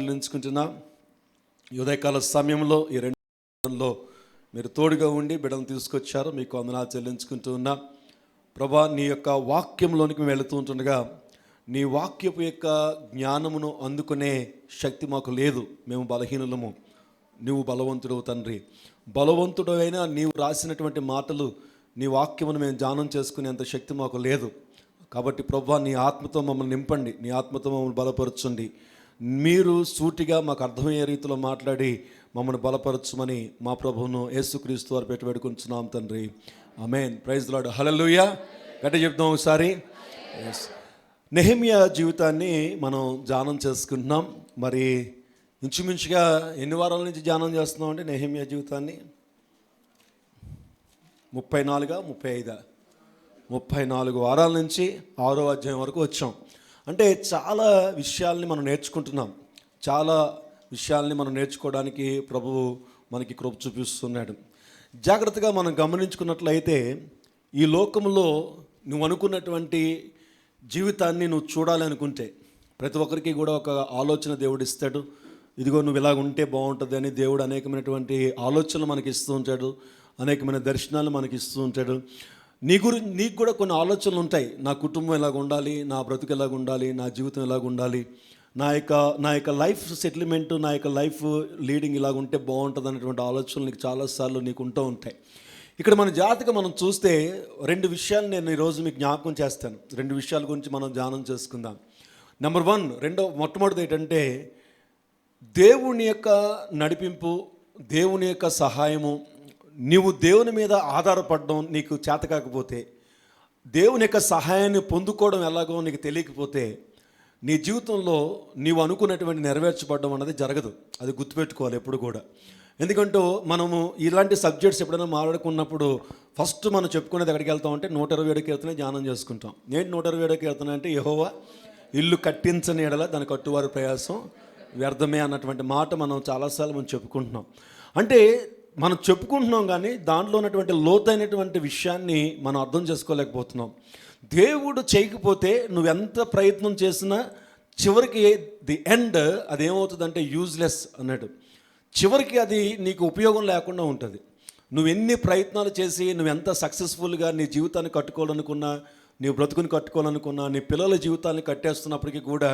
చెల్లించుకుంటున్నా. ఈ ఉదయకాల సమయంలో ఈ రెండులో మీరు తోడుగా ఉండి బిడ్డను తీసుకొచ్చారు, మీకు వందనాలు చెల్లించుకుంటూ ఉన్నా. ప్రభా, నీ యొక్క వాక్యంలోనికి వెళుతూ ఉంటుండగా నీ వాక్యపు యొక్క జ్ఞానమును అందుకునే శక్తి మాకు లేదు, మేము బలహీనులము. నువ్వు బలవంతుడవు తండ్రి. బలవంతుడు అయినా నీవు రాసినటువంటి మాటలు, నీ వాక్యమును మేము ధ్యానం చేసుకునేంత శక్తి మాకు లేదు. కాబట్టి ప్రభువా, నీ ఆత్మతో మమ్మల్ని నింపండి, నీ ఆత్మతో మమ్మల్ని బలపరచండి. మీరు సూటిగా మాకు అర్థమయ్యే రీతిలో మాట్లాడి మమ్మల్ని బలపరచమని మా ప్రభువును యేసుక్రీస్తు వారు పెట్టి వేడుకుంటున్నాం తండ్రి. Amen. Praise the lord. Hallelujah. గట్టిగా చెప్తాం ఒకసారి. ఎస్, నెహెమ్యా జీవితాన్ని మనం ధ్యానం చేసుకుంటున్నాం. మరి ఇంచుమించుగా ఎన్ని వారాల నుంచి ధ్యానం చేస్తున్నాం అంటే నెహెమ్యా జీవితాన్ని 34 వారాల నుంచి 6వ అధ్యాయం వరకు వచ్చాం. అంటే చాలా విషయాల్ని మనం నేర్చుకుంటున్నాం. చాలా విషయాల్ని మనం నేర్చుకోవడానికి ప్రభువు మనకి కృప చూపిస్తున్నాడు. జాగ్రత్తగా మనం గమనించుకున్నట్లయితే ఈ లోకంలో నువ్వు అనుకున్నటువంటి జీవితాన్ని నువ్వు చూడాలి అనుకుంటే ప్రతి ఒక్కరికి కూడా ఒక ఆలోచన దేవుడు ఇస్తాడు. ఇదిగో నువ్వు ఇలాగ ఉంటే బాగుంటుంది అని దేవుడు అనేకమైనటువంటి ఆలోచనలు మనకి ఇస్తూ ఉంటాడు, అనేకమైన దర్శనాలు మనకి ఇస్తూ ఉంటాడు. నీకు కూడా కొన్ని ఆలోచనలు ఉంటాయి. నా కుటుంబం ఎలాగ ఉండాలి, నా బ్రతుకు ఎలాగ ఉండాలి, నా జీవితం ఎలాగ ఉండాలి, నా యొక్క లైఫ్ సెటిల్మెంట్, నా యొక్క లైఫ్ లీడింగ్ ఇలాగ ఉంటే బాగుంటుంది అనేటువంటి ఆలోచనలు నీకు చాలాసార్లు నీకు ఉంటూ ఉంటాయి. ఇక్కడ మన జాతక మనం చూస్తే 2 విషయాలు నేను ఈరోజు మీకు జ్ఞాపకం చేస్తాను. 2 విషయాల గురించి మనం ధ్యానం చేసుకుందాం. నెంబర్ 1, మొట్టమొదటిది ఏంటంటే దేవుని యొక్క నడిపింపు, దేవుని యొక్క సహాయము. నీవు దేవుని మీద ఆధారపడడం నీకు చేత కాకపోతే, దేవుని యొక్క సహాయాన్ని పొందుకోవడం ఎలాగో నీకు తెలియకపోతే, నీ జీవితంలో నీవు అనుకున్నటువంటి నెరవేర్చబడడం అన్నది జరగదు. అది గుర్తుపెట్టుకోవాలి ఎప్పుడు కూడా. ఎందుకంటే మనము ఇలాంటి సబ్జెక్ట్స్ ఎప్పుడైనా మాట్లాడుకున్నప్పుడు ఫస్ట్ మనం చెప్పుకునేది ఎక్కడికి వెళ్తామంటే 127 కీర్తన ధ్యానం చేసుకుంటాం. ఏంటి 127 కీర్తన అంటే, యెహోవా ఇల్లు కట్టించని ఎడల దాని కట్టువారి ప్రయాసం వ్యర్థమే అన్నటువంటి మాట మనం చాలాసార్లు మనం చెప్పుకుంటున్నాం. అంటే మనం చెప్పుకుంటున్నాం కానీ దాంట్లో ఉన్నటువంటి లోతైనటువంటి విషయాన్ని మనం అర్థం చేసుకోలేకపోతున్నాం. దేవుడు చేయకపోతే నువ్వెంత ప్రయత్నం చేసినా చివరికి ది ఎండ్ అదేమవుతుందంటే యూజ్లెస్ అన్నాడు. చివరికి అది నీకు ఉపయోగం లేకుండా ఉంటుంది. నువ్వు ఎన్ని ప్రయత్నాలు చేసి నువ్వెంత సక్సెస్ఫుల్గా నీ జీవితాన్ని కట్టుకోవాలనుకున్నా, నీ బ్రతుకుని కట్టుకోవాలనుకున్నా, నీ పిల్లల జీవితాన్ని కట్టేస్తున్నప్పటికీ కూడా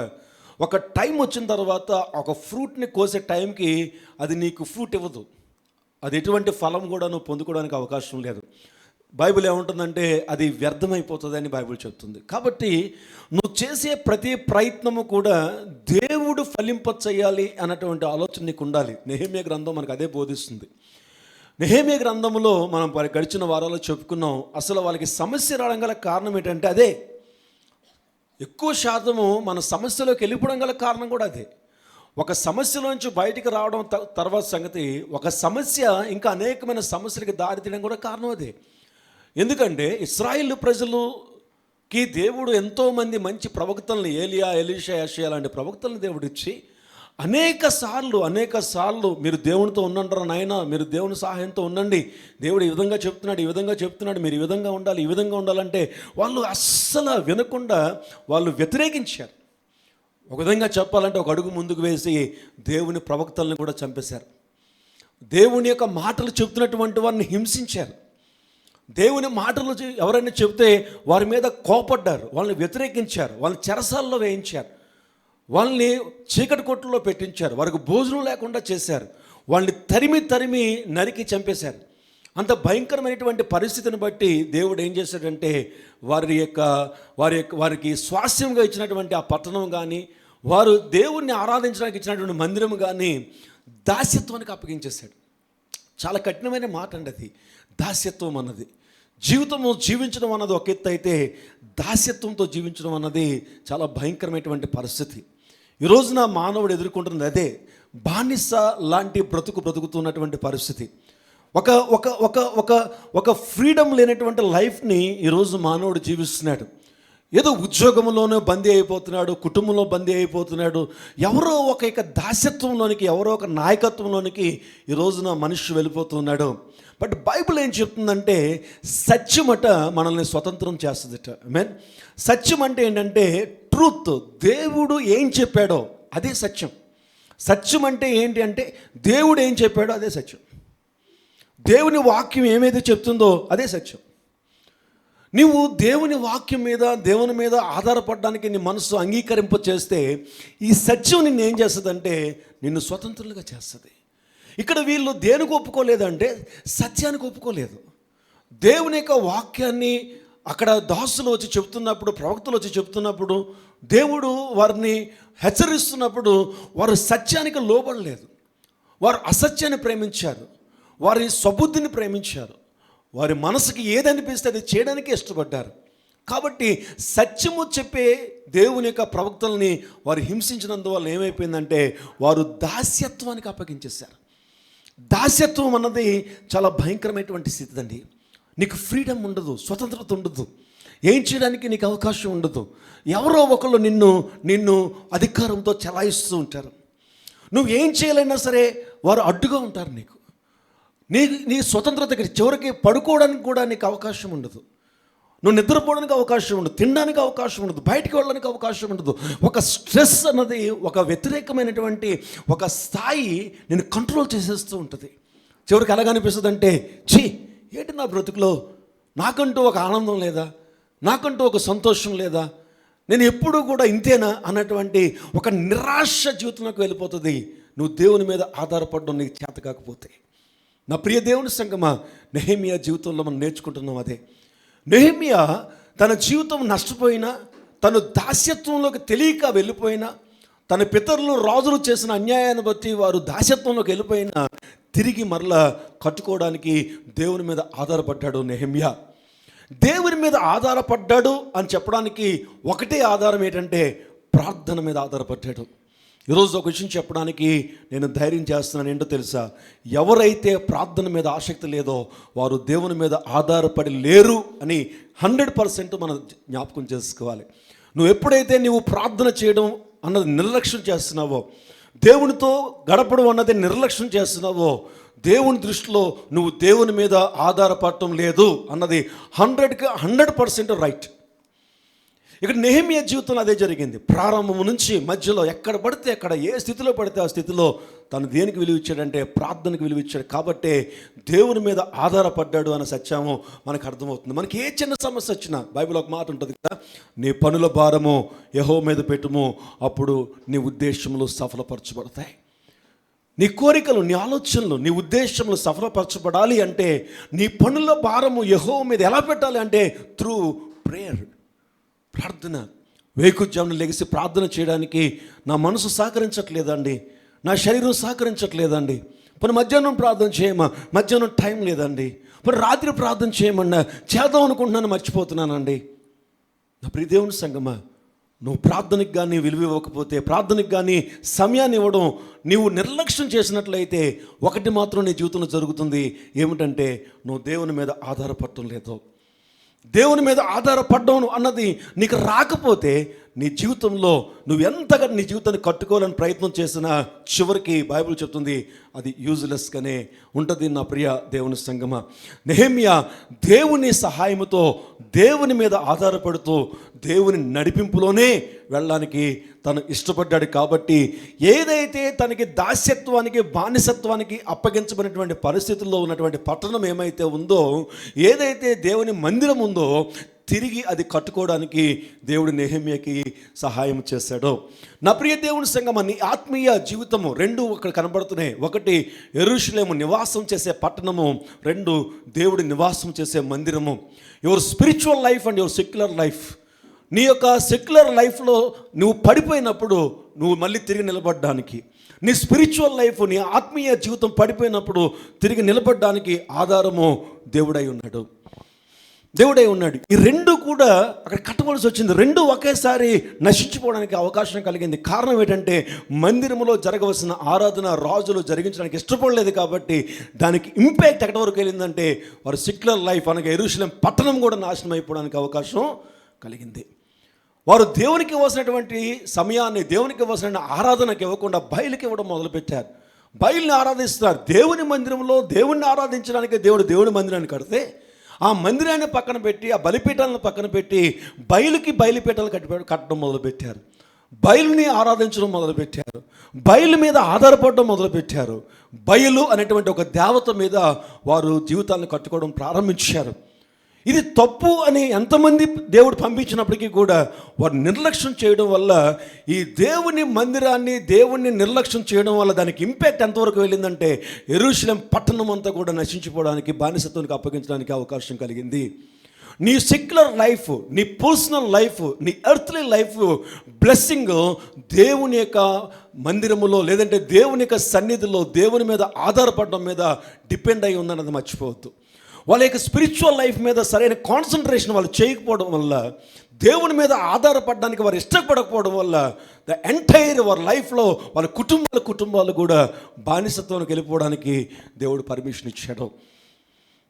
ఒక టైం వచ్చిన తర్వాత ఒక ఫ్రూట్ని కోసే టైంకి అది నీకు ఫ్రూట్ ఇవ్వదు. అది ఎటువంటి ఫలం కూడా నువ్వు పొందుకోవడానికి అవకాశం లేదు. బైబిల్ ఏముంటుందంటే అది వ్యర్థమైపోతుంది అని బైబిల్ చెప్తుంది. కాబట్టి నువ్వు చేసే ప్రతి ప్రయత్నము కూడా దేవుడు ఫలింపచేయాలి అన్నటువంటి ఆలోచన నీకు ఉండాలి. నెహెమ్యా గ్రంథం మనకు అదే బోధిస్తుంది. నెహెమ్యా గ్రంథంలో మనం గడిచిన వారాల్లో చెప్పుకున్నాం. అసలు వాళ్ళకి సమస్య రావడం గల కారణం ఏంటంటే అదే. ఎక్కువ శాతము మన సమస్యలోకి వెళ్ళిపోవడం గల కారణం కూడా అదే. ఒక సమస్యలోంచి బయటికి రావడం తర్వాత సంగతి, ఒక సమస్య ఇంకా అనేకమైన సమస్యలకి దారితీయడం కూడా కారణం అదే. ఎందుకంటే ఇశ్రాయేలు ప్రజలుకి దేవుడు ఎంతోమంది మంచి ప్రవక్తలను, ఏలియా, ఎలీషా, యెషయా లాంటి ప్రవక్తలను దేవుడు ఇచ్చి అనేక సార్లు మీరు దేవునితో ఉండంటారా నాయనా, మీరు దేవుని సహాయంతో ఉండండి, దేవుడు ఈ విధంగా చెప్తున్నాడు, మీరు ఈ విధంగా ఉండాలి, ఈ విధంగా ఉండాలంటే వాళ్ళు అస్సలు వినకుండా వాళ్ళు వ్యతిరేకించారు. ఒక విధంగా చెప్పాలంటే ఒక అడుగు ముందుకు వేసి దేవుని ప్రవక్తలను కూడా చంపేశారు. దేవుని యొక్క మాటలు చెప్తున్నటువంటి వారిని హింసించారు. దేవుని మాటలు ఎవరైనా చెబితే వారి మీద కోపడ్డారు, వాళ్ళని వ్యతిరేకించారు, వాళ్ళని చెరసాల్లో వేయించారు, వాళ్ళని చీకటి కొట్టులో పెట్టించారు, వారికి భోజనం లేకుండా చేశారు, వాళ్ళని తరిమి నరికి చంపేశారు. అంత భయంకరమైనటువంటి పరిస్థితిని బట్టి దేవుడు ఏం చేశాడంటే వారికి స్వాస్యంగా ఇచ్చినటువంటి ఆ పట్టణం కానీ, వారు దేవుణ్ణి ఆరాధించడానికి ఇచ్చినటువంటి మందిరం కానీ దాస్యత్వానికి అప్పగించేశాడు. చాలా కఠినమైన మాట అండి అది, దాస్యత్వం అన్నది. జీవితము జీవించడం అన్నది ఒక ఎత్తు అయితే, దాస్యత్వంతో జీవించడం అన్నది చాలా భయంకరమైనటువంటి పరిస్థితి. ఈ రోజున మానవుడు ఎదుర్కొంటున్నది అదే, బానిస లాంటి బ్రతుకుతున్నటువంటి పరిస్థితి. ఒక ఒక ఒక ఒక ఒక ఫ్రీడమ్ లేనటువంటి లైఫ్ని ఈరోజు మానవుడు జీవిస్తున్నాడు. ఏదో ఉద్యోగంలోనే బందీ అయిపోతున్నాడు, కుటుంబంలో బందీ అయిపోతున్నాడు, ఎవరో ఒక దాస్యత్వంలోనికి, ఎవరో ఒక నాయకత్వంలోనికి ఈ రోజున మనిషి వెళ్ళిపోతున్నాడు. బట్ బైబిల్ ఏం చెప్తుందంటే సత్యమట మనల్ని స్వతంత్రం చేస్తుందట. మీన్ సత్యం అంటే ఏంటంటే ట్రూత్. దేవుడు ఏం చెప్పాడో అదే సత్యం. సత్యం అంటే ఏంటి అంటే దేవుడు ఏం చెప్పాడో అదే సత్యం. దేవుని వాక్యం ఏమైతే చెప్తుందో అదే సత్యం. నీవు దేవుని వాక్యం మీద, దేవుని మీద ఆధారపడడానికి నీ మనసు అంగీకరింప చేస్తే ఈ సత్యం నిన్ను ఏం చేస్తుందంటే నిన్ను స్వతంత్రులుగా చేస్తుంది. ఇక్కడ వీళ్ళు దేనికి ఒప్పుకోలేదంటే సత్యానికి ఒప్పుకోలేదు. దేవుని యొక్క వాక్యాన్ని అక్కడ దాసులు వచ్చి చెప్తున్నప్పుడు, ప్రవక్తలు వచ్చి చెప్తున్నప్పుడు, దేవుడు వారిని హెచ్చరిస్తున్నప్పుడు వారు సత్యానికి లోబడలేదు. వారు అసత్యాన్ని ప్రేమించారు, వారి స్వబుద్ధిని ప్రేమించారు, వారి మనసుకి ఏదనిపిస్తే అది చేయడానికి ఇష్టపడ్డారు. కాబట్టి సత్యము చెప్పే దేవుని యొక్క ప్రవక్తల్ని వారు హింసించినందువల్ల ఏమైపోయిందంటే వారు దాస్యత్వానికి అప్పగించేశారు. దాస్యత్వం అన్నది చాలా భయంకరమైనటువంటి స్థితి అండి. నీకు ఫ్రీడమ్ ఉండదు, స్వతంత్రత ఉండదు, ఏం చేయడానికి నీకు అవకాశం ఉండదు. ఎవరో ఒకళ్ళు నిన్ను అధికారంతో చలాయిస్తూ ఉంటారు. నువ్వు ఏం చేయాలన్నా సరే వారు అడ్డుగా ఉంటారు. నీ స్వతంత్రతకి చివరికి పడుకోవడానికి కూడా నీకు అవకాశం ఉండదు. నువ్వు నిద్రపోవడానికి అవకాశం ఉండదు, తినడానికి అవకాశం ఉండదు, బయటికి వెళ్ళడానికి అవకాశం ఉండదు. ఒక స్ట్రెస్ అన్నది, ఒక వ్యతిరేకమైనటువంటి ఒక స్థాయి నేను కంట్రోల్ చేసేస్తూ ఉంటుంది. చివరికి ఎలాగనిపిస్తుంది అంటే, ఏంటి నా బ్రతుకులో నాకంటూ ఒక ఆనందం లేదా, నాకంటూ ఒక సంతోషం లేదా, నేను ఎప్పుడూ కూడా ఇంతేనా అన్నటువంటి ఒక నిరాశ జీవితంలోకి వెళ్ళిపోతుంది. నువ్వు దేవుని మీద ఆధారపడడం నీకు చేత కాకపోతే. నా ప్రియ దేవుని సంగమా, నెహెమ్యా జీవితంలో మనం నేర్చుకుంటున్నాం అదే. నెహెమ్యా తన జీవితం నష్టపోయినా, తను దాస్యత్వంలోకి తెలియక వెళ్ళిపోయినా, తన పితరులు రాజులు చేసిన అన్యాయాన్ని బట్టి వారు దాస్యత్వంలోకి వెళ్ళిపోయినా తిరిగి మరలా కట్టుకోవడానికి దేవుని మీద ఆధారపడ్డాడు నెహెమ్యా. దేవుని మీద ఆధారపడ్డాడు అని చెప్పడానికి ఒకటే ఆధారం ఏంటంటే ప్రార్థన మీద ఆధారపడ్డాడు. ఈరోజు ఒక విషయం చెప్పడానికి నేను ధైర్యం చేస్తున్నాను. ఏంటో తెలుసా? ఎవరైతే ప్రార్థన మీద ఆసక్తి లేదో వారు దేవుని మీద ఆధారపడి లేరు అని 100% మనం జ్ఞాపకం చేసుకోవాలి. నువ్వు ఎప్పుడైతే నీవు ప్రార్థన చేయడం అన్నది నిర్లక్ష్యం చేస్తున్నావో, దేవునితో గడపడం అన్నది నిర్లక్ష్యం చేస్తున్నావో, దేవుని దృష్టిలో నువ్వు దేవుని మీద ఆధారపడటం లేదు అన్నది 100% రైట్. ఇక్కడ నెహెమ్యా జీవితంలో అదే జరిగింది. ప్రారంభం నుంచి మధ్యలో ఎక్కడ పడితే అక్కడ, ఏ స్థితిలో పడితే ఆ స్థితిలో తను దేనికి విలువ ఇచ్చాడంటే ప్రార్థనకు విలువ ఇచ్చాడు. కాబట్టే దేవుని మీద ఆధారపడ్డాడు అన్న సత్యము మనకు అర్థమవుతుంది. మనకి ఏ చిన్న సమస్య వచ్చినా బైబిల్ ఒక మాట ఉంటుంది కదా, నీ పనుల భారము యెహోవా మీద పెట్టుము, అప్పుడు నీ ఉద్దేశములు సఫలపరచబడతాయి. నీ కోరికలు, నీ ఆలోచనలు, నీ ఉద్దేశములు సఫలపరచబడాలి అంటే నీ పనుల భారము యెహోవా మీద ఎలా పెట్టాలి అంటే త్రూ ప్రేయర్, ప్రార్థన. వేకుజామున లెగిసి ప్రార్థన చేయడానికి నా మనసు సహకరించట్లేదండి, నా శరీరం సహకరించట్లేదండి. పోనీ మధ్యాహ్నం ప్రార్థన చేయమా, మధ్యాహ్నం టైం లేదండి. పోనీ రాత్రి ప్రార్థన చేయమన్నా చేద్దాం అనుకుంటున్నాను, మర్చిపోతున్నానండి. నా ప్రియ దేవుని సంగమా, నువ్వు ప్రార్థనకి కానీ విలువ ఇవ్వకపోతే, ప్రార్థనకి కానీ సమయాన్ని ఇవ్వడం నీవు నిర్లక్ష్యం చేసినట్లయితే ఒకటి మాత్రం నీ జీవితంలో జరుగుతుంది. ఏమిటంటే నువ్వు దేవుని మీద ఆధారపడటం లేదు. దేవుని మీద ఆధారపడ్డం అన్నది నీకు రాకపోతే నీ జీవితంలో నువ్వు ఎంతగా నీ జీవితాన్ని కట్టుకోవాలని ప్రయత్నం చేసినా చివరికి బైబిల్ చెప్తుంది అది యూజ్లెస్గానే ఉంటుంది. నా ప్రియ దేవుని సంగమా, నెహెమ్యా దేవుని సహాయముతో దేవుని మీద ఆధారపడుతూ దేవుని నడిపింపులోనే వెళ్ళడానికి తను ఇష్టపడ్డాడు. కాబట్టి ఏదైతే తనకి దాస్యత్వానికి, బానిసత్వానికి అప్పగించబడినటువంటి పరిస్థితుల్లో ఉన్నటువంటి పట్టణం ఏమైతే ఉందో, ఏదైతే దేవుని మందిరం ఉందో, తిరిగి అది కట్టుకోవడానికి దేవుడు నెహెమ్యాకి సహాయం చేశాడు. నా ప్రియ దేవుని సంగమా, నీ ఆత్మీయ జీవితము రెండు అక్కడ కనబడుతున్నాయి. ఒకటి యెరూషలేము నివాసం చేసే పట్టణము, రెండు దేవుడి నివాసం చేసే మందిరము. Your spiritual life and your secular life. నీ యొక్క సెక్యులర్ లైఫ్లో నువ్వు పడిపోయినప్పుడు నువ్వు మళ్ళీ తిరిగి నిలబడడానికి, నీ స్పిరిచువల్ లైఫ్, నీ ఆత్మీయ జీవితం పడిపోయినప్పుడు తిరిగి నిలబడడానికి ఆధారము దేవుడై ఉన్నాడు. ఈ రెండు కూడా అక్కడ కట్టవలసి వచ్చింది. రెండు ఒకేసారి నశించిపోవడానికి అవకాశం కలిగింది. కారణం ఏంటంటే మందిరంలో జరగవలసిన ఆరాధన రాజులు జరిగించడానికి ఇష్టపడలేదు. కాబట్టి దానికి ఇంపాక్ట్ ఎక్కడి వరకు వెళ్ళిందంటే వారి సెక్యులర్ లైఫ్ అనగా యెరూషలేం పట్టణం కూడా నాశనం అయిపోవడానికి అవకాశం కలిగింది. వారు దేవునికి ఇవ్వాల్సినటువంటి సమయాన్ని, దేవునికి ఇవ్వాల్సిన ఆరాధనకి ఇవ్వకుండా బయలుకి ఇవ్వడం మొదలుపెట్టారు. బయలుని ఆరాధిస్తున్నారు. దేవుని మందిరంలో దేవుణ్ణి ఆరాధించడానికి దేవుడి మందిరాన్ని కడితే ఆ మందిరాన్ని పక్కన పెట్టి, ఆ బలిపీఠాలను పక్కన పెట్టి బయలుకి బయలుపీఠాలు కట్టడం మొదలుపెట్టారు. బయలుని ఆరాధించడం మొదలుపెట్టారు. బయలు మీద ఆధారపడడం మొదలుపెట్టారు. బయలు అనేటువంటి ఒక దేవత మీద వారు జీవితాలను కట్టుకోవడం ప్రారంభించారు. ఇది తప్పు అని ఎంతమంది దేవుడు పంపించినప్పటికీ కూడా వారు నిర్లక్ష్యం చేయడం వల్ల, ఈ దేవుని మందిరాన్ని, దేవుణ్ణి నిర్లక్ష్యం చేయడం వల్ల దానికి ఇంపాక్ట్ ఎంతవరకు వెళ్ళిందంటే యెరూషలేం పట్టణం అంతా కూడా నశించిపోవడానికి, బానిసత్వానికి అప్పగించడానికి అవకాశం కలిగింది. నీ సెక్యులర్ లైఫ్, నీ పర్సనల్ లైఫ్, నీ ఎర్త్లీ లైఫ్ బ్లెస్సింగ్ దేవుని యొక్క మందిరములో, లేదంటే దేవుని యొక్క సన్నిధిలో దేవుని మీద ఆధారపడడం మీద డిపెండ్ అయి ఉందన్నది మర్చిపోవద్దు. వాళ్ళ యొక్క స్పిరిచువల్ లైఫ్ మీద సరైన కాన్సన్ట్రేషన్ వాళ్ళు చేయకపోవడం వల్ల, దేవుని మీద ఆధారపడడానికి వారు ఇష్టపడకపోవడం వల్ల, ద ఎంటైర్ వారి లైఫ్లో వాళ్ళ కుటుంబాలు కూడా బానిసత్వానికి వెళ్ళిపోవడానికి దేవుడు పర్మిషన్ ఇచ్చాడు.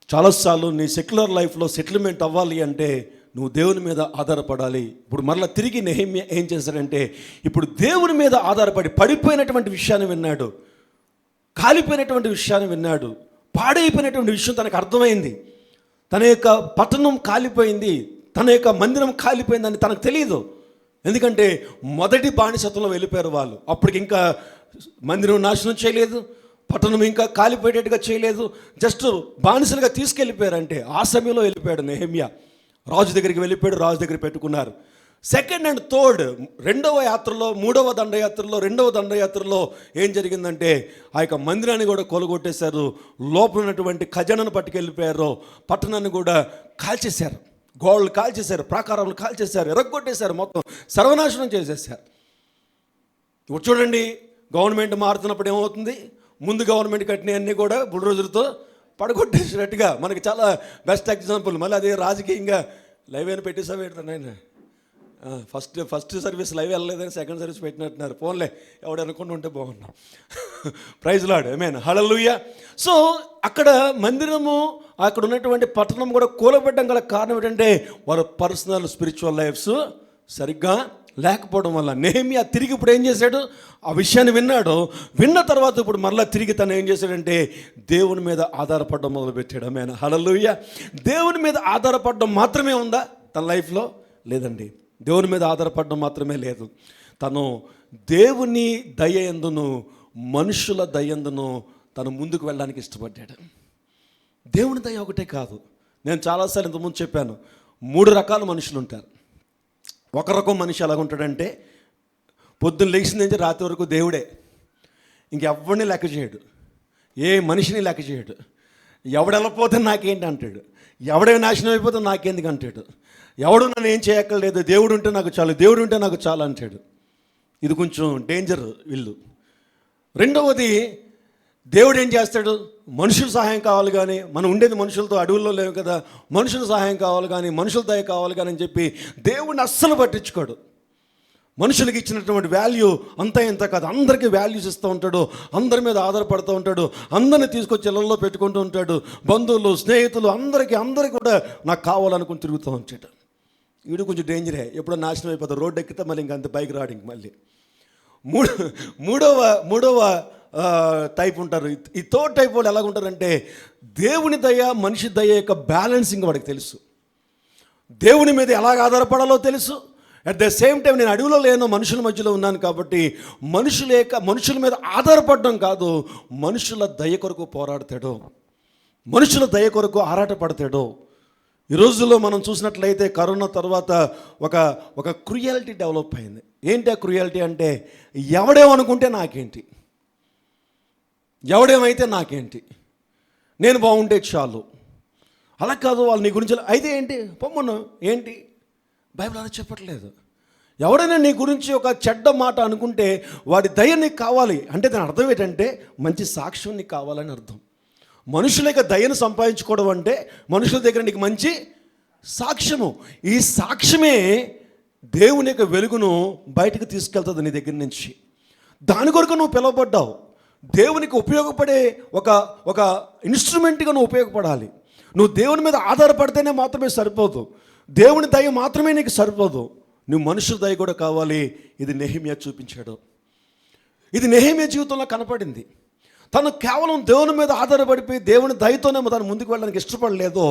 చాలాసార్లు నీ సెక్యులర్ లైఫ్లో సెటిల్మెంట్ అవ్వాలి అంటే నువ్వు దేవుని మీద ఆధారపడాలి. ఇప్పుడు మరలా తిరిగి నెహెమ్యా ఏం చేశాడంటే, ఇప్పుడు దేవుని మీద ఆధారపడి పడిపోయినటువంటి విషయాన్ని విన్నాడు, కాలిపోయినటువంటి విషయాన్ని విన్నాడు, పాడైపోయినటువంటి విషయం తనకు అర్థమైంది. తన యొక్క పట్టణం కాలిపోయింది, తన యొక్క మందిరం కాలిపోయిందని తనకు తెలియదు. ఎందుకంటే మొదటి బానిసత్వంలో వెళ్ళిపోయారు వాళ్ళు. అప్పటికి ఇంకా మందిరం నాశనం చేయలేదు, పట్టణం ఇంకా కాలిపోయేటట్టుగా చేయలేదు, జస్ట్ బానిసలుగా తీసుకెళ్ళిపోయారంటే ఆ సమయంలో వెళ్ళిపోయాడు నెహెమ్యా. రాజు దగ్గరికి వెళ్ళిపోయాడు, రాజు దగ్గర పెట్టుకున్నారు. సెకండ్ అండ్ థర్డ్, రెండవ యాత్రలో, మూడవ దండయాత్రలో, రెండవ దండయాత్రలో ఏం జరిగిందంటే ఆ యొక్క మందిరాన్ని కూడా కొలగొట్టేశారు, లోపల ఉన్నటువంటి ఖజానాను పట్టుకెళ్ళిపోయారు, పట్టణాన్ని కూడా కాల్చేశారు, గోడలు కాల్చేశారు, ప్రాకారాలు కాల్చేశారు, ఎరగొట్టేశారు, మొత్తం సర్వనాశనం చేసేసారు. ఇప్పుడు చూడండి, గవర్నమెంట్ మారుతున్నప్పుడు ఏమవుతుంది, ముందు గవర్నమెంట్ కట్టినవన్నీ కూడా బుల్డోజర్తో పడగొట్టేసినట్టుగా మనకి చాలా బెస్ట్ ఎగ్జాంపుల్. మళ్ళీ అదే రాజకీయంగా లైవ్ అయినా పెట్టేసా పెడతాను ఆయన, ఫస్ట్ సర్వీస్ లైవ్ వెళ్ళలేదని సెకండ్ సర్వీస్ పెట్టినట్టున్నారు. ఫోన్లే ఎవడు అనుకుంటూ ఉంటే బాగున్నాం. Praise lord, amen, hallelujah. So అక్కడ మందిరము, అక్కడ ఉన్నటువంటి పట్టణం కూడా కూలబెట్టడం గల కారణం ఏంటంటే వారి పర్సనల్ స్పిరిచువల్ లైఫ్స్ సరిగ్గా లేకపోవడం వల్ల. నెహెమ్యా తిరిగి ఇప్పుడు ఏం చేశాడు, ఆ విషయాన్ని విన్నాడు. విన్న తర్వాత ఇప్పుడు మరలా తిరిగి తను ఏం చేశాడంటే దేవుని మీద ఆధారపడడం మొదలుపెట్టాడు. ఆమేన్, హల్లెలూయా. దేవుని మీద ఆధారపడడం మాత్రమే ఉందా తన లైఫ్లో? లేదండి, దేవుని మీద ఆధారపడడం మాత్రమే లేదు. తను దేవుని దయయందును మనుషుల దయందును తను ముందుకు వెళ్ళడానికి ఇష్టపడ్డాడు. దేవుని దయ ఒకటే కాదు, నేను చాలాసార్లు ఇంతకుముందు చెప్పాను, 3 రకాల మనుషులు ఉంటారు. ఒక రకం మనిషి ఎలాగుంటాడంటే పొద్దున్న లేచిన నుంచి రాత్రి వరకు దేవుడే, ఇంకెవరిని లెక్క చేయడు, ఏ మనిషిని లెక్క చేయడు, ఎవడెళ్ళపోతే నాకేంటి అంటాడు, ఎవడే నాశనం అయిపోతే నాకెందుకు అంటాడు, ఎవడు నన్ను ఏం చేయక్కర్లేదు, దేవుడు ఉంటే నాకు చాలు, దేవుడు ఉంటే నాకు చాలు అంటాడు. ఇది కొంచెం డేంజర్ వీళ్ళు. రెండవది, దేవుడు ఏం చేస్తాడు, మనుషుల సహాయం కావాలి కానీ, మనం ఉండేది మనుషులతో, అడవుల్లో లేవు కదా, మనుషుల సహాయం కావాలి కానీ, మనుషుల దయ కావాలి కానీ అని చెప్పి దేవుడిని అస్సలు పట్టించుకోడు. మనుషులకి ఇచ్చినటువంటి వాల్యూ అంతా ఇంత కాదు, అందరికీ వాల్యూస్ ఇస్తూ ఉంటాడు, అందరి మీద ఆధారపడుతూ ఉంటాడు, అందరిని తీసుకొచ్చి ఇళ్ళల్లో పెట్టుకుంటూ ఉంటాడు, బంధువులు, స్నేహితులు, అందరికీ కూడా నాకు కావాలనుకుని తిరుగుతూ ఉంటాడు. వీడు కొంచెం డేంజరే, ఎప్పుడో నాశనం అయిపోతాడు, రోడ్డు ఎక్కితే మళ్ళీ ఇంకంత బైక్ రాడింగ్ మళ్ళీ. మూడవ టైప్ ఉంటారు. ఈ థర్డ్ టైప్ వాళ్ళు ఎలాగుంటారంటే దేవుని దయ, మనిషి దయ యొక్క బ్యాలెన్సింగ్ వాడికి తెలుసు, దేవుని మీద ఎలాగ ఆధారపడాలో తెలుసు. అట్ ద సేమ్ టైం నేను అడవిలో లేను, మనుషుల మధ్యలో ఉన్నాను కాబట్టి మనుషుల మీద ఆధారపడడం కాదు, మనుషుల దయ కొరకు పోరాడతాడు, మనుషుల దయ కొరకు ఆరాటపడతాడు. ఈ రోజుల్లో మనం చూసినట్లయితే కరోనా తర్వాత ఒక క్రూయాలిటీ డెవలప్ అయింది. ఏంటి ఆ క్రూయాలిటీ అంటే, ఎవడేమనుకుంటే నాకేంటి, ఎవడేమైతే నాకేంటి, నేను బాగుంటే చాలు. అలా కాదు, వాళ్ళు నీ గురించి అయితే ఏంటి పొమ్మను ఏంటి, బైబిల్ అలా చెప్పట్లేదు. ఎవడైనా నీ గురించి ఒక చెడ్డ మాట అనుకుంటే వాడి దయ నీకు కావాలి అంటే దాని అర్థం ఏంటంటే మంచి సాక్ష్యం నీకు కావాలని అర్థం. మనుషుల యొక్క దయను సంపాదించుకోవడం అంటే మనుషుల దగ్గర నీకు మంచి సాక్ష్యము. ఈ సాక్ష్యమే దేవుని యొక్క వెలుగును బయటకు తీసుకెళ్తుంది నీ దగ్గర నుంచి. దాని కొరకు నువ్వు పిలువబడ్డావు. దేవునికి ఉపయోగపడే ఒక ఇన్స్ట్రుమెంట్గా నువ్వు ఉపయోగపడాలి. నువ్వు దేవుని మీద ఆధారపడితేనే మాత్రమే సరిపోదు, దేవుని దయ మాత్రమే నీకు సరిపోదు, నువ్వు మనుషుల దయ కూడా కావాలి. ఇది నెహెమ్యా చూపించాడు, ఇది నెహెమ్యా జీవితంలో కనపడింది. తను కేవలం దేవుని మీద ఆధారపడిపోయి దేవుని దయతోనే తను ముందుకు వెళ్ళడానికి ఇష్టపడలేదు.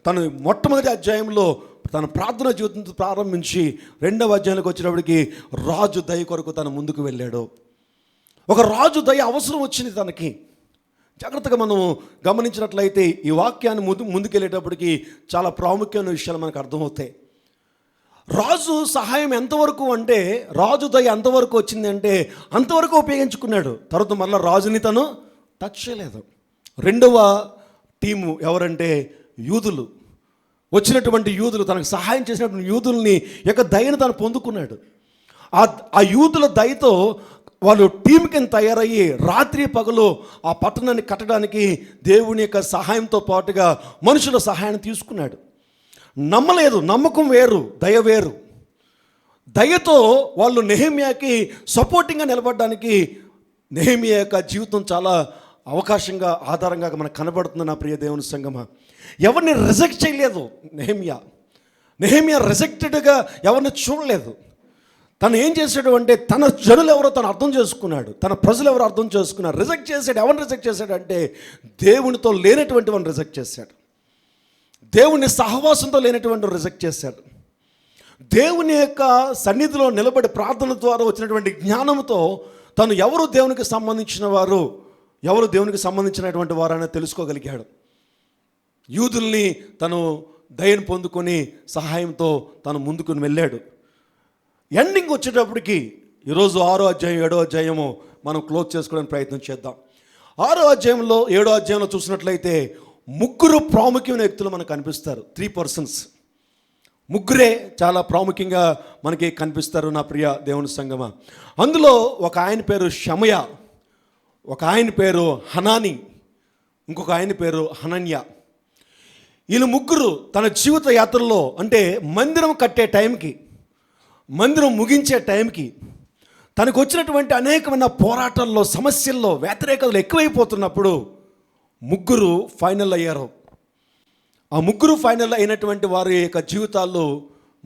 తను మొట్టమొదటి అధ్యాయంలో తన ప్రార్థన జీవితంతో ప్రారంభించి 2వ అధ్యాయంలోకి వచ్చేటప్పటికి రాజు దయ కొరకు తను ముందుకు వెళ్ళాడు. ఒక రాజు దయ అవసరం వచ్చింది తనకి. జాగ్రత్తగా మనం గమనించినట్లయితే ఈ వాక్యాన్ని ముందుకెళ్ళేటప్పటికి చాలా ప్రాముఖ్యమైన విషయాలు మనకు అర్థమవుతాయి. రాజు సహాయం ఎంతవరకు అంటే, రాజు దయ ఎంతవరకు వచ్చింది అంటే అంతవరకు ఉపయోగించుకున్నాడు. తర్వాత మళ్ళీ రాజుని తను టచ్ చేయలేదు. రెండవ టీము ఎవరంటే యూదులు. వచ్చినటువంటి యూదులు, తనకు సహాయం చేసినటువంటి యూదుల్ని యొక్క దయను తను పొందుకున్నాడు. ఆ యూదుల దయతో వాళ్ళు టీం కింద తయారయ్యి రాత్రి పగలు ఆ పట్టణాన్ని కట్టడానికి దేవుని యొక్క సహాయంతో పాటుగా మనుషుల సహాయాన్ని తీసుకున్నాడు. నమ్మలేదు, నమ్మకం వేరు, దయ వేరు. దయతో వాళ్ళు నెహెమ్యాకి సపోర్టింగ్గా నిలబడడానికి నెహెమ్యా యొక్క జీవితం చాలా అవకాశంగా, ఆధారంగా మనకు కనబడుతుంది. నా ప్రియ దేవుని సంగమా, ఎవరిని రిజెక్ట్ చేయలేదు నెహెమ్యా రిజెక్టెడ్గా ఎవరిని చూడలేదు. తను ఏం చేశాడు అంటే తన జనులు ఎవరో తను అర్థం చేసుకున్నాడు, తన ప్రజలు ఎవరో అర్థం చేసుకున్నారు. రిజెక్ట్ చేశాడు. ఎవరిని రిజెక్ట్ చేశాడు అంటే దేవునితో లేనటువంటి వాడిని రిజెక్ట్ చేశాడు. దేవుని సహవాసంతో లేనటువంటి రిజెక్ట్ చేశాడు. దేవుని యొక్క సన్నిధిలో నిలబడి ప్రార్థన ద్వారా వచ్చినటువంటి జ్ఞానంతో తను ఎవరు దేవునికి సంబంధించిన వారు, ఎవరు దేవునికి సంబంధించినటువంటి వారు అనేది తెలుసుకోగలిగాడు. యూదుల్ని తను దయను పొందుకొని సహాయంతో తను ముందుకు వెళ్ళాడు. ఎండింగ్ వచ్చేటప్పటికి ఈరోజు 6వ అధ్యాయం 7వ అధ్యాయము మనం క్లోజ్ చేసుకోవడానికి ప్రయత్నం చేద్దాం. 6వ అధ్యాయంలో 7వ అధ్యాయంలో చూసినట్లయితే ముగ్గురు ప్రాముఖ్యమైన వ్యక్తులు మనకు కనిపిస్తారు. 3 persons, ముగ్గురే చాలా ప్రాముఖ్యంగా మనకి కనిపిస్తారు. నా ప్రియ దేవుని సంగమా, అందులో ఒక ఆయన పేరు షమయ, ఒక ఆయన పేరు హనాని, ఇంకొక ఆయన పేరు హనన్య. వీళ్ళు ముగ్గురు తన జీవిత యాత్రలో, అంటే మందిరం కట్టే టైంకి, మందిరం ముగించే టైంకి తనకు వచ్చినటువంటి అనేకమైన పోరాటాల్లో, సమస్యల్లో, వ్యతిరేకతలు ఎక్కువైపోతున్నప్పుడు ముగ్గురు ఫైనల్ అయ్యారు. ఆ ముగ్గురు ఫైనల్ అయినటువంటి వారి యొక్క జీవితాల్లో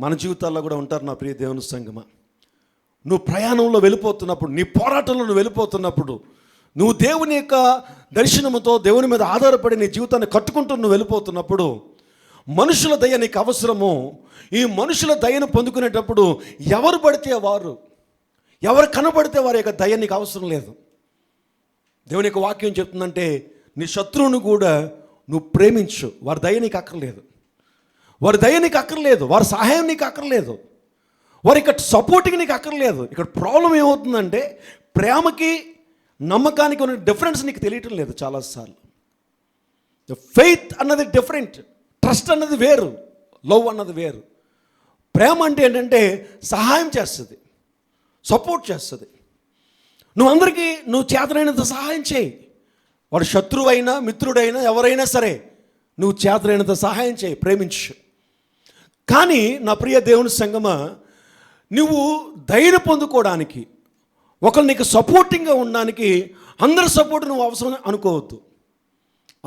మన జీవితాల్లో కూడా ఉంటారు. నా ప్రియ దేవుని సంగమా, నువ్వు ప్రయాణంలో వెళ్ళిపోతున్నప్పుడు, నీ పోరాటంలో నువ్వు వెళ్ళిపోతున్నప్పుడు, నువ్వు దేవుని యొక్క దర్శనముతో దేవుని మీద ఆధారపడి నీ జీవితాన్ని కట్టుకుంటూ నువ్వు వెళ్ళిపోతున్నప్పుడు మనుషుల దయ నీకు అవసరము. ఈ మనుషుల దయను పొందుకునేటప్పుడు ఎవరు పడితే వారు, ఎవరు కనబడితే వారి యొక్క దయ నీకు అవసరం లేదు. దేవుని యొక్క వాక్యం చెప్తుందంటే నీ శత్రువును కూడా నువ్వు ప్రేమించు, వారి దయ నీకు అక్కర్లేదు, వారి దయ నీకు అక్కర్లేదు, వారి సహాయం నీకు అక్కర్లేదు, వారి ఇక్కడ సపోర్టింగ్ నీకు అక్కర్లేదు. ఇక్కడ ప్రాబ్లం ఏమవుతుందంటే ప్రేమకి నమ్మకానికి ఉన్న డిఫరెన్స్ నీకు తెలియటం లేదు. చాలాసార్లు ఫెయిత్ అన్నది డిఫరెంట్, ట్రస్ట్ అన్నది వేరు, లవ్ అన్నది వేరు. ప్రేమ అంటే ఏంటంటే సహాయం చేస్తుంది, సపోర్ట్ చేస్తుంది. నువ్వు అందరికీ నువ్వు చేతనైనంత సహాయం చేయి. వాడు శత్రువైనా మిత్రుడైనా ఎవరైనా సరే నువ్వు చేతనైనంత సహాయం చేయి, ప్రేమించు. కానీ నా ప్రియ దేవుని సంగమా, నువ్వు దయను పొందుకోవడానికి, ఒకరు నీకు సపోర్టింగ్గా ఉండడానికి అందరి సపోర్టు నువ్వు అవసరం అనుకోవద్దు.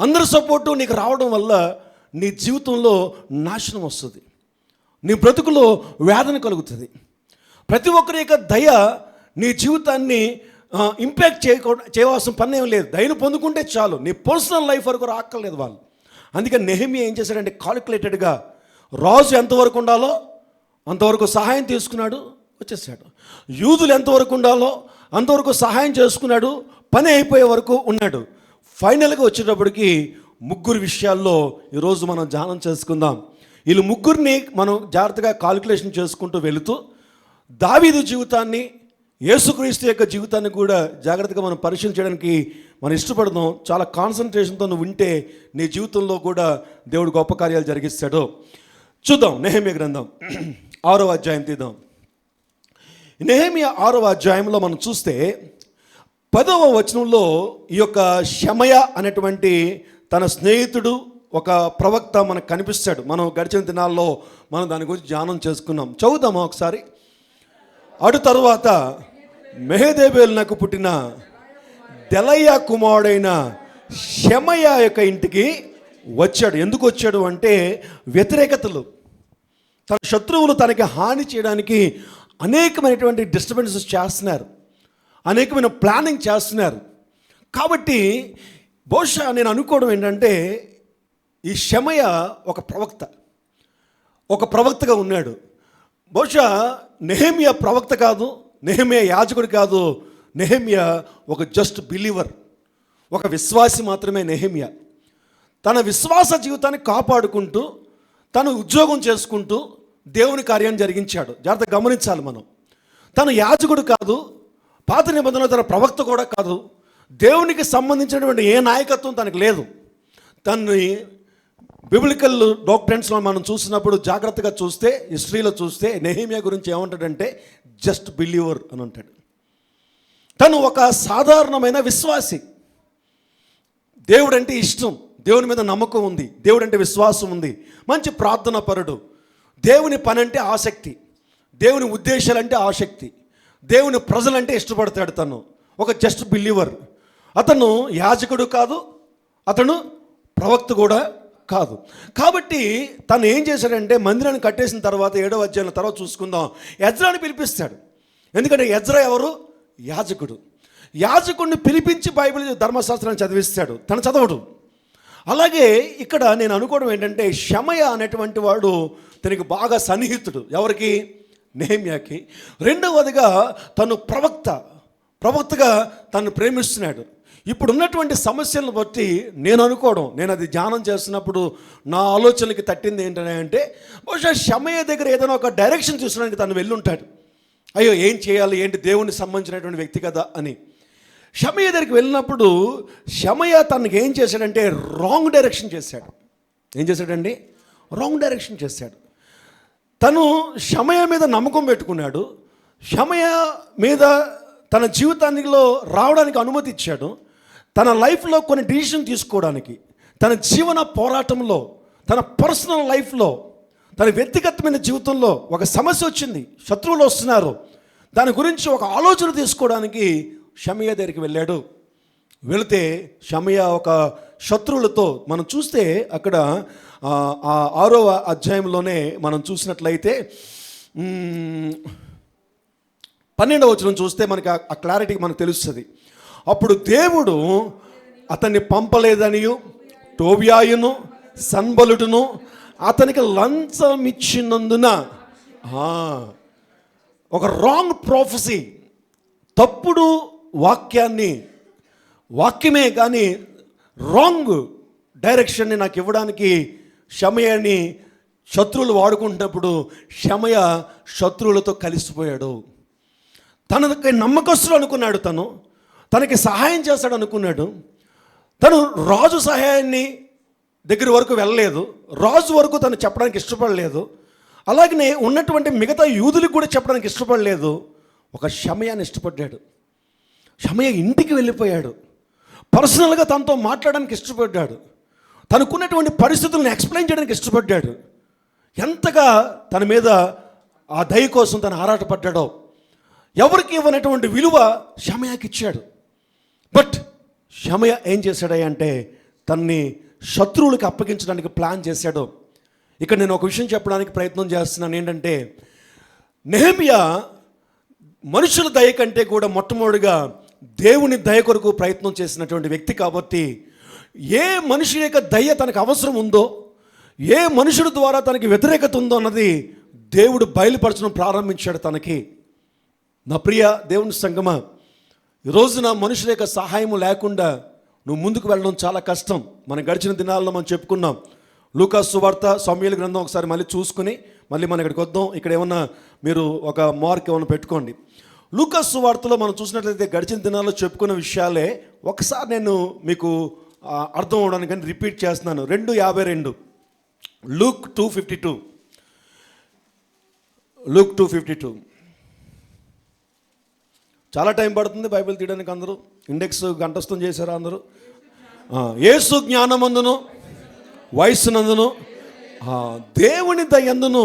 అందరి సపోర్టు నీకు రావడం వల్ల నీ జీవితంలో నాశనం వస్తుంది, నీ బ్రతుకులో వేదన కలుగుతుంది. ప్రతి ఒక్కరి యొక్క దయ నీ జీవితాన్ని ఇంపాక్ట్ చేయవలసిన పని ఏం లేదు. దయను పొందుకుంటే చాలు, నీ పర్సనల్ లైఫ్ వరకు రాక్కర్లేదు వాళ్ళు. అందుకని నెహెమ్యా ఏం చేశాడంటే కాలిక్యులేటెడ్గా రాజు ఎంతవరకు ఉండాలో అంతవరకు సహాయం తీసుకున్నాడు, వచ్చేసాడు. యూదులు ఎంతవరకు ఉండాలో అంతవరకు సహాయం చేసుకున్నాడు, పని అయిపోయే వరకు ఉన్నాడు. ఫైనల్గా వచ్చేటప్పటికి ముగ్గురు విషయాల్లో ఈరోజు మనం ధ్యానం చేసుకుందాం. వీళ్ళు ముగ్గురిని మనం జాగ్రత్తగా కాలిక్యులేషన్ చేసుకుంటూ వెళుతూ దావీదు జీవితాన్ని, యేసుక్రీస్తు యొక్క జీవితాన్ని కూడా జాగ్రత్తగా మనం పరిశీలించడానికి మనం ఇష్టపడదాం. చాలా కాన్సన్ట్రేషన్తో నువ్వు వింటే నీ జీవితంలో కూడా దేవుడు గొప్ప కార్యాలు జరిగిస్తాడు. చూద్దాం నెహెమ్యా గ్రంథం 6వ అధ్యాయం తీద్దాం. నెహెమ్యా 6వ అధ్యాయంలో మనం చూస్తే 10వ వచనంలో ఈ యొక్క షమయ అనేటువంటి తన స్నేహితుడు, ఒక ప్రవక్త మనకు కనిపిస్తాడు. మనం గడిచిన దినాల్లో మనం దాని గురించి ధ్యానం చేసుకున్నాం. చదువుదామా ఒకసారి. అటు తరువాత మెహదేబేలునకు పుట్టిన దెలయ్యా కుమారుడైన షమయ యొక్క ఇంటికి వచ్చాడు. ఎందుకు వచ్చాడు అంటే వ్యతిరేకతలు, తన శత్రువులు తనకి హాని చేయడానికి అనేకమైనటువంటి డిస్టర్బెన్సెస్ చేస్తున్నారు, అనేకమైన ప్లానింగ్ చేస్తున్నారు. కాబట్టి బహుశా నేను అనుకోవడం ఏంటంటే ఈ షమయ ఒక ప్రవక్తగా ఉన్నాడు. బహుశా నెహెమ్యా ప్రవక్త కాదు, నెహెమ్యా యాజకుడు కాదు, నెహెమ్యా ఒక జస్ట్ బిలీవర్, ఒక విశ్వాసి మాత్రమే నెహెమ్యా. తన విశ్వాస జీవితాన్ని కాపాడుకుంటూ తను ఉద్యోగం చేసుకుంటూ దేవుని కార్యాన్ని జరిగించాడు. జాగ్రత్తగా గమనించాలి మనం. తను యాజకుడు కాదు, పాత నిబంధనలో తన ప్రవక్త కూడా కాదు, దేవునికి సంబంధించినటువంటి ఏ నాయకత్వం తనకు లేదు. తనని బిబ్లికల్ డాక్ట్రిన్స్లో మనం చూసినప్పుడు జాగ్రత్తగా చూస్తే, హిస్టరీలో చూస్తే నెహెమ్యా గురించి ఏమంటాడంటే జస్ట్ బిలీవర్ అని అంటాడు. తను ఒక సాధారణమైన విశ్వాసి. దేవుడు అంటే ఇష్టం, దేవుని మీద నమ్మకం ఉంది, దేవుడు అంటే విశ్వాసం ఉంది, మంచి ప్రార్థన పరుడు, దేవుని పని అంటే ఆసక్తి, దేవుని ఉద్దేశాలంటే ఆసక్తి, దేవుని ప్రజలంటే ఇష్టపడతాడు. తను ఒక జస్ట్ బిలీవర్. అతను యాజకుడు కాదు, అతను ప్రవక్త కూడా కాదు. కాబట్టి తను ఏం చేశాడంటే మందిరాన్ని కట్టేసిన తర్వాత 7వ అధ్యాయం తర్వాత చూసుకుందాం, ఎజ్రాని పిలిపిస్తాడు. ఎందుకంటే ఎజ్రా ఎవరు? యాజకుడు. యాజకుడిని పిలిపించి బైబిల్ ధర్మశాస్త్రాన్ని చదివిస్తాడు, తను చదవడు. అలాగే ఇక్కడ నేను అనుకోవడం ఏంటంటే షమయ అనేటువంటి వాడు తనకి బాగా సన్నిహితుడు. ఎవరికి? నెహెమ్యాకి. రెండవదిగా తను ప్రవక్తగా తను ప్రేమిస్తున్నాడు. ఇప్పుడు ఉన్నటువంటి సమస్యలను బట్టి నేను అనుకోవడం, నేను అది ధ్యానం చేస్తున్నప్పుడు నా ఆలోచనలకి తట్టింది ఏంటంటే బహుశా షమయ దగ్గర ఏదైనా ఒక డైరెక్షన్ చూసడానికి తను వెళ్ళుంటాడు. అయ్యో ఏం చేయాలి, ఏంటి, దేవునికి సంబంధించినటువంటి వ్యక్తి కదా అని. షమయ దగ్గరికి వెళ్ళినప్పుడు షమయ తనకి ఏం చేశాడంటే రాంగ్ డైరెక్షన్ చేశాడు. ఏం చేశాడండి? రాంగ్ డైరెక్షన్ చేశాడు. తను షమయ మీద నమ్మకం పెట్టుకున్నాడు, షమయ మీద తన జీవితానిలో రావడానికి అనుమతి ఇచ్చాడు. తన లైఫ్లో కొన్ని డిసిషన్ తీసుకోవడానికి, తన జీవన పోరాటంలో, తన పర్సనల్ లైఫ్లో, తన వ్యక్తిగతమైన జీవితంలో ఒక సమస్య వచ్చింది, శత్రువులు వస్తున్నారు, దాని గురించి ఒక ఆలోచన తీసుకోవడానికి షమయ దగ్గరికి వెళ్ళాడు. వెళితే షమయ ఒక శత్రువులతో మనం చూస్తే అక్కడ 6వ అధ్యాయంలోనే మనం చూసినట్లయితే 12వ వచనం చూస్తే మనకి ఆ క్లారిటీ మనకు తెలుస్తుంది. అప్పుడు దేవుడు అతన్ని పంపలేదనియు టోబియాయును సన్బలుడును అతనికి లంచం ఇచ్చినందున, ఒక రాంగ్ ప్రొఫెసీ, తప్పుడు వాక్యమే కానీ రాంగ్ డైరెక్షన్ని నాకు ఇవ్వడానికి షమయని శత్రువులు వాడుకుంటున్నప్పుడు షమయ శత్రువులతో కలిసిపోయాడు. తనకి నమ్మకస్తులు అనుకున్నాడు, తనకి సహాయం చేస్తాడు అనుకున్నాడు. తను రాజు సహాయాన్ని దగ్గర వరకు వెళ్ళలేదు, రాజు వరకు తను చెప్పడానికి ఇష్టపడలేదు, అలాగనే ఉన్నటువంటి మిగతా యూదులకు కూడా చెప్పడానికి ఇష్టపడలేదు. ఒక షమయాన్ని ఇష్టపడ్డాడు. షమయ ఇంటికి వెళ్ళిపోయాడు, పర్సనల్గా తనతో మాట్లాడడానికి ఇష్టపడ్డాడు, తనకున్నటువంటి పరిస్థితులను ఎక్స్ప్లెయిన్ చేయడానికి ఇష్టపడ్డాడు. ఎంతగా తన మీద ఆ దయ కోసం తను ఆరాటపడ్డాడో, ఎవరికి ఇవ్వనటువంటి విలువ షమయాకి ఇచ్చాడు. బట్ షమయ ఏం చేశాడంటే తన్ని శత్రువులకు అప్పగించడానికి ప్లాన్ చేశాడు. ఇక్కడ నేను ఒక విషయం చెప్పడానికి ప్రయత్నం చేస్తున్నాను. ఏంటంటే నెహెమ్యా మనుషుల దయ కంటే కూడా మొట్టమొదటిగా దేవుని దయ కొరకు ప్రయత్నం చేసినటువంటి వ్యక్తి. కాబట్టి ఏ మనిషి యొక్క దయ తనకు అవసరం ఉందో, ఏ మనుషుడి ద్వారా తనకి వ్యతిరేకత ఉందో అన్నది దేవుడు బయలుపరచడం ప్రారంభించాడు తనకి. నా ప్రియ దేవుని సంగమా, ఈ రోజున మనుషుల యొక్క సహాయం లేకుండా నువ్వు ముందుకు వెళ్ళడం చాలా కష్టం. మనం గడిచిన దినాల్లో మనం చెప్పుకున్నాం. లూకా సువార్త, సమూయేలు గ్రంథం ఒకసారి మళ్ళీ చూసుకుని మళ్ళీ మనం ఇక్కడికి వద్దాం. ఇక్కడ ఏమన్నా మీరు ఒక మార్క్ ఏమైనా పెట్టుకోండి. లూకా సువార్తలో మనం చూసినట్లయితే గడిచిన దినాల్లో చెప్పుకున్న విషయాలే ఒకసారి నేను మీకు అర్థం అవడానికి కానీ రిపీట్ చేస్తున్నాను. 2:52 లూక్ 2:52 చాలా టైం పడుతుంది బైబిల్ తీయడానికి. అందరూ ఇండెక్స్ గంటస్థం చేశారా? అందరూ యేసు జ్ఞానమందును వయస్సునందును దేవుని దయందును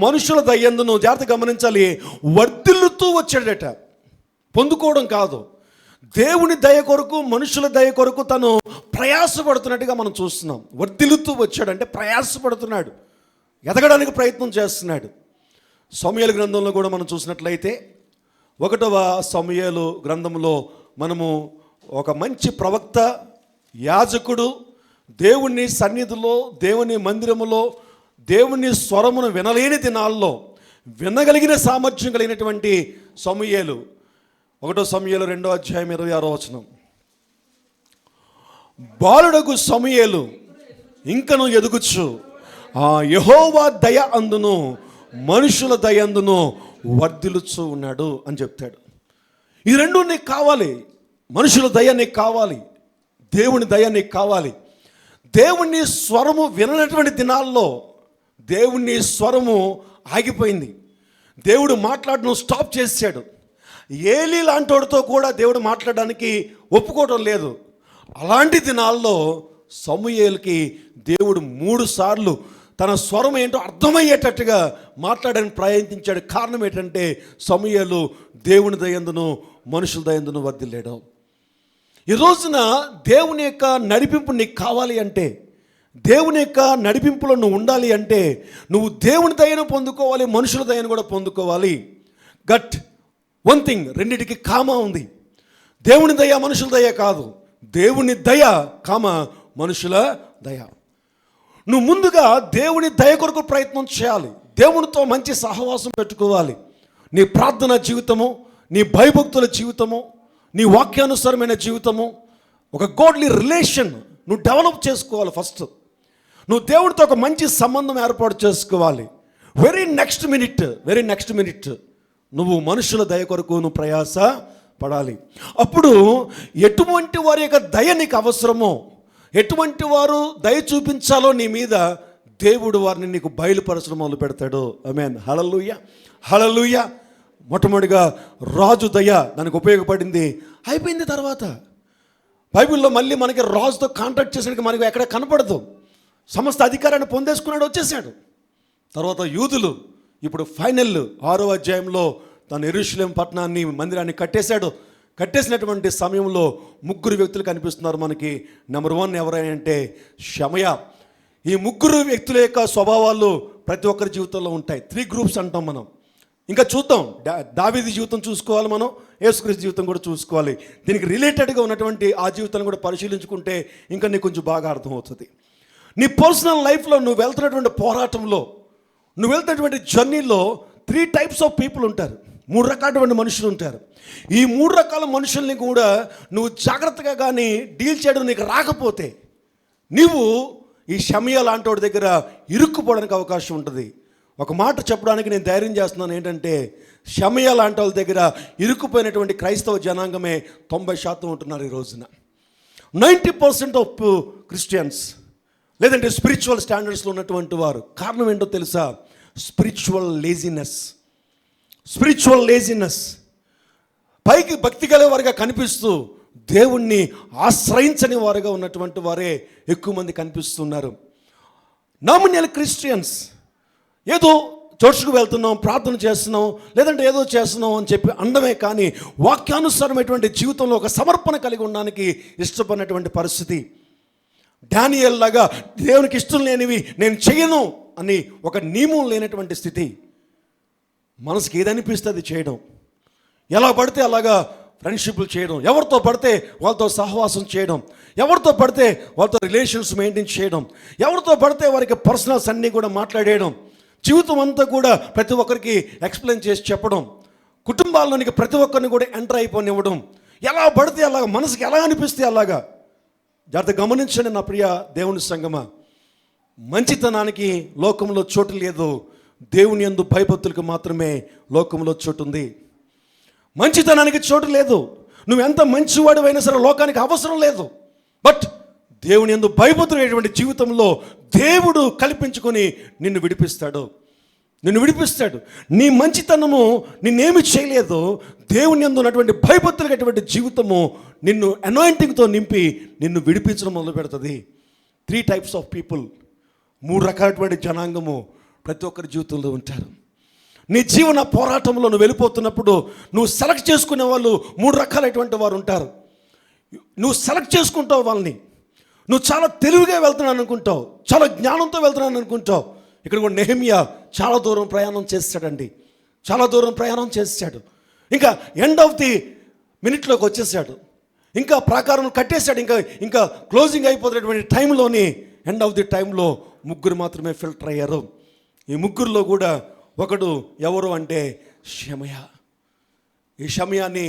మనుషుల దయందును, జాగ్రత్త గమనించాలి, వర్ధిల్లుతూ వచ్చాడట. పొందుకోవడం కాదు, దేవుని దయ కొరకు మనుషుల దయ కొరకు తను ప్రయాసపడుతున్నట్టుగా మనం చూస్తున్నాం. వర్ధిల్లుతూ వచ్చాడంటే ప్రయాసపడుతున్నాడు, ఎదగడానికి ప్రయత్నం చేస్తున్నాడు. సమూయేలు గ్రంథంలో కూడా మనం చూసినట్లయితే 1వ సమూయేలు గ్రంథంలో మనము ఒక మంచి ప్రవక్త, యాజకుడు, దేవుని సన్నిధిలో, దేవుని మందిరములో దేవుని స్వరమును వినలేని దినాల్లో వినగలిగిన సామర్థ్యం కలిగినటువంటి సమూయేలు 1 సమూయేలు 2వ అధ్యాయం 26వ వచనం. బాలుడగు సమూయేలు ఇంకను ఎదుగుచు యెహోవా దయ అందును మనుషుల దయ అందును వర్ధిల్లుచు ఉన్నాడు అని చెప్తాడు. ఈ రెండు నీకు కావాలి. మనుషుల దయ నీకు కావాలి, దేవుని దయ నీకు కావాలి. దేవుని స్వరము విననటువంటి దినాల్లో దేవుని స్వరము ఆగిపోయింది. దేవుడు మాట్లాడడం స్టాప్ చేశాడు. ఏలీ లాంటోడితో కూడా దేవుడు మాట్లాడడానికి ఒప్పుకోవడం లేదు. అలాంటి దినాల్లో సమూయేలుకి దేవుడు 3 సార్లు తన స్వరం ఏంటో అర్థమయ్యేటట్టుగా మాట్లాడడానికి ప్రయత్నించాడు. కారణం ఏంటంటే సమూయేలు దేవుని దయందును మనుషుల దయందును వర్ధిల్లాడు. ఈ రోజున దేవుని యొక్క నడిపింపు నీకు కావాలి అంటే, దేవుని యొక్క నడిపింపులో నువ్వు ఉండాలి అంటే నువ్వు దేవుని దయను పొందుకోవాలి, మనుషుల దయను కూడా పొందుకోవాలి. గట్ వన్ థింగ్, రెండిటికి కామా ఉంది. దేవుని దయ మనుషుల దయ కాదు, దేవుని దయ కామ మనుషుల దయ. నువ్వు ముందుగా దేవుని దయ కొరకు ప్రయత్నం చేయాలి. దేవునితో మంచి సహవాసం పెట్టుకోవాలి. నీ ప్రార్థన జీవితము, నీ భయభక్తుల జీవితము, నీ వాక్యానుసారమైన జీవితము, ఒక గాడ్లీ రిలేషన్ నువ్వు డెవలప్ చేసుకోవాలి. ఫస్ట్ నువ్వు దేవుడితో ఒక మంచి సంబంధం ఏర్పాటు చేసుకోవాలి. వెరీ నెక్స్ట్ మినిట్ నువ్వు మనుషుల దయ కొరకు నువ్వు ప్రయాస పడాలి. అప్పుడు ఎటువంటి వారి యొక్క దయ నీకు అవసరమో, ఎటువంటి వారు దయ చూపించాలో నీ మీద దేవుడు వారిని నీకు బయలుపరచడం మొదలు పెడతాడు. ఆమేన్. హల్లెలూయా, హల్లెలూయా. మొట్టమొదటిగా రాజు దయ దానికి ఉపయోగపడింది. అయిపోయింది. తర్వాత బైబిల్లో మళ్ళీ మనకి రాజుతో కాంటాక్ట్ చేసినట్టు మనకి ఎక్కడ కనపడదు. సమస్త అధికారాన్ని పొందేసుకున్నాడు, వచ్చేసాడు. తర్వాత యూదులు ఇప్పుడు ఫైనల్ 6వ అధ్యాయంలో తను యెరూషలేము పట్టణాన్ని, మందిరాన్ని కట్టేశాడు. కట్టేసినటువంటి సమయంలో 3 వ్యక్తులు కనిపిస్తున్నారు మనకి. నెంబర్ 1 ఎవరైనా అంటే షమయా. ఈ 3 వ్యక్తుల యొక్క స్వభావాలు ప్రతి ఒక్కరి జీవితంలో ఉంటాయి. 3 గ్రూప్స్ అంటాం మనం. ఇంకా చూద్దాం, దావీదు జీవితం చూసుకోవాలి, మనం యేసుక్రీస్తు జీవితం కూడా చూసుకోవాలి. దీనికి రిలేటెడ్గా ఉన్నటువంటి ఆ జీవితాన్ని కూడా పరిశీలించుకుంటే ఇంకా నీకు కొంచెం బాగా అర్థమవుతుంది. నీ పర్సనల్ లైఫ్లో నువ్వు వెళ్తున్నటువంటి పోరాటంలో, నువ్వు వెళ్తున్నటువంటి జర్నీలో 3 టైప్స్ ఆఫ్ పీపుల్ ఉంటారు. 3 రకాలైన మనుషులు ఉంటారు. ఈ 3 రకాల మనుషుల్ని కూడా నువ్వు జాగ్రత్తగా కానీ డీల్ చేయడం నీకు రాకపోతే నీవు ఈ షమయా లాంటి వాడి దగ్గర ఇరుక్కుపోవడానికి అవకాశం ఉంటుంది. ఒక మాట చెప్పడానికి నేను ధైర్యం చేస్తున్నాను ఏంటంటే, షమయా లాంటి వాళ్ళ దగ్గర ఇరుక్కుపోయినటువంటి క్రైస్తవ జనాంగమే 90% ఉంటున్నారు ఈ రోజున. 90% ఆఫ్ క్రిస్టియన్స్ లేదంటే స్పిరిచువల్ స్టాండర్డ్స్లో ఉన్నటువంటి వారు. కారణం ఏంటో తెలుసా? Spiritual laziness. పైకి భక్తి గల వారిగా కనిపిస్తూ దేవుణ్ణి ఆశ్రయించని వారుగా ఉన్నటువంటి వారే ఎక్కువ మంది కనిపిస్తున్నారు. నామినల్ క్రిస్టియన్స్, ఏదో చర్చ్కు వెళ్తున్నాం, ప్రార్థన చేస్తున్నాం, లేదంటే ఏదో చేస్తున్నాం అని చెప్పి అండమే కానీ వాక్యానుసారమైనటువంటి జీవితంలో ఒక సమర్పణ కలిగి ఉండడానికి ఇష్టపడినటువంటి పరిస్థితి. డానియేల్ లాగా దేవునికి ఇష్టం లేనివి నేను చేయను అని ఒక నియమం లేనటువంటి స్థితి. మనసుకి ఏదనిపిస్తే అది చేయడం, ఎలా పడితే అలాగా ఫ్రెండ్షిప్లు చేయడం, ఎవరితో పడితే వాళ్ళతో సహవాసం చేయడం, ఎవరితో పడితే వాళ్ళతో రిలేషన్స్ మెయింటైన్ చేయడం, ఎవరితో పడితే వారికి పర్సనల్స్ అన్నీ కూడా మాట్లాడేయడం, జీవితం అంతా కూడా ప్రతి ఒక్కరికి ఎక్స్ప్లెయిన్ చేసి చెప్పడం, కుటుంబాల్లోనికి ప్రతి ఒక్కరిని కూడా ఎంటర్ అయిపోనివ్వడం, ఎలా పడితే అలాగా మనసుకి ఎలా అనిపిస్తే అలాగా. జాగ్రత్త గమనించండి నా ప్రియ దేవుని సంగమా, మంచితనానికి లోకంలో చోటు లేదు, దేవుని యందు భయభక్తులకు మాత్రమే లోకంలో చోటు ఉంది. మంచితనానికి చోటు లేదు. నువ్వు ఎంత మంచివాడివైనా సరే లోకానికి అవసరం లేదు. బట్ దేవుని యందు భయభక్తులైనటువంటి జీవితంలో దేవుడు కల్పించుకొని నిన్ను విడిపిస్తాడు. నీ మంచితనము నిన్నేమి చేయలేదు. దేవుని యందు ఉన్నటువంటి భయభక్తులైనటువంటి జీవితము నిన్ను అనాయింటింగ్తో నింపి నిన్ను విడిపించడం మొదలు పెడుతుంది. 3 టైప్స్ ఆఫ్ పీపుల్, 3 రకాలైనటువంటి జనాంగము ప్రతి ఒక్కరి జీవితంలో ఉంటారు. నీ జీవన పోరాటంలో నువ్వు వెళ్ళిపోతున్నప్పుడు నువ్వు సెలెక్ట్ చేసుకునే వాళ్ళు 3 రకాలైనటువంటి వారు ఉంటారు. నువ్వు సెలెక్ట్ చేసుకుంటావు వాళ్ళని. నువ్వు చాలా తెలివిగా వెళ్తున్నాను అనుకుంటావు, చాలా జ్ఞానంతో వెళ్తున్నాను అనుకుంటావు. ఇక్కడ కూడా నెహెమ్యా చాలా దూరం ప్రయాణం చేశాడు. ఇంకా ఎండ్ ఆఫ్ ది మినిట్లోకి వచ్చేసాడు. ఇంకా ప్రాకారం కట్టేశాడు. ఇంకా క్లోజింగ్ అయిపోతున్నటువంటి టైంలోని ఎండ్ ఆఫ్ ది టైంలో 3 మాత్రమే ఫిల్టర్ అయ్యారు. ఈ 3లో కూడా ఒకడు ఎవరు అంటే షమయా. ఈ షమయాని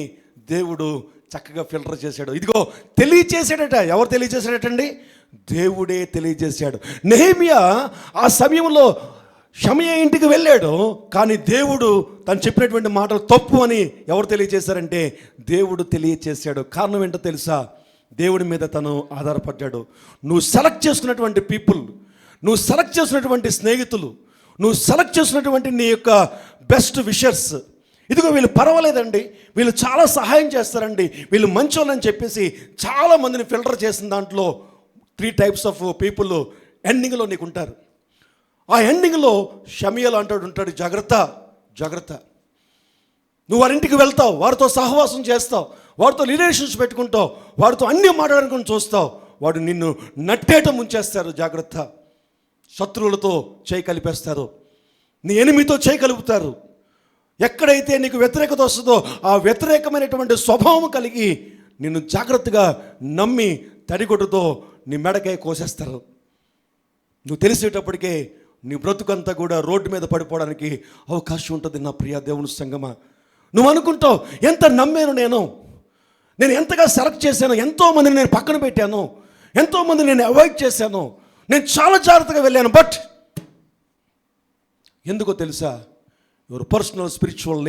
దేవుడు చక్కగా ఫిల్టర్ చేశాడు. ఇదిగో తెలియచేశాడట. ఎవరు తెలియచేశాడటండి? దేవుడే తెలియజేశాడు. నెహెమ్యా ఆ సమయంలో షమయ ఇంటికి వెళ్ళాడు, కానీ దేవుడు తను చెప్పినటువంటి మాటలు తప్పు అని ఎవరు తెలియజేశారంటే దేవుడు తెలియజేశాడు. కారణం ఏంటో తెలుసా? దేవుడి మీద తను ఆధారపడ్డాడు. నువ్వు సెలెక్ట్ చేసుకున్నటువంటి పీపుల్, నువ్వు సెలెక్ట్ చేసినటువంటి స్నేహితులు, నువ్వు సెలెక్ట్ చేసినటువంటి నీ యొక్క బెస్ట్ విషర్స్, ఇదిగో వీళ్ళు పర్వాలేదండి, వీళ్ళు చాలా సహాయం చేస్తారండి, వీళ్ళు మంచోళ్ళని చెప్పేసి చాలామందిని ఫిల్టర్ చేసిన దాంట్లో 3 types ఆఫ్ పీపుల్ ఎండింగ్లో నీకు ఉంటారు. ఆ ఎండింగ్లో షమియల్ అంటాడు ఉంటాడు, జాగ్రత్త జాగ్రత్త. నువ్వు వారింటికి వెళ్తావు, వారితో సహవాసం చేస్తావు, వారితో రిలేషన్స్ పెట్టుకుంటావు, వారితో అన్నీ మాట్లాడుకుని చూస్తావు, వాడు నిన్ను నట్టేట ముంచేస్తారు. జాగ్రత్త. శత్రువులతో చేయి కలిపేస్తారు, నీ ఎనిమితో చేయి కలుపుతారు. ఎక్కడైతే నీకు వ్యతిరేకత వస్తుందో ఆ వ్యతిరేకమైనటువంటి స్వభావం కలిగి నిన్ను జాగ్రత్తగా నమ్మి తడిగొడ్డుతో నీ మెడకే కోసేస్తారు. నువ్వు తెలిసేటప్పటికే నీ బ్రతుకంతా కూడా రోడ్డు మీద పడిపోవడానికి అవకాశం ఉంటుంది. నా ప్రియ దేవుని సంగమా, నువ్వు అనుకుంటావు ఎంత నమ్మాను నేను ఎంతగా సెలెక్ట్ చేశాను, ఎంతోమందిని నేను పక్కన పెట్టాను, ఎంతోమందిని నేను అవాయిడ్ చేశాను, నేను చాలా జాగ్రత్తగా వెళ్ళాను. బట్ ఎందుకో తెలుసా? Your personal spiritual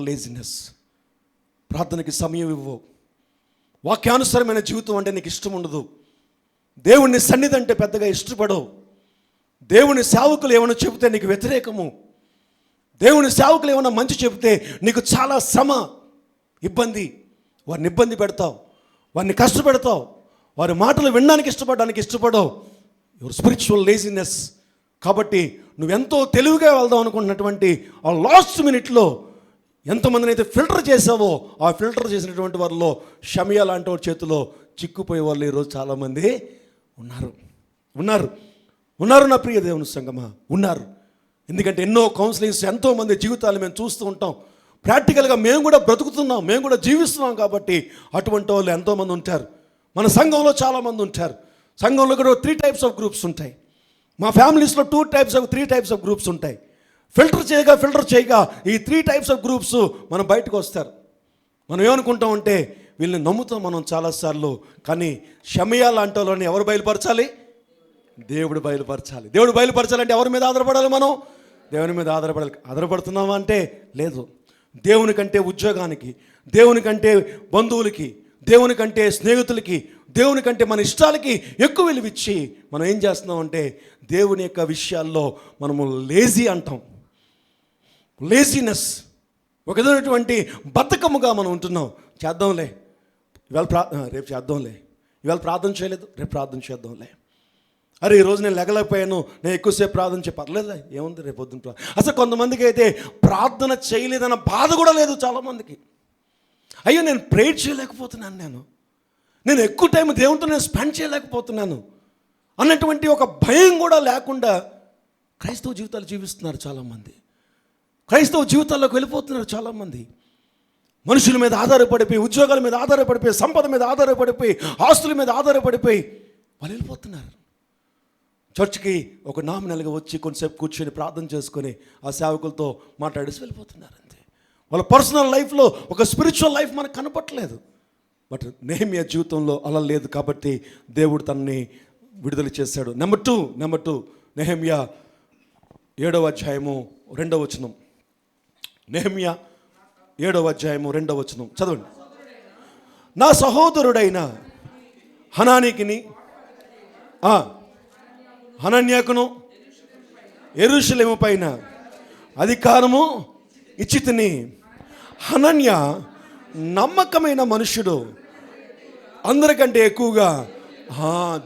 laziness. ప్రార్థనకి సమయం ఇవ్వవు, వాక్యానుసరమైన జీవితం అంటే నీకు ఇష్టం ఉండదు, దేవుని సన్నిధి అంటే పెద్దగా ఇష్టపడవు, దేవుని సేవకులు ఏమైనా చెబితే నీకు వ్యతిరేకము, దేవుని సేవకులు ఏమైనా మంచి చెబితే నీకు చాలా శ్రమ, ఇబ్బంది. వారిని ఇబ్బంది పెడతావు, వారిని కష్టపెడతావు, వారి మాటలు వినడానికి ఇష్టపడవు. Your spiritual laziness. కాబట్టి నువ్వెంతో తెలివిగా వెళ్దాం అనుకుంటున్నటువంటి ఆ లాస్ట్ మినిట్లో ఎంతమందిని అయితే ఫిల్టర్ చేసావో ఆ ఫిల్టర్ చేసినటువంటి వారిలో షమియా లాంటి వారి చేతిలో చిక్కుపోయే వాళ్ళు ఈరోజు చాలామంది ఉన్నారు నా ప్రియ దేవుని సంగమా, ఉన్నారు. ఎందుకంటే ఎన్నో కౌన్సిలింగ్స్, ఎంతోమంది జీవితాలు మేము చూస్తూ ఉంటాం. ప్రాక్టికల్గా మేము కూడా బ్రతుకుతున్నాం, మేము కూడా జీవిస్తున్నాం. కాబట్టి అటువంటి వాళ్ళు ఎంతోమంది ఉంటారు. మన సంఘంలో చాలామంది ఉంటారు. సంఘంలో కూడా 3 types ఆఫ్ గ్రూప్స్ ఉంటాయి. మా ఫ్యామిలీస్లో 3 types ఆఫ్ గ్రూప్స్ ఉంటాయి. ఫిల్టర్ చేయగా ఈ 3 types ఆఫ్ గ్రూప్స్ మనం బయటకు వస్తారు. మనం ఏమనుకుంటామంటే వీళ్ళని నమ్ముతాం మనం చాలాసార్లు, కానీ షమియా లాంటి వాళ్ళని ఎవరు బయలుపరచాలి? దేవుడు బయలుపరచాలి. దేవుడు బయలుపరచాలంటే ఎవరి మీద ఆధారపడాలి? మనం దేవుని మీద ఆధారపడుతున్నామా అంటే లేదు. దేవుని కంటే ఉద్యోగానికి, దేవుని కంటే బంధువులకి, దేవుని కంటే స్నేహితులకి, దేవుని కంటే మన ఇష్టాలకి ఎక్కువ విలువిచ్చి మనం ఏం చేస్తున్నామంటే దేవుని యొక్క విషయాల్లో మనము లేజీ అంటాం. లేజినెస్, ఒక విధమైనటువంటి బద్ధకముగా మనం ఉంటున్నాం. చేద్దాంలే రేపు చేద్దాంలే, ఇవాళ ప్రార్థన చేయలేదు రేపు ప్రార్థన చేద్దాంలే, అరే ఈరోజు నేను లెగలేకపోయాను, నేను ఎక్కువసేపు ప్రార్థన పర్లేదా, ఏముంది రేపు పొద్దున. అసలు కొంతమందికి అయితే ప్రార్థన చేయలేదన్న బాధ కూడా లేదు చాలామందికి. అయ్యో నేను ప్రేయర్ చేయలేకపోతున్నాను, నేను ఎక్కువ టైం దేవునితో నేను స్పెండ్ చేయలేకపోతున్నాను అన్నటువంటి ఒక భయం కూడా లేకుండా క్రైస్తవ జీవితాలు జీవిస్తున్నారు చాలామంది. క్రైస్తవ జీవితాల్లోకి వెళ్ళిపోతున్నారు చాలామంది. మనుషుల మీద ఆధారపడిపోయి, ఉద్యోగాల మీద ఆధారపడిపోయి, సంపద మీద ఆధారపడిపోయి, ఆస్తుల మీద ఆధారపడిపోయి వాళ్ళు వెళ్ళిపోతున్నారు. చర్చ్కి ఒక నామినల్గా వచ్చి కొంతసేపు కూర్చొని ప్రార్థన చేసుకొని ఆ సేవకులతో మాట్లాడేసి వెళ్ళిపోతున్నారు అంతే. వాళ్ళ పర్సనల్ లైఫ్లో ఒక స్పిరిచువల్ లైఫ్ మనకు కనపట్లేదు. బట్ నెహెమ్యా జీవితంలో అలా లేదు. కాబట్టి దేవుడు తనని విడుదల చేశాడు. నెంబర్ టూ నెహెమ్యా 7వ అధ్యాయము 2వ వచనం. నెహెమ్యా 7వ అధ్యాయము 2వ వచనం చదవండి. నా సహోదరుడైన హనానీకిని హనన్యాకును యెరూషలేము పైన అధికారము ఇచ్చితిని. హనన్య నమ్మకమైన మనుషుడు, అందరికంటే ఎక్కువగా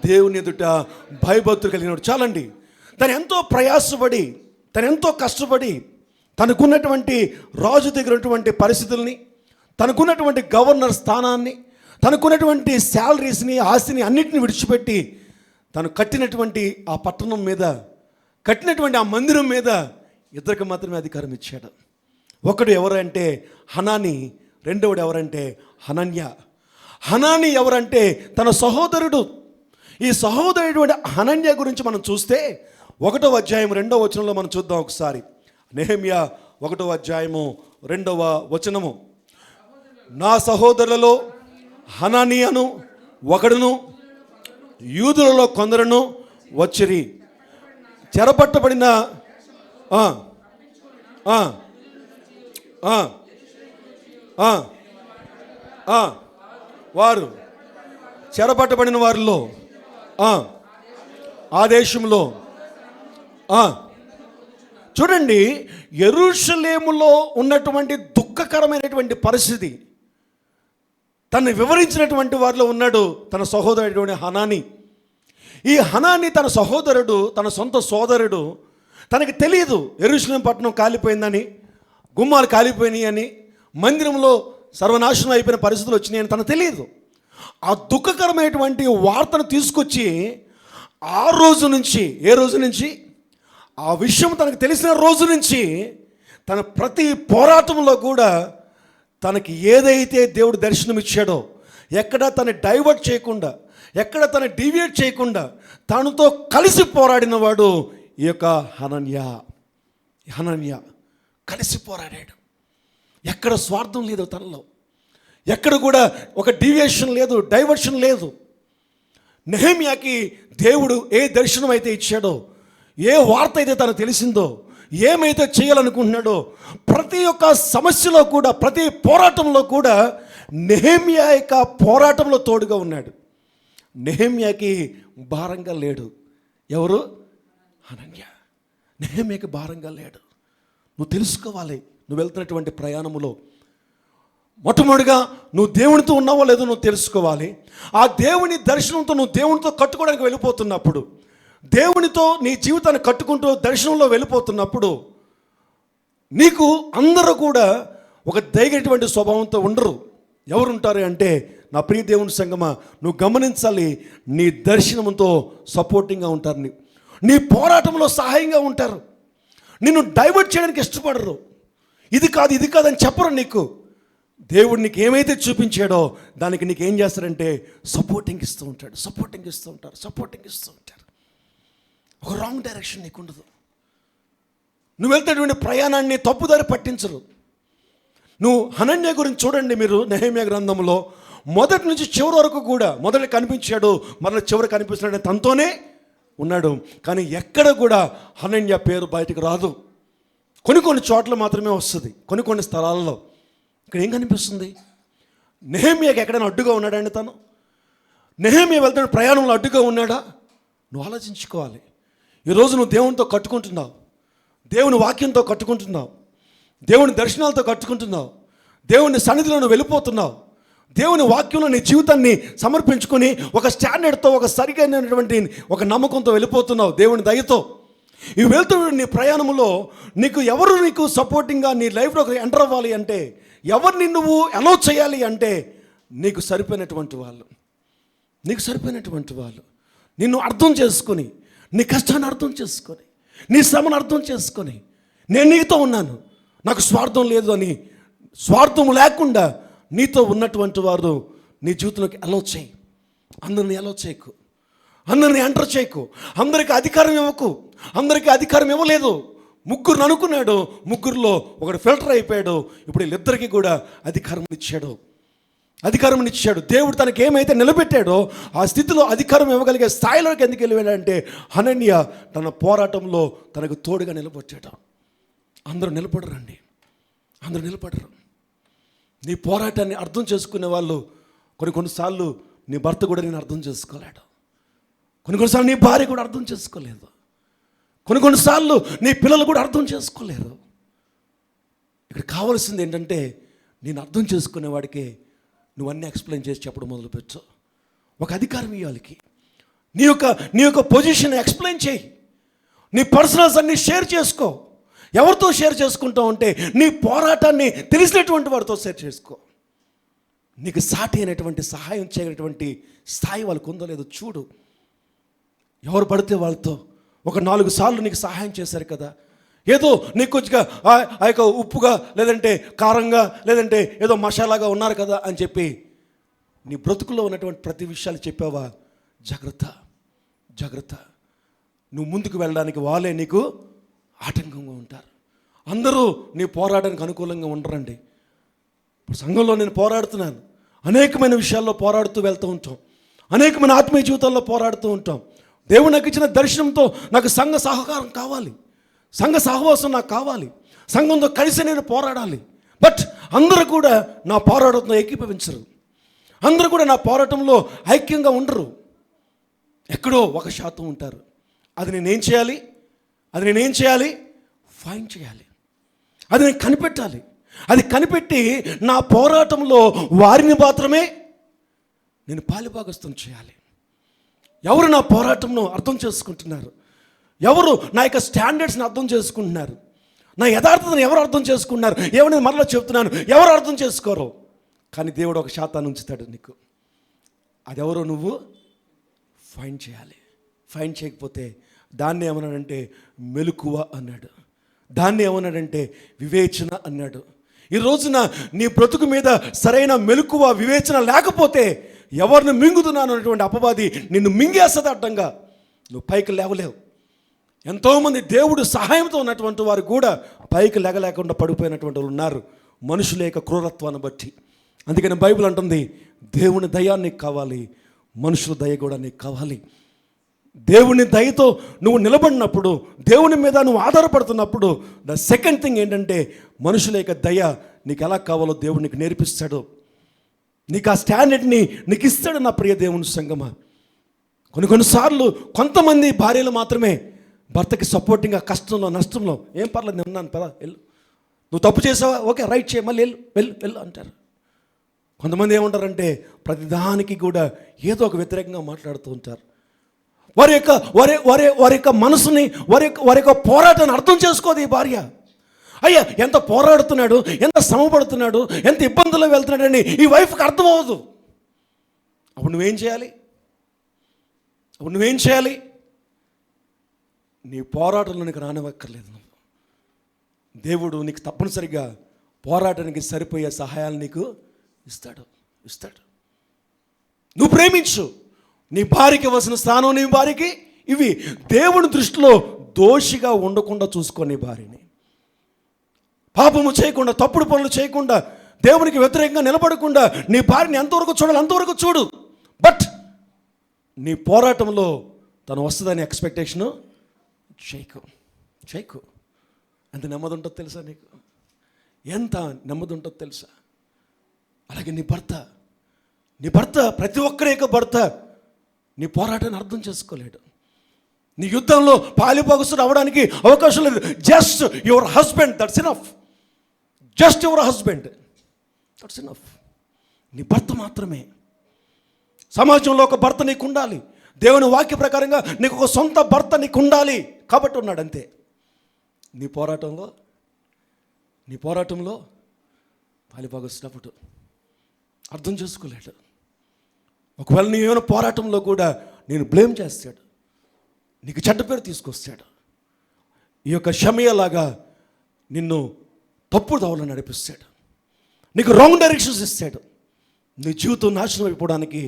దేవుని ఎదుట భయభక్తులు కలిగినాడు. చాలండి. తను ఎంతో ప్రయాసపడి, తను ఎంతో కష్టపడి, తనకున్నటువంటి రాజు దగ్గర ఉన్నటువంటి పరిస్థితుల్ని, తనకున్నటువంటి గవర్నర్ స్థానాన్ని, తనకున్నటువంటి శాలరీస్ని, ఆస్తిని అన్నిటిని విడిచిపెట్టి తను కట్టినటువంటి ఆ పట్టణం మీద, కట్టినటువంటి ఆ మందిరం మీద ఇద్దరికి మాత్రమే అధికారం ఇచ్చాడు. ఒకడు ఎవరంటే హనాని, రెండవడు ఎవరంటే హనన్య. హనాని ఎవరంటే తన సహోదరుడు. ఈ సహోదరుడు హనన్య గురించి మనం చూస్తే 1వ అధ్యాయం 2వ వచనంలో మనం చూద్దాం ఒకసారి. నెహెమ్యా 1వ అధ్యాయము 2వ వచనము. నా సహోదరులలో హననీయను ఒకడును యూదులలో కొందరును వచ్చిరి. చెరపట్టబడిన వారు చెరపట్టబడిన వారిలో ఆ దేశంలో చూడండి, యెరూషలేములో ఉన్నటువంటి దుఃఖకరమైనటువంటి పరిస్థితి తను వివరించినటువంటి వారిలో ఉన్నాడు తన సహోదరుడు హనాని. ఈ హనాని తన సహోదరుడు, తన సొంత సోదరుడు, తనకి తెలియదు యెరూషలేం పట్టణం కాలిపోయిందని, గుమ్మాలు కాలిపోయినాయి అని, మందిరంలో సర్వనాశనం అయిపోయిన పరిస్థితులు వచ్చినాయని తనకు తెలియదు. ఆ దుఃఖకరమైనటువంటి వార్తను తీసుకొచ్చి ఆ రోజు నుంచి, ఏ రోజు నుంచి, ఆ విషయం తనకు తెలిసిన రోజు నుంచి తన ప్రతి పోరాటంలో కూడా తనకి ఏదైతే దేవుడు దర్శనం ఇచ్చాడో, ఎక్కడ తను డైవర్ట్ చేయకుండా, ఎక్కడ తను డీవియేట్ చేయకుండా తనతో కలిసి పోరాడిన వాడు ఈ యొక్క హనన్య కలిసి పోరాడాడు. ఎక్కడ స్వార్థం లేదు తనలో, ఎక్కడ కూడా ఒక డీవియేషన్ లేదు, డైవర్షన్ లేదు. నెహెమ్యాకి దేవుడు ఏ దర్శనం అయితే ఇచ్చాడో, ఏ వార్త అయితే తనకు తెలిసిందో, ఏమైతే చేయాలనుకుంటున్నాడో, ప్రతి ఒక్క సమస్యలో కూడా, ప్రతి పోరాటంలో కూడా నెహెమ్యా యొక్క పోరాటంలో తోడుగా ఉన్నాడు. నెహెమ్యాకి భారంగా లేడు. ఎవరు? హనన్య. నెహెమ్యాకి భారంగా లేడు. నువ్వు తెలుసుకోవాలి, నువ్వు వెళ్తున్నటువంటి ప్రయాణములో మొట్టమొదటిగా నువ్వు దేవునితో ఉన్నావో లేదో నువ్వు తెలుసుకోవాలి. ఆ దేవుని దర్శనంతో నువ్వు దేవునితో కట్టుకోవడానికి వెళ్ళిపోతున్నప్పుడు, దేవునితో నీ జీవితాన్ని కట్టుకుంటూ దర్శనంలో వెళ్ళిపోతున్నప్పుడు నీకు అందరూ కూడా ఒక దయగటువంటి స్వభావంతో ఉండరు. ఎవరు ఉంటారు అంటే, నా ప్రియ దేవుని సంగమా, నువ్వు గమనించాలి, నీ దర్శనంతో సపోర్టింగ్గా ఉంటారు, నీ పోరాటంలో సహాయంగా ఉంటారు, నిన్ను డైవర్ట్ చేయడానికి ఇష్టపడరు. ఇది కాదు ఇది కాదని చెప్పరు. నీకు దేవుడు నీకు ఏమైతే చూపించాడో దానికి నీకు ఏం చేస్తారంటే సపోర్టింగ్ ఇస్తూ ఉంటాడు, సపోర్టింగ్ ఇస్తూ ఉంటారు. ఒక రాంగ్ డైరెక్షన్ నీకు ఉండదు. నువ్వు వెళ్తేటువంటి ప్రయాణాన్ని తప్పుదారి పట్టించరు. నువ్వు హనన్య గురించి చూడండి మీరు, నెహెమ్యా గ్రంథంలో మొదటి నుంచి చివరి వరకు కూడా, మొదట కనిపించాడు, మరలా చివరి కనిపిస్తున్నాడు, తనతోనే ఉన్నాడు. కానీ ఎక్కడ కూడా హనన్య పేరు బయటకు రాదు. కొన్ని చోట్ల మాత్రమే వస్తుంది, కొన్ని స్థలాల్లో. ఇక్కడ ఏం కనిపిస్తుంది? నెహెమ్యాకి ఎక్కడైనా అడ్డుగా ఉన్నాడండి తను? నెహెమ్యా వెళ్తున్న ప్రయాణంలో అడ్డుగా ఉన్నాడా? నువ్వు ఆలోచించుకోవాలి. ఈరోజు నువ్వు దేవునితో కట్టుకుంటున్నావు, దేవుని వాక్యంతో కట్టుకుంటున్నావు, దేవుని దర్శనాలతో కట్టుకుంటున్నావు, దేవుని సన్నిధిలో నువ్వు వెళ్ళిపోతున్నావు, దేవుని వాక్యంలో నీ జీవితాన్ని సమర్పించుకొని ఒక స్టాండర్డ్తో, ఒక సరిగైనటువంటి ఒక నమ్మకంతో వెళ్ళిపోతున్నావు దేవుని దయతో. ఇవి వెళ్తున్న నీ ప్రయాణంలో నీకు సపోర్టింగ్గా నీ లైఫ్లో ఎంటర్ అవ్వాలి అంటే, ఎవరిని నువ్వు అలౌ చేయాలి అంటే, నీకు సరిపోయినటువంటి వాళ్ళు నిన్ను అర్థం చేసుకొని, నీ కష్టాన్ని అర్థం చేసుకొని, నీ శ్రమను అర్థం చేసుకొని, నేను నీతో ఉన్నాను, నాకు స్వార్థం లేదు అని, స్వార్థం లేకుండా నీతో ఉన్నటువంటి వారు నీ జీవితంలోకి అలౌ చేయి. అందరిని అలౌ చేయకు, అందరిని ఎంటర్ చేయకు, అందరికీ అధికారం ఇవ్వకు. అందరికీ అధికారం ఇవ్వలేదు. ముగ్గురు అనుకున్నాడు, ముగ్గురులో ఒకడు ఫిల్టర్ అయిపోయాడు. ఇప్పుడు వీళ్ళిద్దరికీ కూడా అధికారం ఇచ్చాడు. దేవుడు తనకి ఏమైతే నిలబెట్టాడో ఆ స్థితిలో అధికారం ఇవ్వగలిగే స్థాయిలోకి ఎందుకు వెళ్ళాడంటే, హనన్య తన పోరాటంలో తనకు తోడుగా నిలబెట్టాడు. అందరూ నిలబడరండి, అందరూ నిలబడరు. నీ పోరాటాన్ని అర్థం చేసుకునే వాళ్ళు కొన్నిసార్లు నీ భర్త కూడా నేను అర్థం చేసుకోలేడు, కొన్నిసార్లు నీ భార్య కూడా అర్థం చేసుకోలేదు, కొన్నిసార్లు నీ పిల్లలు కూడా అర్థం చేసుకోలేరు. ఇక్కడ కావాల్సింది ఏంటంటే, నేను అర్థం చేసుకునేవాడికి నువ్వు అన్నీ ఎక్స్ప్లెయిన్ చేసి చెప్పడం మొదలుపెట్టు. ఒక అధికారం ఇవ్వాలికి నీ యొక్క పొజిషన్ ఎక్స్ప్లెయిన్ చేయి. నీ పర్సనల్స్ అన్నీ షేర్ చేసుకో. ఎవరితో షేర్ చేసుకుంటావు అంటే, నీ పోరాటాన్ని తెలిసినటువంటి వాడితో షేర్ చేసుకో. నీకు సాటి అయినటువంటి సహాయం చేయనటువంటి స్థాయి వాళ్ళకు ఉందో లేదో చూడు. ఎవరు పడితే వాళ్ళతో ఒక 4 సార్లు నీకు సహాయం చేశారు కదా, ఏదో నీకు కొద్దిగా ఆ యొక్క ఉప్పుగా, లేదంటే కారంగా, లేదంటే ఏదో మసాలాగా ఉన్నారు కదా అని చెప్పి నీ బ్రతుకులో ఉన్నటువంటి ప్రతి విషయాలు చెప్పావా, జాగ్రత్త. నువ్వు ముందుకు వెళ్ళడానికి వాళ్ళే నీకు ఆటంకంగా ఉంటారు. అందరూ నీ పోరాటానికి అనుకూలంగా ఉండరండి. ఇప్పుడు సంఘంలో నేను పోరాడుతున్నాను, అనేకమైన విషయాల్లో పోరాడుతూ వెళ్తూ ఉంటాం, అనేకమైన ఆత్మీయ జీవితాల్లో పోరాడుతూ ఉంటాం. దేవుడు నాకు ఇచ్చిన దర్శనంతో నాకు సంఘ సహకారం కావాలి, సంఘ సహవాసం నాకు కావాలి, సంఘంతో కలిసి నేను పోరాడాలి. బట్ అందరూ కూడా నా పోరాటంతో ఏకీభవించరు, అందరూ కూడా నా పోరాటంలో ఐక్యంగా ఉండరు. ఎక్కడో 1% ఉంటారు. అది నేనేం చేయాలి? ఫైండ్ చేయాలి. అది నేను కనిపెట్టాలి. అది కనిపెట్టి నా పోరాటంలో వారిని మాత్రమే నేను పాలుభాగస్తుం చేయాలి. ఎవరు నా పోరాటంను అర్థం చేసుకుంటున్నారు? ఎవరు నా యొక్క స్టాండర్డ్స్ని అర్థం చేసుకుంటున్నారు? నా యథార్థతను ఎవరు అర్థం చేసుకుంటున్నారు? ఏమని మరలా చెప్తున్నాను, ఎవరు అర్థం చేసుకోరు. కానీ దేవుడు 1% ఉంచుతాడు నీకు. అదెవరో నువ్వు ఫైండ్ చేయాలి. ఫైండ్ చేయకపోతే దాన్ని ఏమన్నాడంటే మెలకువ అన్నాడు, దాన్ని ఏమన్నాడంటే వివేచన అన్నాడు. ఈ రోజున నీ బ్రతుకు మీద సరైన మెలకువ వివేచన లేకపోతే ఎవరిని మింగుతున్నాను అన్నటువంటి అపవాది నిన్ను మింగేస్తుంది అడ్డంగా. నువ్వు పైకి లేవలేవు. ఎంతోమంది దేవుడు సహాయంతో ఉన్నటువంటి వారు కూడా పైకి లేగలేకుండా పడిపోయినటువంటి వాళ్ళు ఉన్నారు, మనుషుల యొక్క క్రూరత్వాన్ని బట్టి. అందుకని బైబిల్ అంటుంది, దేవుని దయ నీకు కావాలి, మనుషుల దయ కూడా నీకు కావాలి. దేవుని దయతో నువ్వు నిలబడినప్పుడు, దేవుని మీద నువ్వు ఆధారపడుతున్నప్పుడు, ద సెకండ్ థింగ్ ఏంటంటే మనుషుల యొక్క దయ నీకు ఎలా కావాలో దేవుడు నీకు నేర్పిస్తాడు. నీకు ఆ స్టాండర్డ్ని నీకు ఇస్తాడు. నా ప్రియ దేవుని సంగమా, కొన్నిసార్లు కొంతమంది భార్యలు మాత్రమే భర్తకి సపోర్టింగ్గా కష్టంలో నష్టంలో, ఏం పర్లేదు నేను ఉన్నాను పదా వెళ్ళు, నువ్వు తప్పు చేసావా ఓకే రైట్ చేయి, మళ్ళీ వెళ్ళు అంటారు. కొంతమంది ఏమంటారంటే ప్రతిదానికి కూడా ఏదో ఒక వ్యతిరేకంగా మాట్లాడుతూ ఉంటారు. వారి యొక్క మనసుని, వారి యొక్క పోరాటాన్ని అర్థం చేసుకోదు ఈ భార్య. అయ్యా ఎంత పోరాడుతున్నాడు, ఎంత శ్రమపడుతున్నాడు, ఎంత ఇబ్బందుల్లో వెళ్తున్నాడని ఈ వైఫ్కి అర్థం అవ్వదు. అప్పుడు నువ్వేం చేయాలి? నీ పోరాటంలో నీకు రానివ్వక్కర్లేదు. దేవుడు నీకు తప్పనిసరిగా పోరాటానికి సరిపోయే సహాయాలు నీకు ఇస్తాడు. నువ్వు ప్రేమించు. నీ భార్యకి ఇవ్వాల్సిన స్థానం నీ భార్యకి ఇవి. దేవుని దృష్టిలో దోషిగా ఉండకుండా చూసుకో నీ భార్యని. పాపము చేయకుండా, తప్పుడు పనులు చేయకుండా, దేవునికి వ్యతిరేకంగా నిలబడకుండా నీ భార్యని ఎంతవరకు చూడాలి అంతవరకు చూడు. బట్ నీ పోరాటంలో తను వస్తుందని ఎక్స్పెక్టేషను చేయకు. ఎంత నెమ్మది ఉంటుందో తెలుసా నీకు? ఎంత నెమ్మది ఉంటుందో తెలుసా? అలాగే నీ భర్త ప్రతి ఒక్కరి యొక్క భర్త నీ పోరాటాన్ని అర్థం చేసుకోలేడు. నీ యుద్ధంలో పాలిభాగస్తుడు అవ్వడానికి అవకాశం లేదు. Just your husband, that's enough. Just your husband, that's enough. నీ భర్త మాత్రమే. సమాజంలో ఒక భర్త నీకు ఉండాలి. దేవుని వాక్య ప్రకారంగా నీకు ఒక సొంత భర్త నీకు ఉండాలి కాబట్టి ఉన్నాడు, అంతే. నీ పోరాటంలో పాలిభాగస్తుడు అర్థం చేసుకోలేడు. ఒకవేళ నీ ఏమైనా పోరాటంలో కూడా నేను బ్లేమ్ చేస్తాడు, నీకు చెడ్డ పేరు తీసుకొస్తాడు. ఈ యొక్క షమియాలాగా నిన్ను తప్పుడు దావులను నడిపిస్తాడు, నీకు రాంగ్ డైరెక్షన్స్ ఇస్తాడు. నీ జీవితం నాశనం అయిపోవడానికి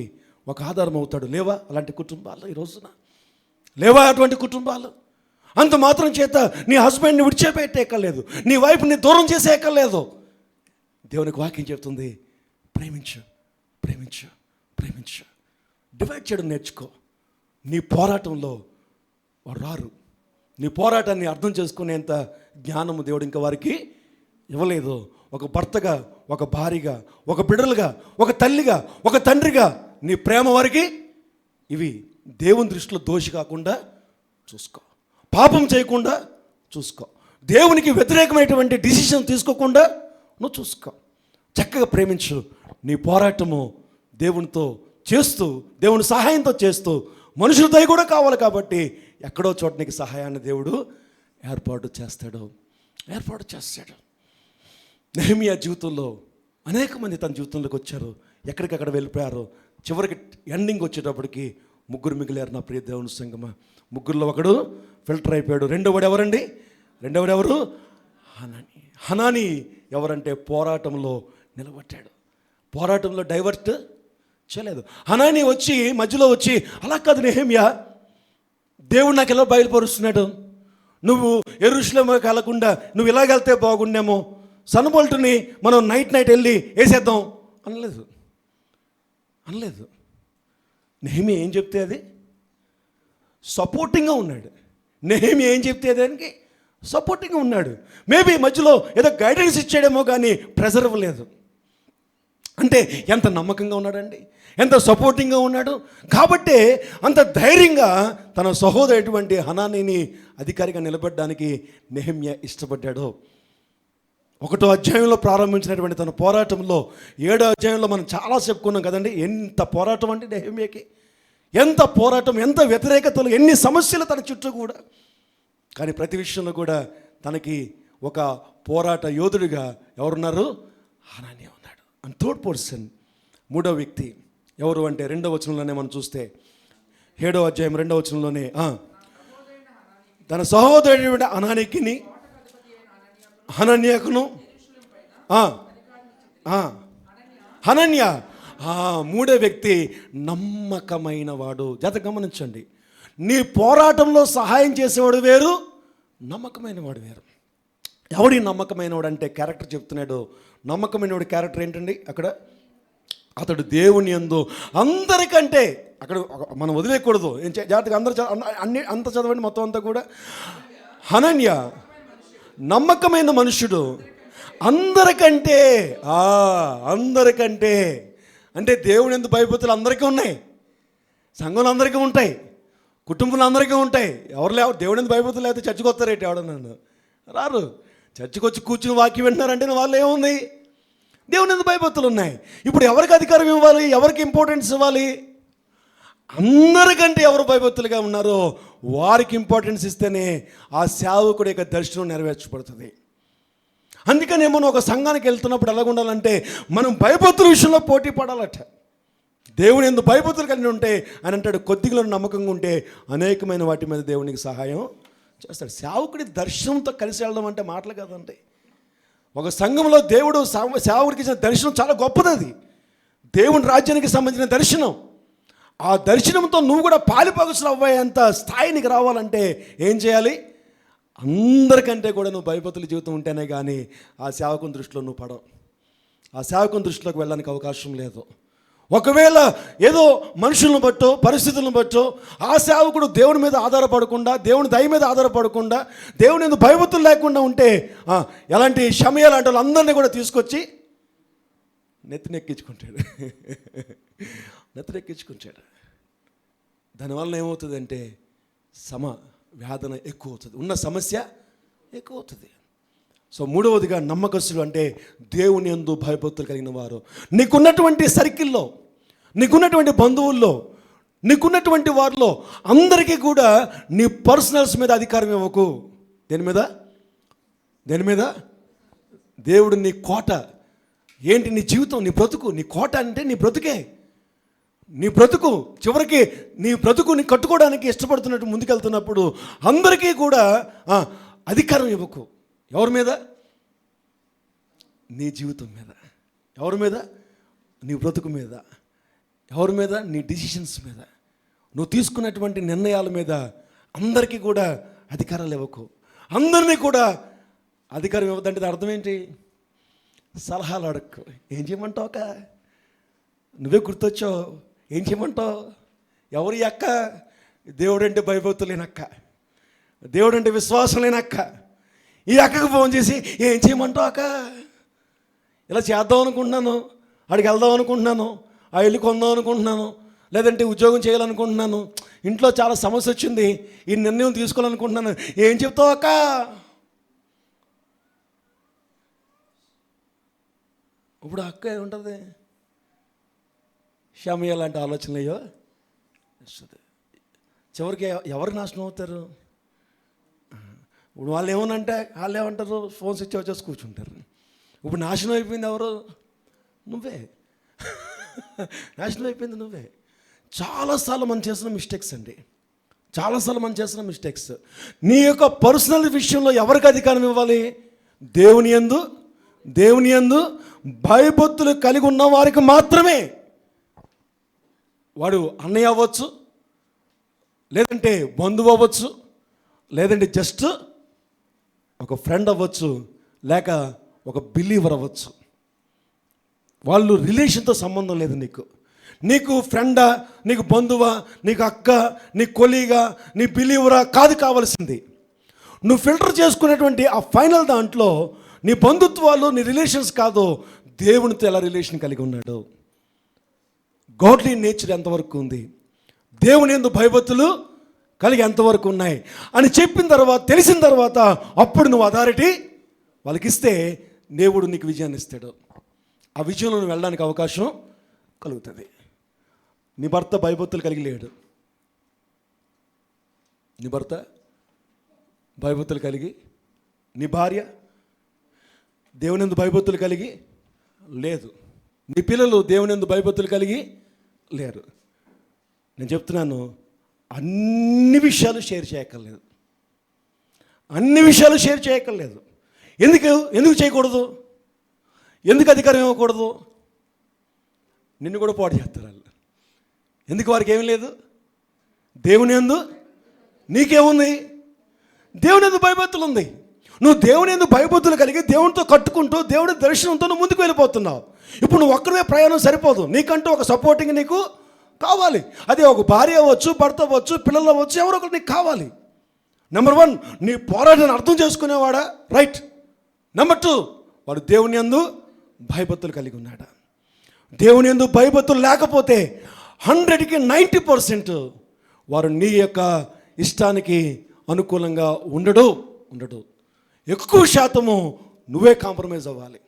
ఒక ఆధారం అవుతాడు. లేవా అలాంటి కుటుంబాలు ఈ రోజున? లేవా అటువంటి కుటుంబాలు? అంత మాత్రం చేత నీ హస్బెండ్ని విడిచిపెట్టేయక్కర్లేదు, నీ వైఫ్ని దూరం చేసేయక్కర్లేదు. దేవునికి వాక్యం చెప్తుంది, ప్రేమించు. డివైడ్ చేయడం నేర్చుకో. నీ పోరాటంలో వారు రారు. నీ పోరాటాన్ని అర్థం చేసుకునేంత జ్ఞానము దేవుడు ఇంకా వారికి ఇవ్వలేదు. ఒక భర్తగా, ఒక భార్యగా, ఒక బిడ్డలుగా, ఒక తల్లిగా, ఒక తండ్రిగా నీ ప్రేమ వారికి ఇవి. దేవుని దృష్టిలో దోషి కాకుండా చూసుకో, పాపం చేయకుండా చూసుకో, దేవునికి వ్యతిరేకమైనటువంటి డిసిషన్ తీసుకోకుండా నువ్వు చూసుకో. చక్కగా ప్రేమించు. నీ పోరాటము దేవునితో చేస్తూ, దేవుని సహాయంతో చేస్తూ, మనుషుల దయ కూడా కావాలి కాబట్టి ఎక్కడో చోట నీకు సహాయాన్ని దేవుడు ఏర్పాటు చేస్తాడు. నెహెమ్యా జీవితంలో అనేక మంది తన జీవితంలోకి వచ్చారు, ఎక్కడికక్కడ వెళ్ళిపోయారు. చివరికి ఎండింగ్ వచ్చేటప్పటికి 3 మిగిలారు. నా ప్రియ దేవుని సంగమా, 3లో ఒకడు ఫిల్టర్ అయిపోయాడు. రెండోవాడు ఎవరు? హనాని ఎవరంటే పోరాటంలో నిలబడ్డాడు, పోరాటంలో డైవర్ట్ చేయలేదు. హనాని మధ్యలో వచ్చి అలా కాదు నెహెమ్యా, దేవుడు నాకు ఎలా బయలుపరుస్తున్నాడు, నువ్వు యెరూషలేముకి వెళ్ళకుండా నువ్వు ఇలాగెళ్తే బాగుండేమో, సన్బోల్ట్ని మనం నైట్ వెళ్ళి వేసేద్దాం అనలేదు. నెహెమ్యా ఏం చెప్తే అది సపోర్టింగ్గా ఉన్నాడు. నెహెమ్యా ఏం చెప్తే దానికి సపోర్టింగ్గా ఉన్నాడు. మేబీ మధ్యలో ఏదో గైడెన్స్ ఇచ్చాడేమో కానీ ప్రెజర్ ఇవ్వలేదు. అంటే ఎంత నమ్మకంగా ఉన్నాడండి, ఎంత సపోర్టింగ్గా ఉన్నాడు. కాబట్టే అంత ధైర్యంగా తన సహోదరుటువంటి హనానీని అధికారిగా నిలబెట్టడానికి నెహెమ్యా ఇష్టపడ్డాడు. 1వ అధ్యాయంలో ప్రారంభించినటువంటి తన పోరాటంలో 7వ అధ్యాయంలో మనం చాలా చెప్పుకున్నాం కదండి. ఎంత పోరాటం అంటే నెహెమ్యాకి, ఎంత పోరాటం, ఎంత వ్యతిరేకతలు, ఎన్ని సమస్యలు తన చుట్టూ కూడా. కానీ ప్రతి విషయంలో కూడా తనకి ఒక పోరాట యోధుడిగా ఎవరున్నారు? హనాన్యా ఉన్నాడు. అండ్ థర్డ్ పర్సన్, 3వ వ్యక్తి ఎవరు అంటే 2వ వచనంలోనే మనం చూస్తే 7వ అధ్యాయం 2వ వచనంలోనే తన సహోదరుడు హనన్యాకును హనన్యా 3వ వ్యక్తి నమ్మకమైన వాడు. జాగ్రత్తగా గమనించండి, నీ పోరాటంలో సహాయం చేసేవాడు వేరు, నమ్మకమైన వాడు వేరు. ఎవడి నమ్మకమైన వాడు అంటే క్యారెక్టర్ చెప్తున్నాడు. నమ్మకమైన వాడి క్యారెక్టర్ ఏంటండి? అక్కడ అతడు దేవుని యందు అందరికంటే, అక్కడ మనం వదిలేయకూడదు. జాగ్రత్తగా అందరూ అంత చదవండి మొత్తం అంతా కూడా. హనన్యా నమ్మకమైన మనుషుడు, అందరికంటే అంటే దేవుని యందు భయభక్తులు అందరికీ ఉన్నాయి, సంఘంలో అందరికీ ఉంటాయి, కుటుంబంలో అందరికీ ఉంటాయి. దేవుని యందు భయభక్తులు లేకపోతే చర్చకు వస్తారేంటి? ఎవడన్నాను రారు. చర్చకు వచ్చి కూర్చుని వాక్యం వింటున్నారంటే వాళ్ళు ఏముంది? దేవుని యందు భయభక్తులు ఉన్నాయి. ఇప్పుడు ఎవరికి అధికారం ఇవ్వాలి, ఎవరికి ఇంపార్టెన్స్ ఇవ్వాలి? అందరికంటే ఎవరు భయభక్తులుగా ఉన్నారో వారికి ఇంపార్టెన్స్ ఇస్తేనే ఆ సేవకుడి యొక్క దర్శనం నెరవేర్చబడుతుంది. అందుకనే మనం ఒక సంఘానికి వెళ్తున్నప్పుడు ఎలాగ ఉండాలంటే మనం భయభక్తుల విషయంలో పోటీ పడాలట. దేవుని యందు భయభక్తులు కలిగి ఉంటే అని అంటాడు, కొద్దిగా నమ్మకంగా ఉంటే అనేకమైన వాటి మీద దేవునికి సహాయం చేస్తాడు. సేవకుడి దర్శనంతో కలిసి వెళ్ళడం అంటే మాటలు కాదండి. ఒక సంఘంలో దేవుడు సేవకుడికి ఇచ్చిన దర్శనం చాలా గొప్పది. అది దేవుని రాజ్యానికి సంబంధించిన దర్శనం. ఆ దర్శనంతో నువ్వు కూడా పాలిపగుసులు అవ్వేంత స్థాయినికి రావాలంటే ఏం చేయాలి? అందరికంటే కూడా నువ్వు భయభక్తుల జీవితం ఉంటేనే కానీ ఆ సేవకుని దృష్టిలో నువ్వు పడవు, ఆ సేవకుని దృష్టిలోకి వెళ్ళడానికి అవకాశం లేదు. ఒకవేళ ఏదో మనుషులను బట్టో పరిస్థితులను బట్టో ఆ సేవకుడు దేవుని మీద ఆధారపడకుండా, దేవుని దయ మీద ఆధారపడకుండా, దేవుని మీద భయభక్తులు లేకుండా ఉంటే ఎలాంటి షమయ లాంటి వాళ్ళందరినీ కూడా తీసుకొచ్చి నెత్తినెక్కించుకుంటాడు. దానివల్ల ఏమవుతుందంటే వేదన ఎక్కువ అవుతుంది, ఉన్న సమస్య ఎక్కువ అవుతుంది. సో 3వదిగా నమ్మకస్తులు అంటే దేవుని యందు భయభక్తులు కలిగిన వారు. నీకున్నటువంటి సర్కిల్లో, నీకున్నటువంటి బంధువుల్లో, నీకున్నటువంటి వారిలో అందరికీ కూడా నీ పర్సనల్స్ మీద అధికారం ఇవ్వకు. దేని మీద? దేవుడు నీ కోట ఏంటి? నీ జీవితం, నీ బ్రతుకు. నీ కోట అంటే నీ బ్రతుకే, నీ బ్రతుకు. చివరికి నీ బ్రతుకుని కట్టుకోవడానికి ఇష్టపడుతున్నట్టు ముందుకెళ్తున్నప్పుడు అందరికీ కూడా అధికారం ఇవ్వకు. ఎవరి మీద? నీ జీవితం మీద. ఎవరి మీద? నీ బ్రతుకు మీద. ఎవరి మీద? నీ డిసిషన్స్ మీద, నువ్వు తీసుకున్నటువంటి నిర్ణయాల మీద అందరికీ కూడా అధికారాలు ఇవ్వకు. అందరినీ కూడా అధికారం ఇవ్వద్దంటే అర్థం ఏంటి? సలహాలు అడక్కు. ఏం చేయమంటావు అక్క? నువ్వే గుర్తొచ్చావు, ఏం చేయమంటావు? ఎవరి అక్క? దేవుడంటే భయభక్తులు లేనక్క, దేవుడంటే విశ్వాసం లేనక్క. ఈ అక్కకు ఫోన్ చేసి ఏం చేయమంటావు అక్క? ఇలా చేద్దాం అనుకుంటున్నాను, అక్కడికి వెళ్దాం అనుకుంటున్నాను, ఆ ఇల్లు కొందాం అనుకుంటున్నాను, లేదంటే ఉద్యోగం చేయాలనుకుంటున్నాను, ఇంట్లో చాలా సమస్య వచ్చింది, ఈ నిర్ణయం తీసుకోవాలనుకుంటున్నాను, ఏం చెప్తావు అక్క? ఇప్పుడు అక్క ఏముంటుంది? షమయ లాంటి ఆలోచనలు అయ్యో వస్తుంది. చివరికి ఎవరు నాశనం అవుతారు? ఇప్పుడు వాళ్ళు ఏమంటారు? ఫోన్ స్విచ్ ఆఫ్ చేసి కూర్చుంటారు. ఇప్పుడు నాశనం అయిపోయింది ఎవరు? నువ్వే. నాశనం అయిపోయింది నువ్వే. చాలాసార్లు మనం చేసిన మిస్టేక్స్ అండి, చాలాసార్లు మనం చేసిన మిస్టేక్స్. నీ యొక్క పర్సనల్ విషయంలో ఎవరికి అధికారం ఇవ్వాలి? దేవుని యందు భయభక్తులు కలిగి ఉన్న వారికి మాత్రమే. వాడు అన్నయ్య అవ్వచ్చు, లేదంటే బంధువు అవ్వచ్చు, లేదంటే జస్ట్ ఒక ఫ్రెండ్ అవ్వచ్చు, లేక ఒక బిలీవర్ అవ్వచ్చు. వాళ్ళు రిలేషన్తో సంబంధం లేదు. నీకు ఫ్రెండా, నీకు బంధువా, నీకు అక్క, నీ కొలీగా, నీ బిలీవరా కాదు కావాల్సింది. నువ్వు ఫిల్టర్ చేసుకునేటువంటి ఆ ఫైనల్ దాంట్లో నీ బంధుత్వాలు, నీ రిలేషన్స్ కాదు, దేవునితో ఎలా రిలేషన్ కలిగి ఉన్నాడు, గాడ్లీ నేచర్ ఎంతవరకు ఉంది, దేవుని యందు భయభక్తులు కలిగి ఎంతవరకు ఉన్నాయి అని చెప్పిన తర్వాత, తెలిసిన తర్వాత అప్పుడు నువ్వు అథారిటీ వాళ్ళకి ఇస్తే దేవుడు నీకు విజయాన్ని ఇస్తాడు. ఆ విజయంలో నువ్వు వెళ్ళడానికి అవకాశం కలుగుతుంది. నీ భర్త భయభక్తులు కలిగి లేడు, నీ భర్త భయభక్తులు కలిగి, నీ భార్య దేవుని యందు భయభక్తులు కలిగి లేదు, నీ పిల్లలు దేవుని యందు భయభక్తులు కలిగి లేరు. నేను చెప్తున్నాను, అన్ని విషయాలు షేర్ చేయక్కర్లేదు, అన్ని విషయాలు షేర్ చేయక్కర్లేదు. ఎందుకు చేయకూడదు? ఎందుకు అధికారం ఇవ్వకూడదు? నిన్ను కూడా పాడు చేస్తారు వాళ్ళు. ఎందుకు? వారికి ఏమీ లేదు. దేవుని యందు నీకేముంది? దేవుని యందు భయభక్తులు ఉంది. నువ్వు దేవుని యందు భయభక్తులు కలిగి దేవునితో కట్టుకుంటూ దేవుడి దర్శనంతో నువ్వు ముందుకు వెళ్ళిపోతున్నావు. ఇప్పుడు నువ్వు ఒక్కడే ప్రయాణం సరిపోదు, నీకంటూ ఒక సపోర్టింగ్ నీకు కావాలి. అది ఒక భార్య అవ్వచ్చు, భర్త అవ్వచ్చు, పిల్లలు అవ్వచ్చు, ఎవరో ఒకరు నీకు కావాలి. నెంబర్ 1, నీ పోరాటాన్ని అర్థం చేసుకునేవాడా? రైట్. నెంబర్ 2, వాడు దేవుని యందు భయభక్తులు కలిగి ఉన్నాడా? దేవుని యందు భయభక్తులు లేకపోతే 100కి 90% వారు నీ యొక్క ఇష్టానికి అనుకూలంగా ఉండడు. ఎక్కువ శాతము నువ్వే కాంప్రమైజ్ అవ్వాలి,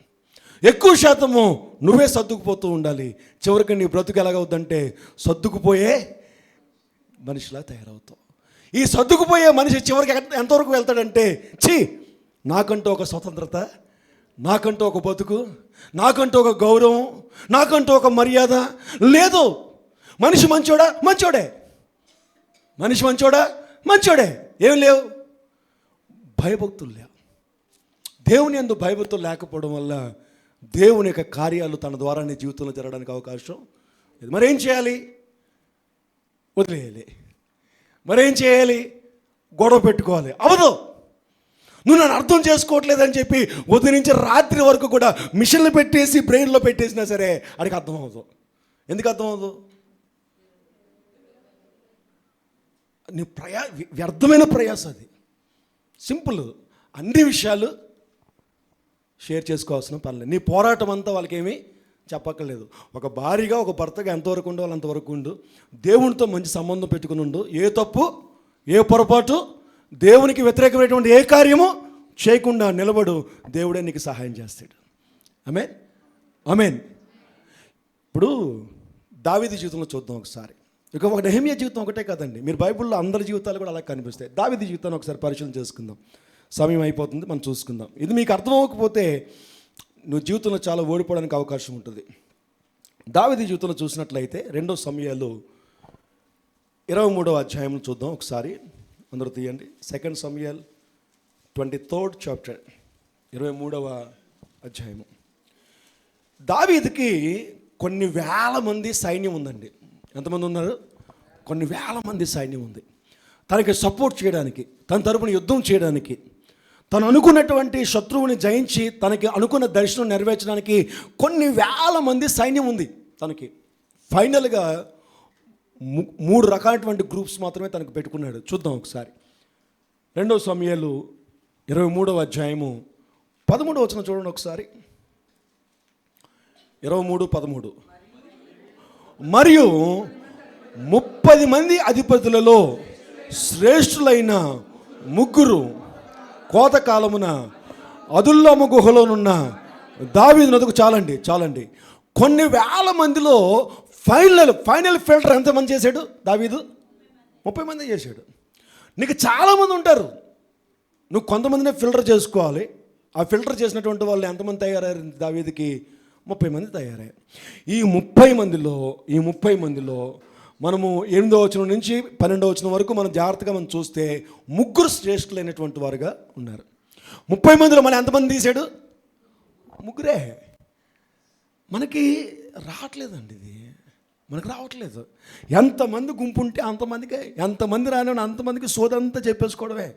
ఎక్కువ శాతము నువ్వే సర్దుకుపోతూ ఉండాలి. చివరికి నీ బ్రతుకు ఎలాగవుద్దంటే సర్దుకుపోయే మనిషిలా తయారవుతావు. ఈ సర్దుకుపోయే మనిషి చివరికి ఎంతవరకు వెళ్తాడంటే, నాకంటూ ఒక స్వతంత్రత, నాకంటూ ఒక బతుకు, నాకంటూ ఒక గౌరవం, నాకంటూ ఒక మర్యాద లేదు. మనిషి మంచోడే, మనిషి మంచోడే, ఏం లేవు, భయభక్తులు లేవు. దేవుని యందు భయభక్తులు లేకపోవడం వల్ల దేవుని యొక్క కార్యాలు తన ద్వారా నీ జీవితంలో జరగడానికి అవకాశం లేదు. మరేం చేయాలి? వదిలేయాలి. మరేం చేయాలి? గొడవ పెట్టుకోవాలి. అవదు. నువ్వు నన్ను అర్థం చేసుకోవట్లేదని చెప్పి ఉదయం నుంచి రాత్రి వరకు కూడా మిషన్లు పెట్టేసి బ్రెయిన్లో పెట్టేసినా సరే అడిగి అర్థం అవ్వదు. ఎందుకు అర్థం అవ్వదు? నీ వ్యర్థమైన ప్రయాస అది. సింపుల్. అన్ని విషయాలు షేర్ చేసుకోవాల్సిన పనులు. నీ పోరాటం అంతా వాళ్ళకేమీ చెప్పక్కర్లేదు. ఒక భార్యగా, ఒక భర్తగా ఎంతవరకు ఉండాలో అంతవరకు ఉండు. దేవునితో మంచి సంబంధం పెట్టుకుని ఉండు. ఏ తప్పు, ఏ పొరపాటు, దేవునికి వ్యతిరేకమైనటువంటి ఏ కార్యము చేయకుండా నిలబడు. దేవుడే నీకు సహాయం చేస్తాడు. ఆమేన్. ఇప్పుడు దావీదు జీవితంలో చూద్దాం ఒకసారి. ఒక నెహెమ్యా జీవితం ఒకటే కాదండి, మీరు బైబిల్లో అందరి జీవితాలు కూడా అలా కనిపిస్తాయి. దావీదు జీవితాన్ని ఒకసారి పరిశీలన చేసుకుందాం. సమయం అయిపోతుంది, మనం చూసుకుందాం. ఇది మీకు అర్థం అవ్వకపోతే నువ్వు జీవితంలో చాలా ఓడిపోవడానికి అవకాశం ఉంటుంది. దావీదు జీవితంలో చూసినట్లయితే 2 సమూయేలు 23వ అధ్యాయం చూద్దాం ఒకసారి. అందరూ తీయండి. 2 సమూయేల్ 23rd chapter 23వ అధ్యాయము. దావీదుకి కొన్ని వేల మంది సైన్యం ఉందండి. ఎంతమంది ఉన్నారు? కొన్ని వేల మంది సైన్యం ఉంది. తనకి సపోర్ట్ చేయడానికి, తన తరపున యుద్ధం చేయడానికి, తను అనుకున్నటువంటి శత్రువుని జయించి తనకి అనుకున్న దర్శనం నెరవేర్చడానికి కొన్ని వేల మంది సైన్యం ఉంది తనకి. ఫైనల్గా 3 రకాలైనటువంటి గ్రూప్స్ మాత్రమే తనకు పెట్టుకున్నాడు. చూద్దాం ఒకసారి. 2 సమూయేలు 23వ అధ్యాయము 13వ వచనం చూడండి ఒకసారి. 23:13. మరియు 30 మంది అధిపతులలో శ్రేష్ఠులైన 3 కోతకాలమున అదుల్లము గుహలోనున్న దావీదు నదుకు చాలండి. కొన్ని వేల మందిలో ఫైనల్ ఫిల్టర్ ఎంతమంది చేశాడు దావీదు? 30 మంది చేశాడు. నీకు చాలామంది ఉంటారు, నువ్వు కొంతమందినే ఫిల్టర్ చేసుకోవాలి. ఆ ఫిల్టర్ చేసినటువంటి వాళ్ళు ఎంతమంది తయారయ్యారు దావీదుకి? 30 మంది తయారయ్యారు. ఈ 30 మందిలో మనము 8వ వచనం నుంచి 12వ వచనం వరకు మనం జాగ్రత్తగా మనం చూస్తే 3 శ్రేష్ఠులైనటువంటి వారుగా ఉన్నారు. 30 మందిలో మనం ఎంతమంది తీశాడు? 3. మనకి రావట్లేదండి ఇది, మనకు రావట్లేదు. ఎంతమంది గుంపు ఉంటే అంతమందికి, ఎంతమంది రాని అంతమందికి సోదంతా చెప్పేసుకోవడమే.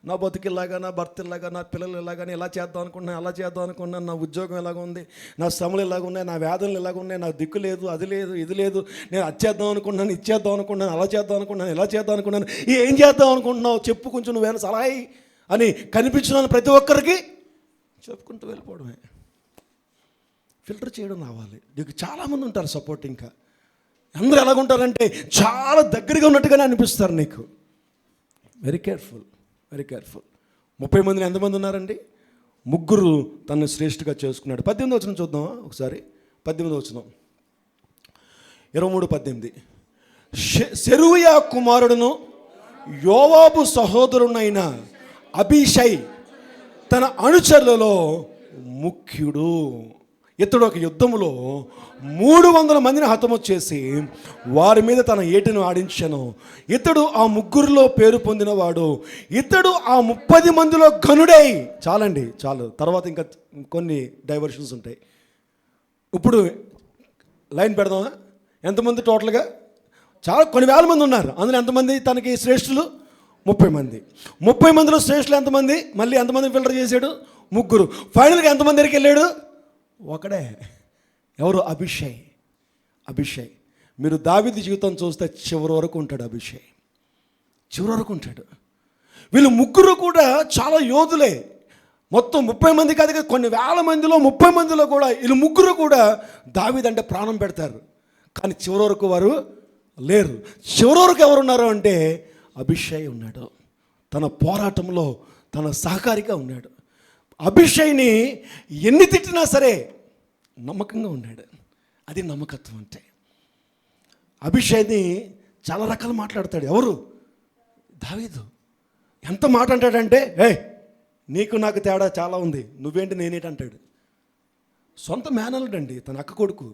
నా బతుకు ఇలాగా, నా భర్త ఇలాగా, నా పిల్లలు ఇలాగా, ఇలా చేద్దాం అనుకుంటున్నాను, అలా చేద్దాం అనుకున్నాను, నా ఉద్యోగం ఇలాగ ఉంది, నా శ్రమలు ఇలాగ ఉన్నాయి, నా వేదనలు ఇలాగ ఉన్నాయి, నాకు దిక్కు లేదు, అది లేదు, ఇది లేదు, నేను అది చేద్దాం అనుకుంటున్నాను, ఇది చేద్దాం అనుకుంటున్నాను, అలా చేద్దాం అనుకుంటున్నాను, ఇలా చేద్దాం అనుకుంటున్నాను, ఏం చేద్దాం అనుకుంటున్నావు చెప్పు, కొంచెం నువ్వేనా సలహా అని కనిపించిన ప్రతి ఒక్కరికి చెప్పుకుంటూ వెళ్ళిపోవడమే. ఫిల్టర్ చేయడం రావాలి. నీకు చాలామంది ఉంటారు సపోర్ట్. ఇంకా అందరూ ఎలాగుంటారంటే చాలా దగ్గరగా ఉన్నట్టుగానే అనిపిస్తారు నీకు. Very careful, very careful. 30 మందిని ఎంతమంది ఉన్నారండి? 3 తనను శ్రేష్ఠగా చేసుకున్నాడు. 18వ వచనం చూద్దాం ఒకసారి. 18వ వచనం 23:18. సెరూయా కుమారుడును యోవాబు సహోదరునైన అబీషై తన అనుచరులలో ముఖ్యుడు. ఇతడు ఒక యుద్ధములో 300 మందిని హతము చేసి వారి మీద తన ఏటిని ఆడించెను. ఇతడు ఆ 3 పేరు పొందినవాడు. ఇతడు ఆ 30 మందిలో ఘనుడై. చాలండి, చాలు. తర్వాత ఇంకా కొన్ని డైవర్షన్స్ ఉంటాయి. ఇప్పుడు లైన్ పెడదామా? ఎంతమంది టోటల్గా? చాలా కొన్ని వేల మంది ఉన్నారు. అందులో ఎంతమంది తనకి శ్రేష్ఠులు? 30 మంది. 30 మందిలో శ్రేష్ఠులు ఎంతమంది? మళ్ళీ ఎంతమంది ఫిల్టర్ చేశాడు? 3. ఫైనల్గా ఎంతమంది దగ్గరికి వెళ్ళాడు? ఒకడే. ఎవరు? అభిషై. అభిషై. మీరు దావీదు జీవితం చూస్తే చివరి వరకు ఉంటాడు. అభిషై చివరి వరకు ఉంటాడు. వీళ్ళు 3 కూడా చాలా యోధులే. మొత్తం 30 మంది కాదు, కొన్ని వేల మందిలో 30 మందిలో కూడా వీళ్ళు 3 కూడా దావీదు అంటే ప్రాణం పెడతారు. కానీ చివరి వరకు వారు లేరు. చివరి వరకు ఎవరున్నారు అంటే అభిషై ఉన్నాడు. తన పోరాటంలో తన సహకారిగా ఉన్నాడు. అభిషైని ఎన్ని తిట్టినా సరే నమ్మకంగా ఉన్నాడు. అది నమ్మకత్వం అంటే. అభిషైని చాలా రకాలు మాట్లాడతాడు. ఎవరు? దావీదు. ఎంత మాట అంటాడంటే, నీకు నాకు తేడా చాలా ఉంది, నువ్వేంటి నేనేంటి అంటాడు. సొంత మేనల్లుడండి, తన అక్క కొడుకు.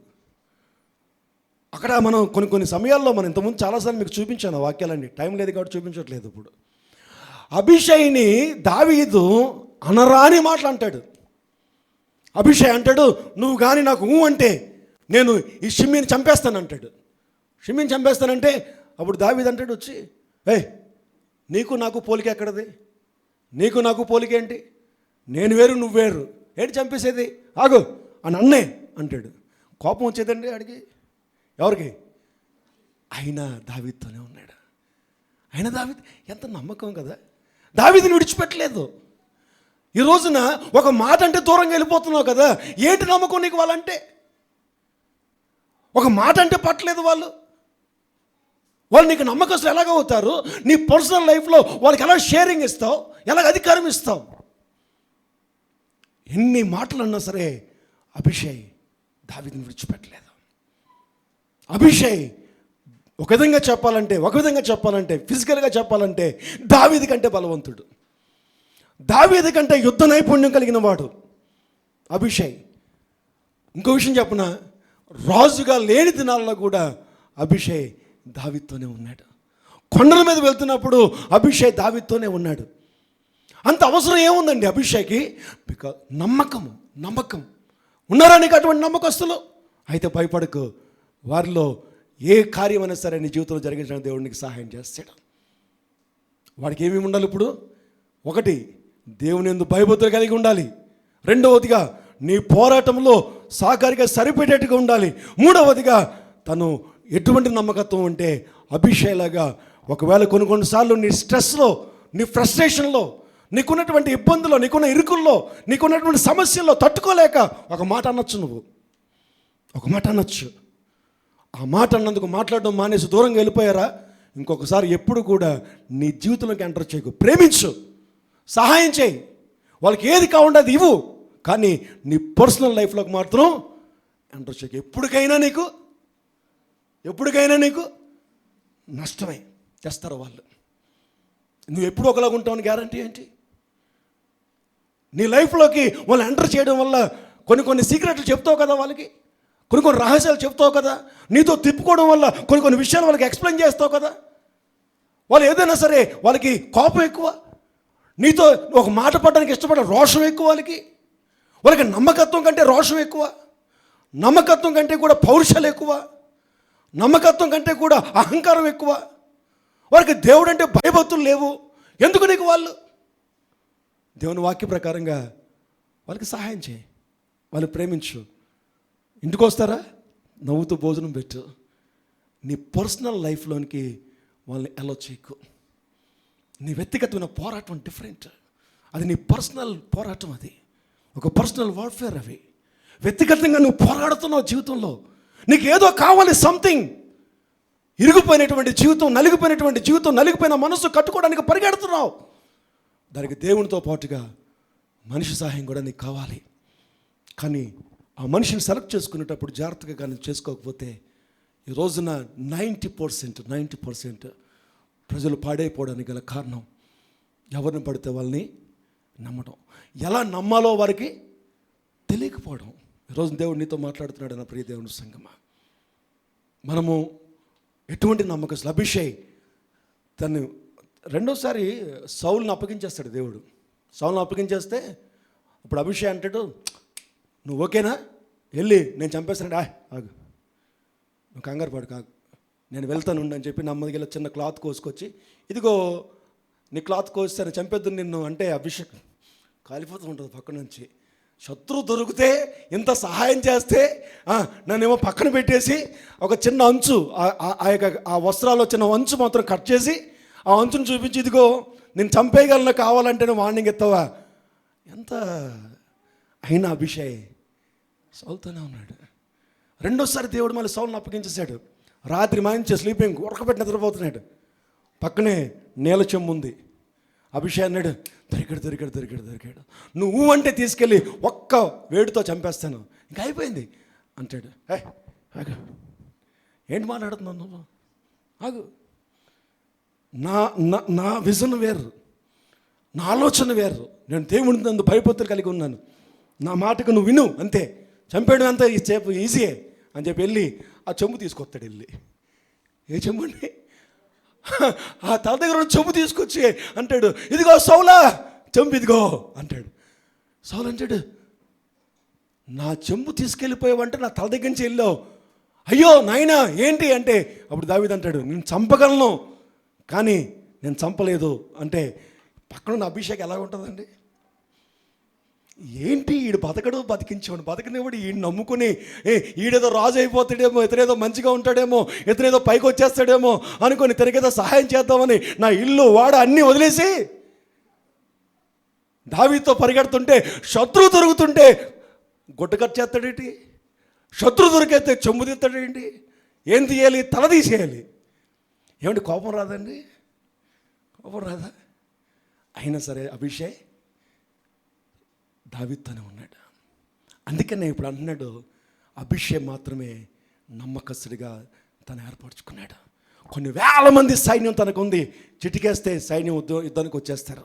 అక్కడ మనం కొన్ని సమయాల్లో మనం ఇంతకుముందు చాలాసార్లు మీకు చూపించాను ఆ వాక్యాలన్నీ. టైం లేదు కాబట్టి చూపించట్లేదు ఇప్పుడు. అభిషైని దావీదు అనరాని మాటలు అంటాడు. అభిషై అంటాడు, నువ్వు కానీ నాకు అంటే నేను ఈ షిమ్మీని చంపేస్తాను అంటాడు. షిమ్మీని చంపేస్తానంటే అప్పుడు దావీదు అంటాడు వచ్చి, నీకు నాకు పోలిక ఎక్కడది? నీకు నాకు పోలిక ఏంటి? నేను వేరు నువ్వు వేరు, ఏంటి చంపేసేది? ఆగు అని అన్నే అంటాడు. కోపం వచ్చేదండి ఆడికి. ఎవరికి? ఆయన దావీదుతోనే ఉన్నాడు. ఆయన దావీదు ఎంత నమ్మకం కదా. దావీదుని విడిచిపెట్టలేదు. ఈ రోజున ఒక మాట అంటే దూరంగా వెళ్ళిపోతున్నావు కదా. ఏంటి నమ్మకం నీకు వాళ్ళంటే? ఒక మాట అంటే పట్టలేదు వాళ్ళు నీకు నమ్మకస్తులు ఎలాగ అవుతారు? నీ పర్సనల్ లైఫ్లో వాళ్ళకి ఎలా షేరింగ్ ఇస్తావు, ఎలాగ అధికారం ఇస్తావు? ఎన్ని మాటలు అన్నా సరే అభిషై దావీదుని విడిచిపెట్టలేదు. అభిషై ఒక విధంగా చెప్పాలంటే ఫిజికల్గా చెప్పాలంటే దావీదు కంటే బలవంతుడు. దావీదు కంటే యుద్ధ నైపుణ్యం కలిగిన వాడు అభిషై. ఇంకో విషయం చెప్పనా, రాజుగా లేని దినాల్లో కూడా అభిషై దావీదుతోనే ఉన్నాడు. కొండల మీద వెళ్తున్నప్పుడు అభిషై దావీదుతోనే ఉన్నాడు. అంత అవసరం ఏముందండి అభిషైకి? బికాజ్ నమ్మకం ఉన్నారా నీకు అటువంటి నమ్మకస్తులు? అయితే భయపడకు. వారిలో ఏ కార్యమైనా సరే నీ జీవితంలో జరిగించడానికి దేవుడు నీకు సహాయం చేస్తాడు. వాడికి ఏమేమి ఉండాలి ఇప్పుడు? 1, దేవుని యందు భయభక్తులు కలిగి ఉండాలి. 2వదిగా నీ పోరాటంలో సహకారిగా సరిపెట్టేట్టుగా ఉండాలి. 3వదిగా తను ఎటువంటి నమ్మకత్వం అంటే అభిషేలాగా ఒకవేళ కొన్నిసార్లు నీ స్ట్రెస్లో, నీ ఫ్రస్ట్రేషన్లో, నీకున్నటువంటి ఇబ్బందుల్లో, నీకున్న ఇరుకుల్లో, నీకున్నటువంటి సమస్యల్లో తట్టుకోలేక ఒక మాట అనొచ్చు. నువ్వు ఒక మాట అనొచ్చు. ఆ మాట అన్నందుకు మాట్లాడడం మానేసి దూరంగా వెళ్ళిపోయారా? ఇంకొకసారి ఎప్పుడు కూడా నీ జీవితంలోకి ఎంటర్ చేయకు. ప్రేమించు, సహాయం చేయి, వాళ్ళకి ఏది కావాలంటే అది ఇవ్వు. కానీ నీ పర్సనల్ లైఫ్లోకి మాత్రం ఎంటర్ చేయకు. ఎప్పటికైనా నీకు నష్టమే చేస్తారు వాళ్ళు. నువ్వు ఎప్పుడు ఒకలాగా ఉంటావని గ్యారంటీ ఏంటి? నీ లైఫ్లోకి వాళ్ళు ఎంటర్ చేయడం వల్ల కొన్ని సీక్రెట్లు చెప్తావు కదా వాళ్ళకి, కొన్ని రహస్యాలు చెప్తావు కదా, నీతో తిప్పుకోవడం వల్ల కొన్ని విషయాలు వాళ్ళకి ఎక్స్ప్లెయిన్ చేస్తావు కదా. వాళ్ళు ఏదైనా సరే వాళ్ళకి కోపం ఎక్కువ, నీతో ఒక మాట పడడానికి ఇష్టపడే రోషం ఎక్కువ. వాళ్ళకి నమ్మకత్వం కంటే రోషం ఎక్కువ, నమ్మకత్వం కంటే కూడా పౌరుషాలు ఎక్కువ, నమ్మకత్వం కంటే కూడా అహంకారం ఎక్కువ. వారికి దేవుడు అంటే భయభక్తులు లేవు. ఎందుకు నీకు వాళ్ళు? దేవుని వాక్య ప్రకారంగా వాళ్ళకి సహాయం చేయి, వాళ్ళు ప్రేమించు. ఇంటికి వస్తారా, నవ్వుతూ భోజనం పెట్టు. నీ పర్సనల్ లైఫ్లోనికి వాళ్ళని అలో చేయకు. నీ వ్యక్తిగతమైన పోరాటం డిఫరెంట్. అది నీ పర్సనల్ పోరాటం, అది ఒక పర్సనల్ వార్ఫేర్. అవి వ్యక్తిగతంగా నువ్వు పోరాడుతున్నావు జీవితంలో. నీకు ఏదో కావాలి, సంథింగ్. ఇరిగిపోయినటువంటి జీవితం, నలిగిపోయినటువంటి జీవితం, నలిగిపోయిన మనసు కట్టుకోవడానికి పరిగెడుతున్నావు. దానికి దేవునితో పాటుగా మనిషి సహాయం కూడా నీకు కావాలి. కానీ ఆ మనిషిని సెలెక్ట్ చేసుకునేటప్పుడు జాగ్రత్తగా కానీ చేసుకోకపోతే ఈ రోజున 90% ప్రజలు పాడైపోవడానికి గల కారణం ఎవరిని పడితే వాళ్ళని నమ్మడం, ఎలా నమ్మాలో వారికి తెలియకపోవడం. ఈరోజు దేవుడు నీతో మాట్లాడుతున్నాడు నా ప్రియ దేవుని సంగమా. మనము ఎటువంటి నమ్మకస్తులు. అభిషేక్ తను రెండోసారి సౌలుని అప్పగించేస్తాడు దేవుడు. సౌలుని అప్పగించేస్తే ఇప్పుడు అభిషేక్ అంటాడు, నువ్వు ఓకేనా, వెళ్ళి నేను చంపేస్తానండి. ఆగు, నువ్వు కంగారు పడు, కాదు నేను వెళ్తాను అని చెప్పి నెమ్మదిగా చిన్న క్లాత్ కోసుకొచ్చి, ఇదిగో నీ క్లాత్ కోస్తాను, చంపేద్దు నిన్ను అంటే అభిషేక్ కాలిపోతూ ఉంటుంది పక్క నుంచి. శత్రువు దొరికితే ఇంత సహాయం చేస్తే నన్నేమో పక్కన పెట్టేసి ఒక చిన్న అంచు, ఆ వస్త్రాల్లో చిన్న అంచు మాత్రం కట్ చేసి ఆ అంచును చూపించి, ఇదిగో నేను చంపేయగలను, కావాలంటే నువ్వు వార్నింగ్ ఎత్తావా. ఎంత అయినా అభిషేక్ సౌలుతోనే ఉన్నాడు. రెండోసారి దేవుడు మళ్ళీ సౌలుని అప్పగించేశాడు. రాత్రి మంచి స్లీపింగ్ ఉడకబెట్టి నిద్రపోతున్నాడు. పక్కనే నీల చెంబు ఉంది. అభిషేక్ అన్నాడు, దొరికాడు, నువ్వు అంటే తీసుకెళ్ళి ఒక్క వేడితో చంపేస్తాను, ఇంకా అయిపోయింది అంటాడు. ఆగు, ఏంటి మాట్లాడుతున్నావు నువ్వు, ఆగు. నా విజన్ వేరు, నా ఆలోచన వేరు. నేను దేవుని నందు భయభక్తులు కలిగి ఉన్నాను. నా మాటకు నువ్వు విను, అంతే. చంపేయడం అంతా ఈ చేపు ఈజీయే అని చెప్పి వెళ్ళి ఆ చెంబు తీసుకొస్తాడు. వెళ్ళి ఏ చెంబు అండి, ఆ తల దగ్గర చెంబు తీసుకొచ్చి అంటాడు, ఇదిగో సౌలా చెంబు ఇదిగో అంటాడు. సౌలు అంటాడు, నా చెంబు తీసుకెళ్ళిపోయావంటే నా తల దగ్గర నుంచి వెళ్ళావు, అయ్యో నాయనా ఏంటి అంటే, అప్పుడు దావీదు అంటాడు, నేను చంపగలను కానీ నేను చంపలేదు అంటే. పక్కన ఉన్న అభిషేక్ ఎలా ఉంటుందండి, ఏంటి ఈడు బతికించేవాడు, బతికినవాడు ఈయన నమ్ముకుని ఈడేదో రాజు అయిపోతాడేమో, ఇతనేదో మంచిగా ఉంటాడేమో, ఇతనేదో పైకి వచ్చేస్తాడేమో అనుకొని తనకేదో సహాయం చేద్దామని నా ఇల్లు వాడ అన్నీ వదిలేసి దావీదుతో పరిగెడుతుంటే, శత్రువు దొరుకుతుంటే గుడ్డ కట్ చేస్తాడేంటి, శత్రువు దొరికితే చెంబు తీస్తాడేంటి, ఏం తీయాలి, తల తీసేయాలి. ఏమంటే కోపం రాదండి, కోపం రాదా? అయినా సరే అభిషేక్ దావీదుతోనే ఉన్నాడు. అందుకనే ఇప్పుడు అంటున్నాడు, అభిషేక్ మాత్రమే నమ్మకస్తుడిగా తను ఏర్పరచుకున్నాడు. కొన్ని వేల మంది సైన్యం తనకు ఉంది, చిటికేస్తే సైన్యం యుద్ధానికి వచ్చేస్తారు.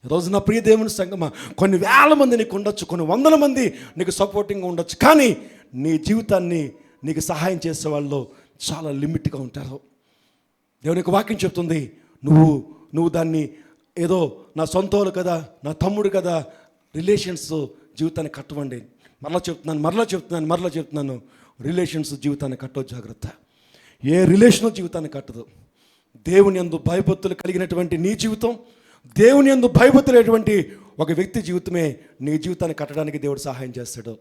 ఈరోజు నా ప్రియ దేవుని సంగమా, కొన్ని వేల మంది నీకు ఉండొచ్చు, కొన్ని వందల మంది నీకు సపోర్టింగ్గా ఉండొచ్చు, కానీ నీ జీవితాన్ని నీకు సహాయం చేసే వాళ్ళు చాలా లిమిట్గా ఉంటారు. దేవుని యొక్క వాక్యం చెప్తుంది, నువ్వు దాన్ని ఏదో నా సొంత వాళ్ళు కదా, నా తమ్ముడు కదా, రిలేషన్స్ జీవితాన్ని కట్టవండి. మరలా చెప్తున్నాను, రిలేషన్స్ జీవితాన్ని కట్టవు, జాగ్రత్త. ఏ రిలేషను జీవితాన్ని కట్టదు. దేవుని యందు భయభక్తులు కలిగినటువంటి నీ జీవితం, దేవుని యందు భయభక్తులైనటువంటి ఒక వ్యక్తి జీవితమే నీ జీవితాన్ని కట్టడానికి దేవుడు సహాయం చేస్తాడు.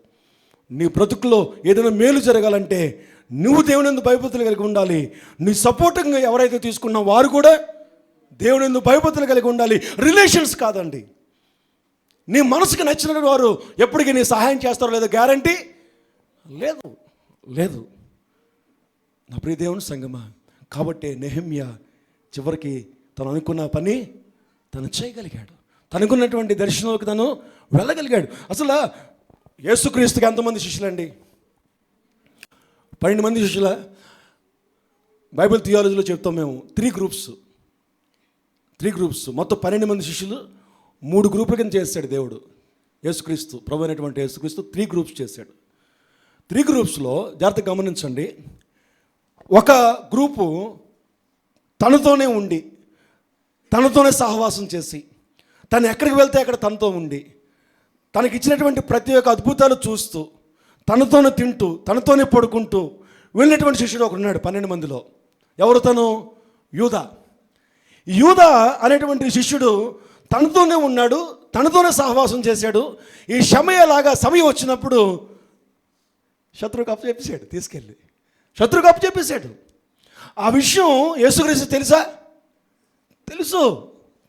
నీ బ్రతుకులో ఏదైనా మేలు జరగాలంటే నువ్వు దేవుని యందు భయభక్తులు కలిగి ఉండాలి. నీ సపోర్టింగ్గా ఎవరైతే తీసుకున్నా వారు కూడా దేవుని యందు భయభక్తులు కలిగి ఉండాలి. రిలేషన్స్ కాదండి. నీ మనసుకు నచ్చిన వారు ఎప్పటికీ నీ సహాయం చేస్తారో లేదో గ్యారంటీ లేదు. నా ప్రియ దేవుని సంగమా, కాబట్టి నెహెమ్యా చివరికి తను అనుకున్న పని తను చేయగలిగాడు. తనకున్నటువంటి దర్శనంలోకి తను వెళ్ళగలిగాడు. అసలు యేసుక్రీస్తుకి ఎంతమంది శిష్యులండి? 12 మంది శిష్యుల. బైబిల్ థియాలజీలో చెప్తాం మేము 3 గ్రూప్స్. మొత్తం 12 మంది శిష్యులు 3 గ్రూపుల కింద చేస్తాడు దేవుడు. యేసుక్రీస్తు ప్రభు అయినటువంటి యేసుక్రీస్తు 3 గ్రూప్స్ చేశాడు. 3 గ్రూప్స్లో జాగ్రత్తగా గమనించండి. ఒక గ్రూపు తనతోనే ఉండి, తనతోనే సహవాసం చేసి, తను ఎక్కడికి వెళ్తే అక్కడ తనతో ఉండి, తనకి ఇచ్చినటువంటి ప్రతి ఒక్క అద్భుతాలు చూస్తూ, తనతోనే తింటూ, తనతోనే పడుకుంటూ వెళ్ళినటువంటి శిష్యుడు ఒకడున్నాడు 12 మందిలో. ఎవరు తను? యూదా అనేటువంటి శిష్యుడు తనతోనే ఉన్నాడు, తనతోనే సహవాసం చేశాడు. ఈ షమయలాగా సమయం వచ్చినప్పుడు శత్రువుకు అప్పచెప్పేశాడు, తీసుకెళ్ళి శత్రువుకు అప్పచెప్పేశాడు. ఆ విషయం యేసుక్రీస్తు తెలుసా?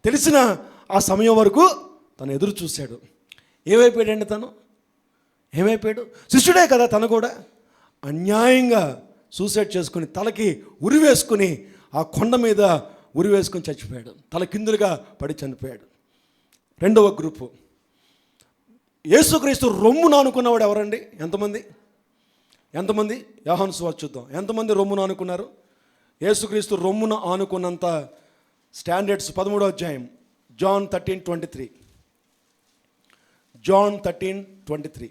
తెలిసిన ఆ సమయం వరకు తను ఎదురు చూశాడు. ఏమైపోయాడండి తను? ఏమైపోయాడు? శిష్యుడే కదా తను కూడా. అన్యాయంగా సూసైడ్ చేసుకుని తలకి ఉరి వేసుకుని ఆ కొండ మీద ఉరి వేసుకొని చచ్చిపోయాడు. తల కిందులుగా పడి చనిపోయాడు. రెండవ గ్రూపు, యేసుక్రీస్తు రొమ్మున అనుకున్నవాడు ఎవరండి? ఎంతమంది? యోహాను సువార్త చూద్దాం. ఎంతమంది రొమ్మున అనుకున్నారు? యేసుక్రీస్తు రొమ్మున ఆనుకున్నంత స్టాండర్డ్స్ 13వ అధ్యాయం John 13:23. John 13:23.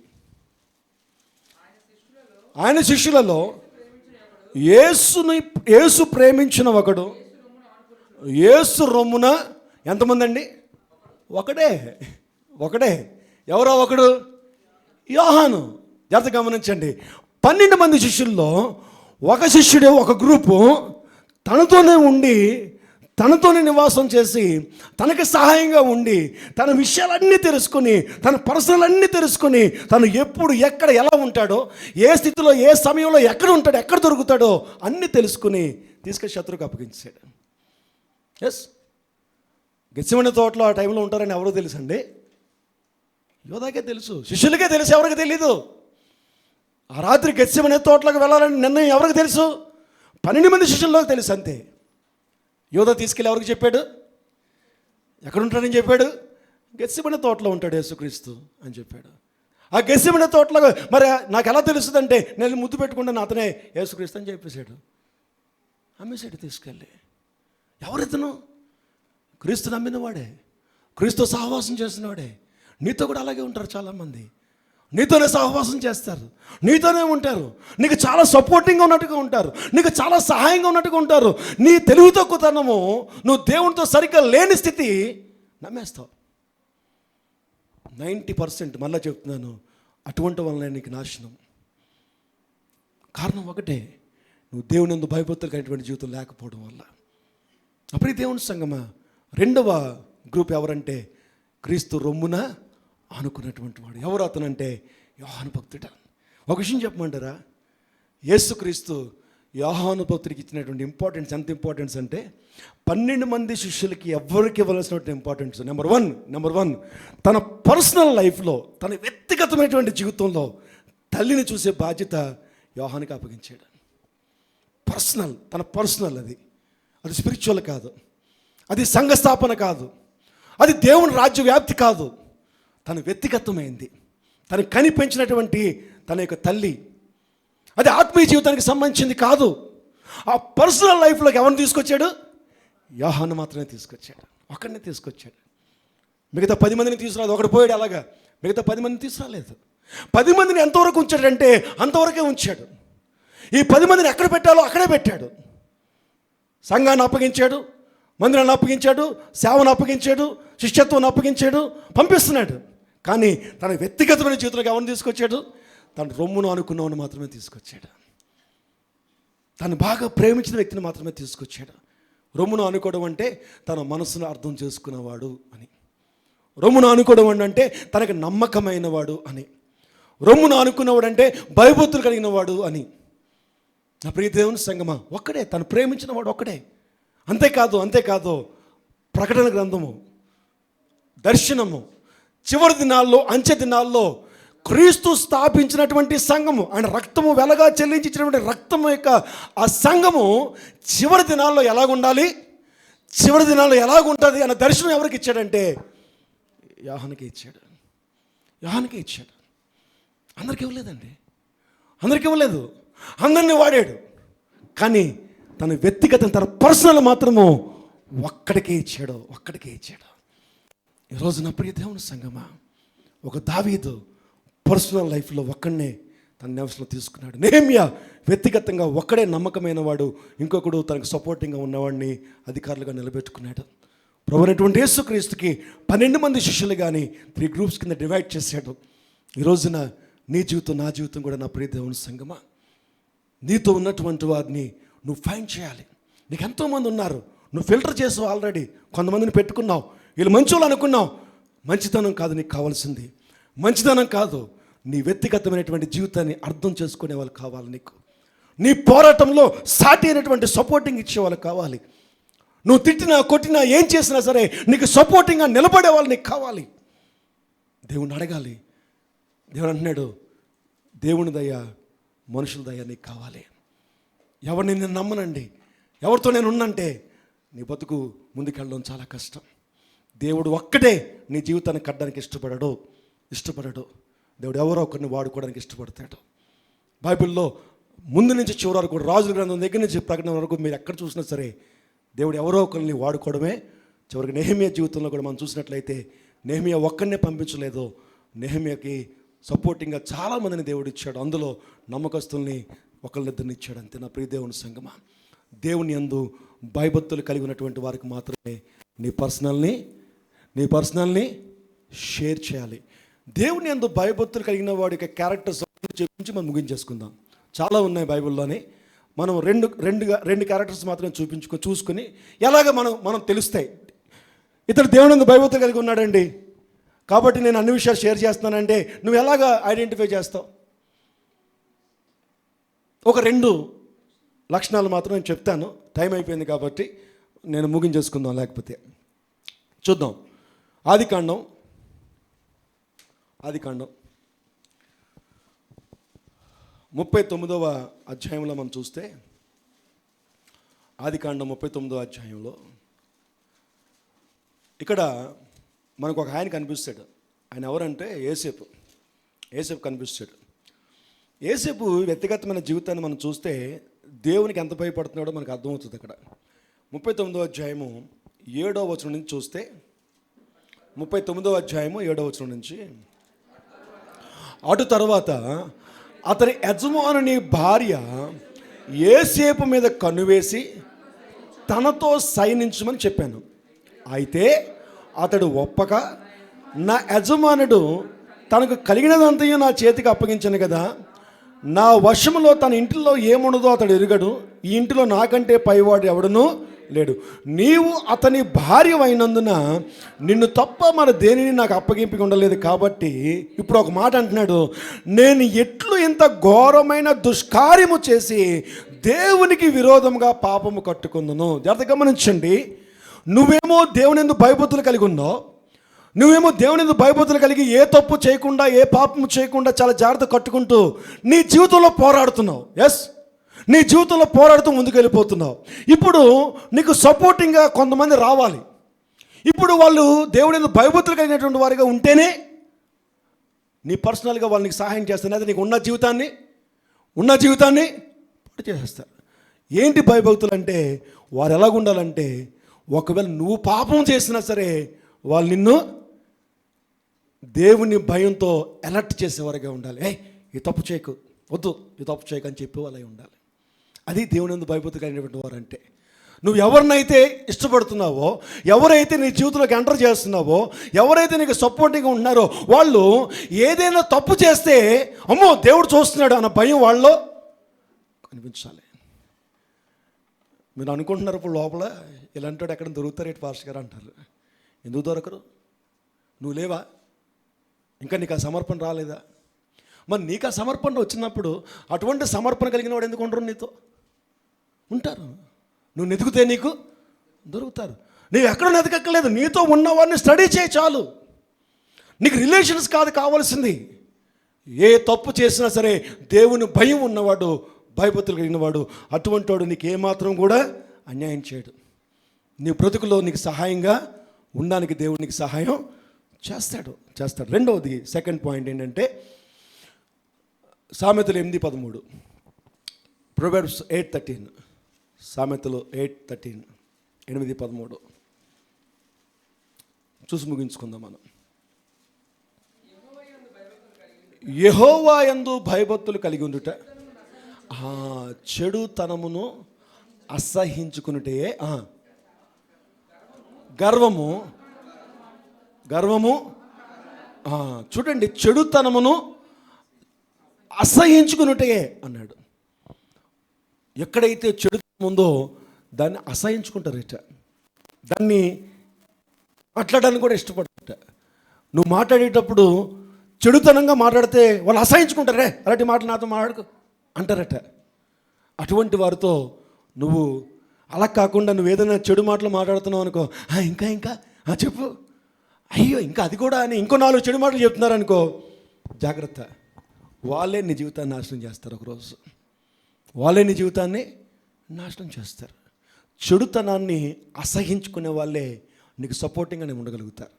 ఆయన శిష్యులలో యేసు ప్రేమించిన ఒకడు, యేసు రొమ్మున ఎంతమంది అండి? ఒకడే. ఎవరో ఒకడు? యోహాను. జాగ్రత్తగా గమనించండి. 12 మంది శిష్యుల్లో ఒక శిష్యుడే, ఒక గ్రూపు తనతోనే ఉండి, తనతోనే నివాసం చేసి, తనకి సహాయంగా ఉండి, తన విషయాలన్నీ తెలుసుకొని, తన పర్సనల్ అన్నీ తెలుసుకొని, తను ఎప్పుడు ఎక్కడ ఎలా ఉంటాడో, ఏ స్థితిలో ఏ సమయంలో ఎక్కడ ఉంటాడో, ఎక్కడ దొరుకుతాడో అన్నీ తెలుసుకుని తీసుకెళ్ళి శత్రువుకి అప్పగించాడు. ఎస్, గెత్సేమనే తోటలో ఆ టైంలో ఉంటారని ఎవరో తెలుసండి? యోధాకే తెలుసు, శిష్యులకే తెలుసు, ఎవరికి తెలీదు. ఆ రాత్రి గెత్సేమనే తోటలోకి వెళ్ళాలని నిర్ణయం ఎవరికి తెలుసు? 12 మంది శిష్యుల్లోకి తెలుసు, అంతే. యోధా తీసుకెళ్ళి ఎవరికి చెప్పాడు? ఎక్కడ ఉంటాడని చెప్పాడు? గెత్సేమనే తోటలో ఉంటాడు యేసుక్రీస్తు అని చెప్పాడు. ఆ గెత్సేమనే తోటలో మరి నాకు ఎలా తెలుస్తుందంటే, నేను ముద్దు పెట్టుకుంటాను, అతనే యేసుక్రీస్తు అని చెప్పేశాడు. అమ్మేశాడు తీసుకెళ్ళి. ఎవరితను? క్రీస్తు నమ్మినవాడే, క్రీస్తు సహవాసం చేసినవాడే. నీతో కూడా అలాగే ఉంటారు చాలామంది. నీతోనే సహవాసం చేస్తారు, నీతోనే ఉంటారు, నీకు చాలా సపోర్టింగ్గా ఉన్నట్టుగా ఉంటారు, నీకు చాలా సహాయంగా ఉన్నట్టుగా ఉంటారు. నీ తెలివి తక్కువతనము, నువ్వు దేవునితో సరిగ్గా లేని స్థితి నమ్మేస్తావు. 90% మళ్ళీ చెప్తున్నాను, అటువంటి వల్ల నీకు నాశనం. కారణం ఒకటే, నువ్వు దేవుని యందు భయభక్తులు కలిగినటువంటి జీవితం లేకపోవడం వల్ల. అప్పుడే దేవుని సంగమా. రెండవ గ్రూప్ ఎవరంటే, క్రీస్తు రొమ్మున ఆనుకున్నటువంటి వాడు. ఎవరు అతనంటే యోహాను భక్తుడు. ఒక విషయం చెప్పమంటారా? యేసుక్రీస్తు యోహాను భక్తుడికి ఇచ్చినటువంటి ఇంపార్టెన్స్ ఎంత ఇంపార్టెన్స్ అంటే, 12 మంది శిష్యులకి ఎవరికి ఇవ్వాల్సినటువంటి ఇంపార్టెన్స్ నెంబర్ వన్ తన పర్సనల్ లైఫ్లో, తన వ్యక్తిగతమైనటువంటి జీవితంలో తల్లిని చూసే బాధ్యత యోహానుకి అప్పగించాడు. తన పర్సనల్ అది స్పిరిచువల్ కాదు, అది సంఘ స్థాపన కాదు, అది దేవుని రాజ్య వ్యాప్తి కాదు. తన వ్యక్తిగతమైంది, తను కనిపించినటువంటి తన యొక్క తల్లి. అది ఆత్మీయ జీవితానికి సంబంధించింది కాదు. ఆ పర్సనల్ లైఫ్లోకి ఎవరిని తీసుకొచ్చాడు? యోహాను మాత్రమే తీసుకొచ్చాడు, ఒకరిని తీసుకొచ్చాడు. మిగతా 10 మందిని తీసుకురాలేదు. ఒకటి పోయాడు, అలాగా మిగతా 10 మందిని తీసుకురాలేదు. 10 మందిని ఎంతవరకు ఉంచాడంటే అంతవరకే ఉంచాడు. ఈ 10 మందిని ఎక్కడ పెట్టాలో అక్కడే పెట్టాడు. సంఘాన్ని అప్పగించాడు, మందిరాన్ని అప్పగించాడు, సేవను అప్పగించాడు, శిష్యత్వాన్ని అప్పగించాడు, పంపిస్తున్నాడు. కానీ తన వ్యక్తిగతమైన జీవితంలోకి ఎవరిని తీసుకొచ్చాడు? తన రొమ్మును అనుకున్నవాడిని మాత్రమే తీసుకొచ్చాడు. తను బాగా ప్రేమించిన వ్యక్తిని మాత్రమే తీసుకొచ్చాడు. రొమ్మును అనుకోవడం అంటే తన మనసును అర్థం చేసుకున్నవాడు అని. రొమ్మును అనుకోవడం అంటే తనకు నమ్మకమైన వాడు అని. రొమ్మును అనుకున్నవాడు అంటే భయభక్తులు కలిగిన వాడు అని. నా ప్రియ దేవుని సంగమా, ఒక్కడే, తను ప్రేమించిన వాడు ఒక్కడే. అంతేకాదు ప్రకటన గ్రంథము, దర్శనము, చివరి దినాల్లో, అంచె దినాల్లో క్రీస్తు స్థాపించినటువంటి సంఘము, ఆయన రక్తము వెలగా చెల్లించినటువంటి రక్తము యొక్క ఆ సంఘము చివరి దినాల్లో ఎలాగుండాలి, చివరి దినాల్లో ఎలాగుంటుంది అన్న దర్శనం ఎవరికి ఇచ్చాడంటే యోహానుకే ఇచ్చాడు. అందరికీ ఇవ్వలేదు, అందరినీ వాడాడు. కానీ తన వ్యక్తిగతం, తన పర్సనల్ మాత్రము ఒక్కడికే ఇచ్చాడు. ఈరోజు నా ప్రియ దేవుని సంగమా, ఒక దావీదు పర్సనల్ లైఫ్లో ఒక్కడనే తన నివాసంలో తీసుకున్నాడు. నెహెమ్యా వ్యక్తిగతంగా ఒక్కడే నమ్మకమైన వాడు, ఇంకొకడు తనకు సపోర్టింగ్గా ఉన్నవాడిని అధికారులుగా నిలబెట్టుకున్నాడు. ప్రభువైనటువంటి యేసుక్రీస్తుకి 12 మంది శిష్యులు కానీ 3 గ్రూప్స్ కింద డివైడ్ చేశాడు. ఈ రోజున నీ జీవితం, నా జీవితం కూడా నా ప్రియ దేవుని సంగమా, నీతో ఉన్నటువంటి వారిని నువ్వు ఫైండ్ చేయాలి. నీకు ఎంతోమంది ఉన్నారు, నువ్వు ఫిల్టర్ చేసావు ఆల్రెడీ. కొంతమందిని పెట్టుకున్నావు, వీళ్ళు మంచోళ్ళు అనుకున్నావు, మంచితనం కాదు నీకు కావాల్సింది. మంచితనం కాదు, నీ వ్యక్తిగతమైనటువంటి జీవితాన్ని అర్థం చేసుకునే వాళ్ళు కావాలి నీకు. నీ పోరాటంలో సాటి అయినటువంటి సపోర్టింగ్ ఇచ్చేవాళ్ళు కావాలి. నువ్వు తిట్టినా కొట్టినా ఏం చేసినా సరే నీకు సపోర్టింగ్గా నిలబడే వాళ్ళు నీకు కావాలి. దేవుణ్ణి అడగాలి. దేవుడు అంటున్నాడు, దేవుని దయ మనుషుల దయ నీకు కావాలి. ఎవరిని నేను నమ్మనండి, ఎవరితో నేను ఉన్నంటే నీ బతుకు ముందుకెళ్ళడం చాలా కష్టం. దేవుడు ఒక్కడే నీ జీవితాన్ని కట్టడానికి ఇష్టపడడు. దేవుడు ఎవరో ఒకరిని వాడుకోవడానికి ఇష్టపడతాడు. బైబిల్లో ముందు నుంచి చివరి వరకు, రాజుల గ్రంథం దగ్గర నుంచి ప్రకటన వరకు మీరు ఎక్కడ చూసినా సరే దేవుడు ఎవరో ఒకరిని వాడుకోవడమే. చివరికి నెహెమ్యా జీవితంలో కూడా మనం చూసినట్లయితే నెహెమ్యా ఒక్కరినే పంపించలేదు. నెహెమ్యాకి సపోర్టింగ్గా చాలామందిని దేవుడు ఇచ్చాడు. అందులో నమ్మకస్తుల్ని ఒకళ్ళిద్దరిని ఇచ్చాడు. అంతే నా ప్రియ దేవుని సంగమా, దేవుని యందు భయభక్తులు కలిగి ఉన్నటువంటి వారికి మాత్రమే నీ పర్సనల్ని షేర్ చేయాలి. దేవుని యందు భయభక్తులు కలిగిన వాడి యొక్క క్యారెక్టర్స్ చూపించి మనం ముగించేసుకుందాం. చాలా ఉన్నాయి బైబిల్లోనే. మనం రెండు క్యారెక్టర్స్ మాత్రమే చూసుకొని ఎలాగ మనం తెలుస్తాయి ఇతడు దేవుని యందు భయభక్తులు కలిగి ఉన్నాడండి కాబట్టి నేను అన్ని విషయాలు షేర్ చేస్తున్నానంటే నువ్వు ఎలాగ ఐడెంటిఫై చేస్తావు? ఒక 2 లక్షణాలు మాత్రం నేను చెప్తాను. టైం అయిపోయింది కాబట్టి నేను ముగించేసుకుందాం, లేకపోతే చూద్దాం. ఆదికాండం 39వ అధ్యాయంలో మనం చూస్తే, ఆదికాండం 39వ అధ్యాయంలో ఇక్కడ మనకు ఒక ఆయన కనిపిస్తాడు. ఆయన ఎవరంటే యోసేపు కనిపిస్తాడు. యోసేపు వ్యక్తిగతమైన జీవితాన్ని మనం చూస్తే దేవునికి ఎంత భయపడుతున్నాడో మనకు అర్థమవుతుంది. అక్కడ 39వ అధ్యాయము 7వ వచనం నుంచి చూస్తే, 39వ అధ్యాయము 7వ వచనం నుంచి, అటు తర్వాత అతని యజమానుని భార్య యోసేపు మీద కన్నువేసి తనతో శయనించమని చెప్పాను. అయితే అతడు ఒప్పక, నా యజమానుడు తనకు కలిగినదంతయు నా చేతికి అప్పగించను కదా, నా వశములో తన ఇంటిలో ఏముండదో అతడు ఎరుగడు, ఈ ఇంటిలో నాకంటే పైవాడు ఎవడునూ లేడు. నీవు అతని భార్య అయినందున నిన్ను తప్ప మరి దేనిని నాకు అప్పగింపి ఉండలేదు. కాబట్టి ఇప్పుడు ఒక మాట అంటున్నాడు, నేను ఎట్లు ఇంత ఘోరమైన దుష్కార్యము చేసి దేవునికి విరోధంగా పాపము కట్టుకుందును. జాగ్రత్త గమనించండి. నువ్వేమో దేవుని యందు భయభక్తులు కలిగి ఉన్నావు. నువ్వేమో దేవుని యందు భయభక్తులు కలిగి ఏ తప్పు చేయకుండా ఏ పాపము చేయకుండా చాలా జాగ్రత్త కట్టుకుంటూ నీ జీవితంలో పోరాడుతున్నావు. నీ జీవితంలో పోరాడుతూ ముందుకు వెళ్ళిపోతున్నావు. ఇప్పుడు నీకు సపోర్టింగ్గా కొంతమంది రావాలి. ఇప్పుడు వాళ్ళు దేవుని యందు భయభక్తులు కలిగినటువంటి వారిగా ఉంటేనే నీ పర్సనల్గా వాళ్ళు నీకు సహాయం చేస్తారు. లేదా నీకు ఉన్న జీవితాన్ని పాడు చేసేస్తారు. ఏంటి భయభక్తులు అంటే? వారు ఎలాగుండాలంటే, ఒకవేళ నువ్వు పాపం చేసినా సరే వాళ్ళు నిన్ను దేవుని భయంతో అలర్ట్ చేసేవారుగా ఉండాలి. ఈ తప్పు చేయకు, వద్దు, ఈ తప్పు చేయకు అని చెప్పి వాళ్ళే ఉండాలి. అది దేవుని యందు భయభక్తులు కలిగినటువంటి వారు అంటే. నువ్వు ఎవరినైతే ఇష్టపడుతున్నావో, ఎవరైతే నీ జీవితంలోకి ఎంటర్ చేస్తున్నావో, ఎవరైతే నీకు సపోర్టింగ్గా ఉన్నారో, వాళ్ళు ఏదైనా తప్పు చేస్తే అమ్మో దేవుడు చూస్తున్నాడు అన్న భయం వాళ్ళలో కనిపించాలి. మీరు అనుకుంటున్నారు ఇప్పుడు లోపల ఇలాంటి వాడు ఎక్కడ దొరుకుతారు పాస్టర్ గారు అంటారు. ఎందుకు దొరకరు? నువ్వు లేవా? ఇంకా నీకు ఆ సమర్పణ రాలేదా? మరి నీకు ఆ సమర్పణ వచ్చినప్పుడు అటువంటి సమర్పణ కలిగిన వాడు ఎందుకు ఉండరు? నీతో ఉంటారు. నువ్వు వెతికితే నీకు దొరుకుతారు. నువ్వు ఎక్కడ వెతకక్కర్లేదు, నీతో ఉన్నవాడిని స్టడీ చేయి చాలు. నీకు రిలేషన్స్ కాదు కావాల్సింది. ఏ తప్పు చేసినా సరే దేవుని భయం ఉన్నవాడు, భయభక్తులు కలిగినవాడు, అటువంటి వాడు నీకు ఏమాత్రం కూడా అన్యాయం చేయడు. నీ బ్రతుకులో నీకు సహాయంగా ఉండడానికి దేవుడు నీకు సహాయం చేస్తాడు. రెండవది, సెకండ్ పాయింట్ ఏంటంటే, సామెతలు 8:13, ప్రొవర్బ్స్ 8:13, సామెతలు 8:13, 8:13 చూసి ముగించుకుందాం మనం. యెహోవా యందు భయభక్తులు కలిగి ఉండుట, చెడుతనమును అసహించుకునుటే, గర్వము చూడండి, చెడుతనమును అసహించుకునుటే అన్నాడు. ఎక్కడైతే చెడుతనం ఉందో దాన్ని అసహించుకుంటారట, దాన్ని మాట్లాడడానికి కూడా ఇష్టపడతారట. నువ్వు మాట్లాడేటప్పుడు చెడుతనంగా మాట్లాడితే వాళ్ళు అసహించుకుంటారే, అలాంటి మాటలు నాతో మాట్లాడుకో అంటారట. అటువంటి వారితో నువ్వు అలా కాకుండా నువ్వు ఏదైనా చెడు మాటలు మాట్లాడుతున్నావు అనుకో, ఇంకా ఇంకా చెప్పు, అయ్యో ఇంకా అది కూడా అని ఇంకో 4 చెడు మాటలు చెప్తున్నారనుకో, జాగ్రత్త. వాళ్ళే నీ జీవితాన్ని నాశనం చేస్తారు. ఒకరోజు వాళ్ళే నీ జీవితాన్ని నాశనం చేస్తారు. చెడుతనాన్ని అసహించుకునే వాళ్ళే నీకు సపోర్టింగ్గానే ఉండగలుగుతారు.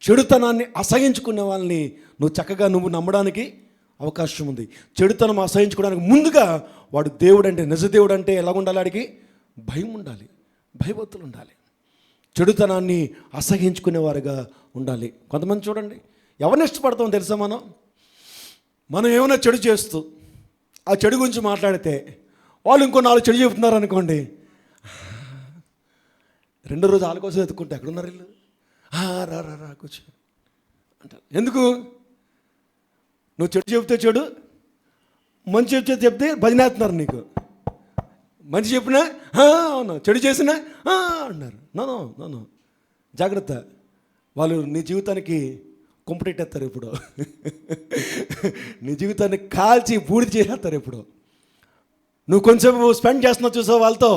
చెడుతనాన్ని అసహించుకునే వాళ్ళని నువ్వు నమ్మడానికి అవకాశం ఉంది. చెడుతనం అసహించుకోవడానికి ముందుగా వాడు దేవుడు అంటే, నిజ దేవుడు అంటే ఎలా ఉండాలి? వాడికి భయం ఉండాలి, భయభక్తులు ఉండాలి. చెడుతనాన్ని అసహించుకునేవారుగా ఉండాలి. కొంతమంది చూడండి, ఎవరిని ఇష్టపడతామో తెలుసా? మనం ఏమైనా చెడు చేస్తూ ఆ చెడు గురించి మాట్లాడితే వాళ్ళు ఇంకో 4 చెడు చెబుతున్నారు అనుకోండి, రెండో రోజు వాళ్ళ కోసం ఎత్తుకుంటే ఎక్కడున్నారు వీళ్ళు, రా కూర్చో అంటారు. ఎందుకు? నువ్వు చెడు చెబితే చెడు, మంచి చెప్తే భజనేస్తున్నారు నీకు. మంచి చెప్పినా అవును, చెడు చేసినా అన్నారు. నో జాగ్రత్త. వాళ్ళు నీ జీవితానికి కుంపటెట్టేస్తారు. ఇప్పుడు నీ జీవితాన్ని కాల్చి బూడిద చేసేస్తారు. ఇప్పుడు నువ్వు కొంచెం స్పెండ్ చేస్తున్నావు చూసావా, వాళ్ళతో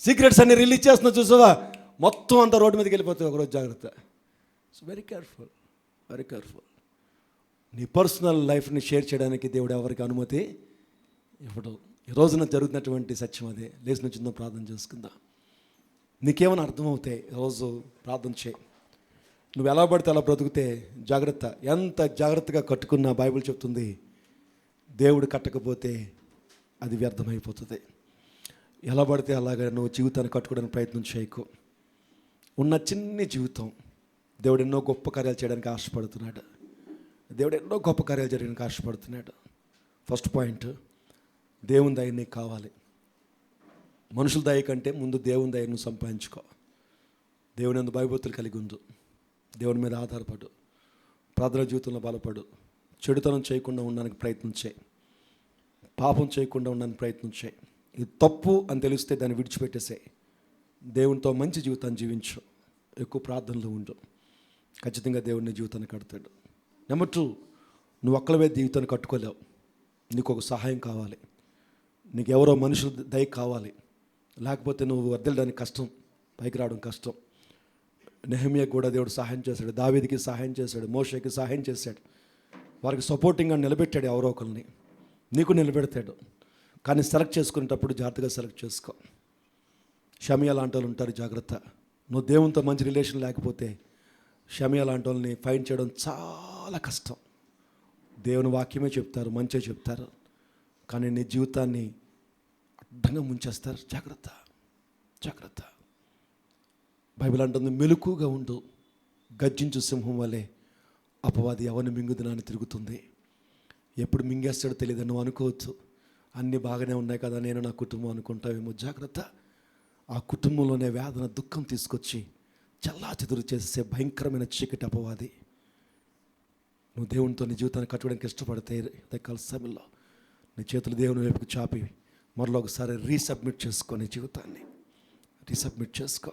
సీక్రెట్స్ అన్ని రిలీజ్ చేస్తున్నావు చూసావా, మొత్తం అంతా రోడ్డు మీదకి వెళ్ళిపోతావు ఒకరోజు. జాగ్రత్త. So very careful, very careful. నీ పర్సనల్ లైఫ్ని షేర్ చేయడానికి దేవుడు ఎవరికి అనుమతి ఇవ్వడు. ఈ రోజున జరుగుతున్నటువంటి సత్యం అదే. లేచి నుంచి ప్రార్థన చేసుకుందాం. నీకేమైనా అర్థమవుతాయి ఈరోజు ప్రార్థన చేయి. నువ్వు ఎలా పడితే అలా బ్రతుకుతే జాగ్రత్త. ఎంత జాగ్రత్తగా కట్టుకున్నా బైబిల్ చెప్తుంది, దేవుడు కట్టకపోతే అది వ్యర్థమైపోతుంది. ఎలా పడితే అలాగా నువ్వు జీవితాన్ని కట్టుకోవడానికి ప్రయత్నం చేయకు. ఉన్న చిన్ని జీవితం దేవుడు ఎన్నో గొప్ప కార్యాలు చేయడానికి ఆశపడుతున్నాడు. దేవుడు ఎన్నో గొప్ప కార్యాలు చేయడానికి ఆశపడుతున్నాడు. ఫస్ట్ పాయింట్, దేవుని దయ నీకు కావాలి. మనుషుల దయ కంటే ముందు దేవుని దయ నువ్వు సంపాదించుకో. దేవుని యందు భయభక్తులు కలిగి ఉండు. దేవుని మీద ఆధారపడు. ప్రార్థన జీవితంలో బలపడు. చెడుతనం చేయకుండా ఉండడానికి ప్రయత్నం చేయి. పాపం చేయకుండా ఉండడానికి ప్రయత్నం చేయి. ఇది తప్పు అని తెలిస్తే దాన్ని విడిచిపెట్టేసేయి. దేవునితో మంచి జీవితాన్ని జీవించు. ఎక్కువ ప్రార్థనలో ఉండు. ఖచ్చితంగా దేవుని జీవితాన్ని కడతాడు. నెంబర్ 2, నువ్వు ఒక్కలవే జీవితాన్ని కట్టుకోలేవు. నీకు ఒక సహాయం కావాలి. నీకు ఎవరో మనుషుల దయ కావాలి. లేకపోతే నువ్వు వర్దిల్లడానికి కష్టం, పైకి రావడం కష్టం. నెహెమ్యాకు కూడా దేవుడు సహాయం చేశాడు. దావీదుకి సహాయం చేశాడు. మోషేకి సహాయం చేశాడు. వారికి సపోర్టింగ్గా నిలబెట్టాడు ఎవరో ఒకరిని. నీకు నిలబెడతాడు. కానీ సెలెక్ట్ చేసుకునేటప్పుడు జాగ్రత్తగా సెలెక్ట్ చేసుకో. షమియా లాంటి వాళ్ళు ఉంటారు, జాగ్రత్త. నువ్వు దేవునితో మంచి రిలేషన్ లేకపోతే షమియా లాంటి వాళ్ళని ఫైండ్ చేయడం చాలా కష్టం. దేవుని వాక్యమే చెప్తారు, మంచిగా చెప్తారు, కానీ నీ జీవితాన్ని అడ్డంగా ముంచేస్తారు. జాగ్రత్త, జాగ్రత్త. బైబిల్ అంటుంది, మెలకుగా ఉండు, గర్జించు సింహం వలె అపవాది ఎవరిని మింగుదినాన్ని తిరుగుతుంది. ఎప్పుడు మింగేస్తాడో తెలియదు. నువ్వు అనుకోవచ్చు, అన్నీ బాగానే ఉన్నాయి కదా, నేను నా కుటుంబం అనుకుంటావేమో. జాగ్రత్త. ఆ కుటుంబంలోనే వేదన, దుఃఖం తీసుకొచ్చి చల్లాచెదురు చేసే భయంకరమైన చీకటి అపవాది. నువ్వు దేవునితో నీ జీవితాన్ని కట్టుకోవడానికి ఇష్టపడితే దక్కాల సమయంలో నీ చేతులు దేవుని వైపుకు చాపి మరలో ఒకసారి రీసబ్మిట్ చేసుకో. నీ జీవితాన్ని రీసబ్మిట్ చేసుకో.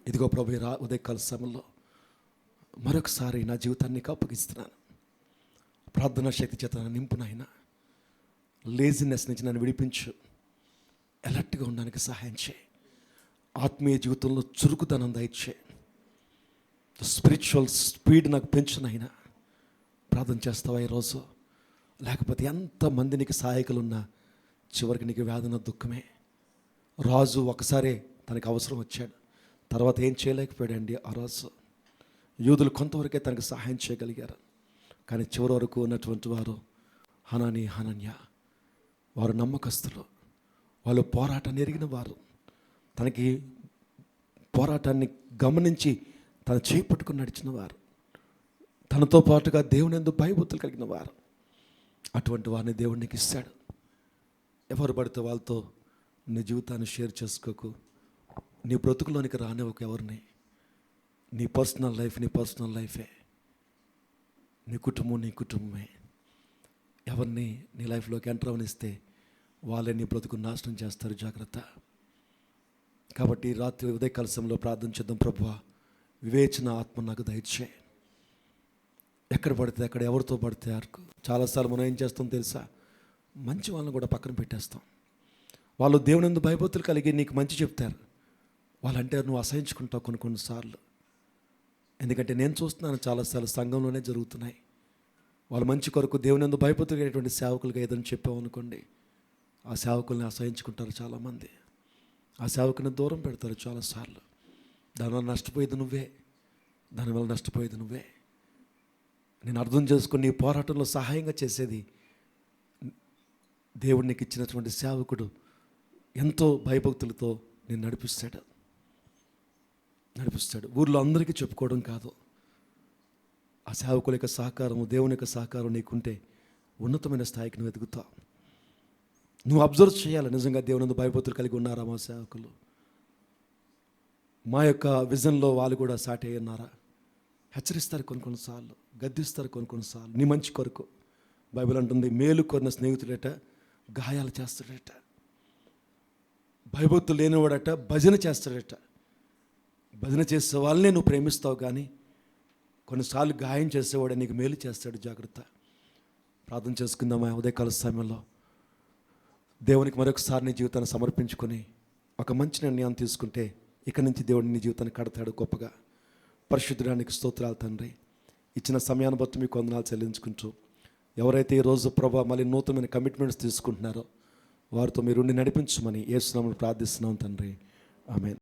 ఇదిగో ప్రభు, ఉదయకాల సమయంలో మరొకసారి నా జీవితాన్ని నీకు అప్పగిస్తున్నాను. ప్రార్థనా శక్తి చేత నింపు నాయన. లేజినెస్ నుంచి నన్ను విడిపించు. అలర్ట్గా ఉండడానికి సహాయం చేయి. ఆత్మీయ జీవితంలో చురుకుదనం దయచే. స్పిరిచువల్ స్పీడ్ నాకు పెంచునైనా. ప్రార్థన చేస్తావా ఈరోజు? లేకపోతే ఎంతమంది నీకు సహాయకులు ఉన్నా చివరికి నీకు వేదన, దుఃఖమే. రాజు ఒకసారి తనకు అవసరం వచ్చాడు, తర్వాత ఏం చేయలేకపోయాడండి ఆ రాజు. యూదులు కొంతవరకే తనకు సహాయం చేయగలిగారు, కానీ చివరి వరకు ఉన్నటువంటి వారు హనాని, హనన్య, వారు నమ్మకస్తులు. వాళ్ళు పోరాటాన్ని ఎరిగిన వారు. తనకి పోరాటాన్ని గమనించి తన చేయి పట్టుకుని నడిచిన వారు. తనతో పాటుగా దేవుని యందు భయభక్తులు కలిగిన వారు. అటువంటి వారిని దేవుడు నీకు ఇస్తాడు. ఎవరు పడితే వాళ్ళతో నీ జీవితాన్ని షేర్ చేసుకోకు. నీ బ్రతుకులోనికి రానివ్వకు ఎవరిని. నీ పర్సనల్ లైఫ్ నీ పర్సనల్ లైఫే. నీ కుటుంబం నీ కుటుంబమే. ఎవరిని నీ లైఫ్లోకి ఎంటర్ అవనిస్తే వాళ్ళే నీ బ్రతుకుని నాశనం చేస్తారు. జాగ్రత్త. కాబట్టి రాత్రి ఉదయకాల సమయంలో ప్రార్థన చేద్దాం. ప్రభువా, వివేచన ఆత్మ నాకు దయచేయి. ఎక్కడ పడితే అక్కడ, ఎవరితో పడితే అరకు. చాలాసార్లు మనం ఏం చేస్తాం తెలుసా? మంచి వాళ్ళని కూడా పక్కన పెట్టేస్తాం. వాళ్ళు దేవునందు భయభక్తులు కలిగి నీకు మంచి చెప్తారు, వాళ్ళంటే నువ్వు అసహించుకుంటావు కొన్నిసార్లు. ఎందుకంటే నేను చూస్తున్నాను చాలాసార్లు సంఘంలోనే జరుగుతున్నాయి. వాళ్ళ మంచి కొరకు దేవునందు భయభక్తులు కలిగేటువంటి సేవకులుగా ఏదైనా చెప్పామనుకోండి, ఆ సేవకుల్ని అసహించుకుంటారు చాలామంది. ఆ సేవకుని దూరం పెడతారు చాలాసార్లు. దానివల్ల నష్టపోయేది నువ్వే, దానివల్ల నష్టపోయేది నువ్వే. నేను అర్థం చేసుకుని నీ పోరాటంలో సహాయంగా చేసేది దేవుడు నీకు ఇచ్చినటువంటి సేవకుడు ఎంతో భయభక్తులతో నేను నడిపిస్తాడు. ఊర్లో అందరికీ చెప్పుకోవడం కాదు. ఆ సేవకుల యొక్క సహకారము, దేవుని యొక్క సహకారం నీకుంటే ఉన్నతమైన స్థాయికి నువ్వు ఎదుగుతావు. నువ్వు అబ్జర్వ్ చేయాలి, నిజంగా దేవునందు భయభక్తులు కలిగి ఉన్నారా మా సేవకులు? మా యొక్క విజన్లో వాళ్ళు కూడా సాటి అయి ఉన్నారా? హెచ్చరిస్తారు కొన్నిసార్లు, గద్దిస్తారు కొన్నిసార్లు నీ మంచి కొరకు. బైబిల్ అంటుంది, మేలు కొన్న స్నేహితుడట గాయాలు చేస్తాడట, భయభక్తులు లేనివాడట భజన చేస్తాడట. భజన చేసే వాళ్ళనే నువ్వు ప్రేమిస్తావు, కానీ కొన్నిసార్లు గాయం చేసేవాడే నీకు మేలు చేస్తాడు. జాగ్రత్త. ప్రార్థన చేసుకుందామా ఉదయకాల సమయంలో? దేవునికి మరొకసారి నీ జీవితాన్ని సమర్పించుకొని ఒక మంచి నిర్ణయం తీసుకుంటే ఇక నుంచి దేవుడు నీ జీవితాన్ని కడతాడు గొప్పగా. పరిశుద్ధుడానికి స్తోత్రాలు తండ్రి. ఇచ్చిన సమయాన్ని బట్టి మీకు వందనాలు చెల్లించుకుంటూ, ఎవరైతే ఈరోజు ప్రభా మళ్ళీ నూతనమైన కమిట్మెంట్స్ తీసుకుంటున్నారో వారితో మీరు నడిపించమని యేసు నామములో ప్రార్థిస్తున్నాం తండ్రి. ఆమేన్.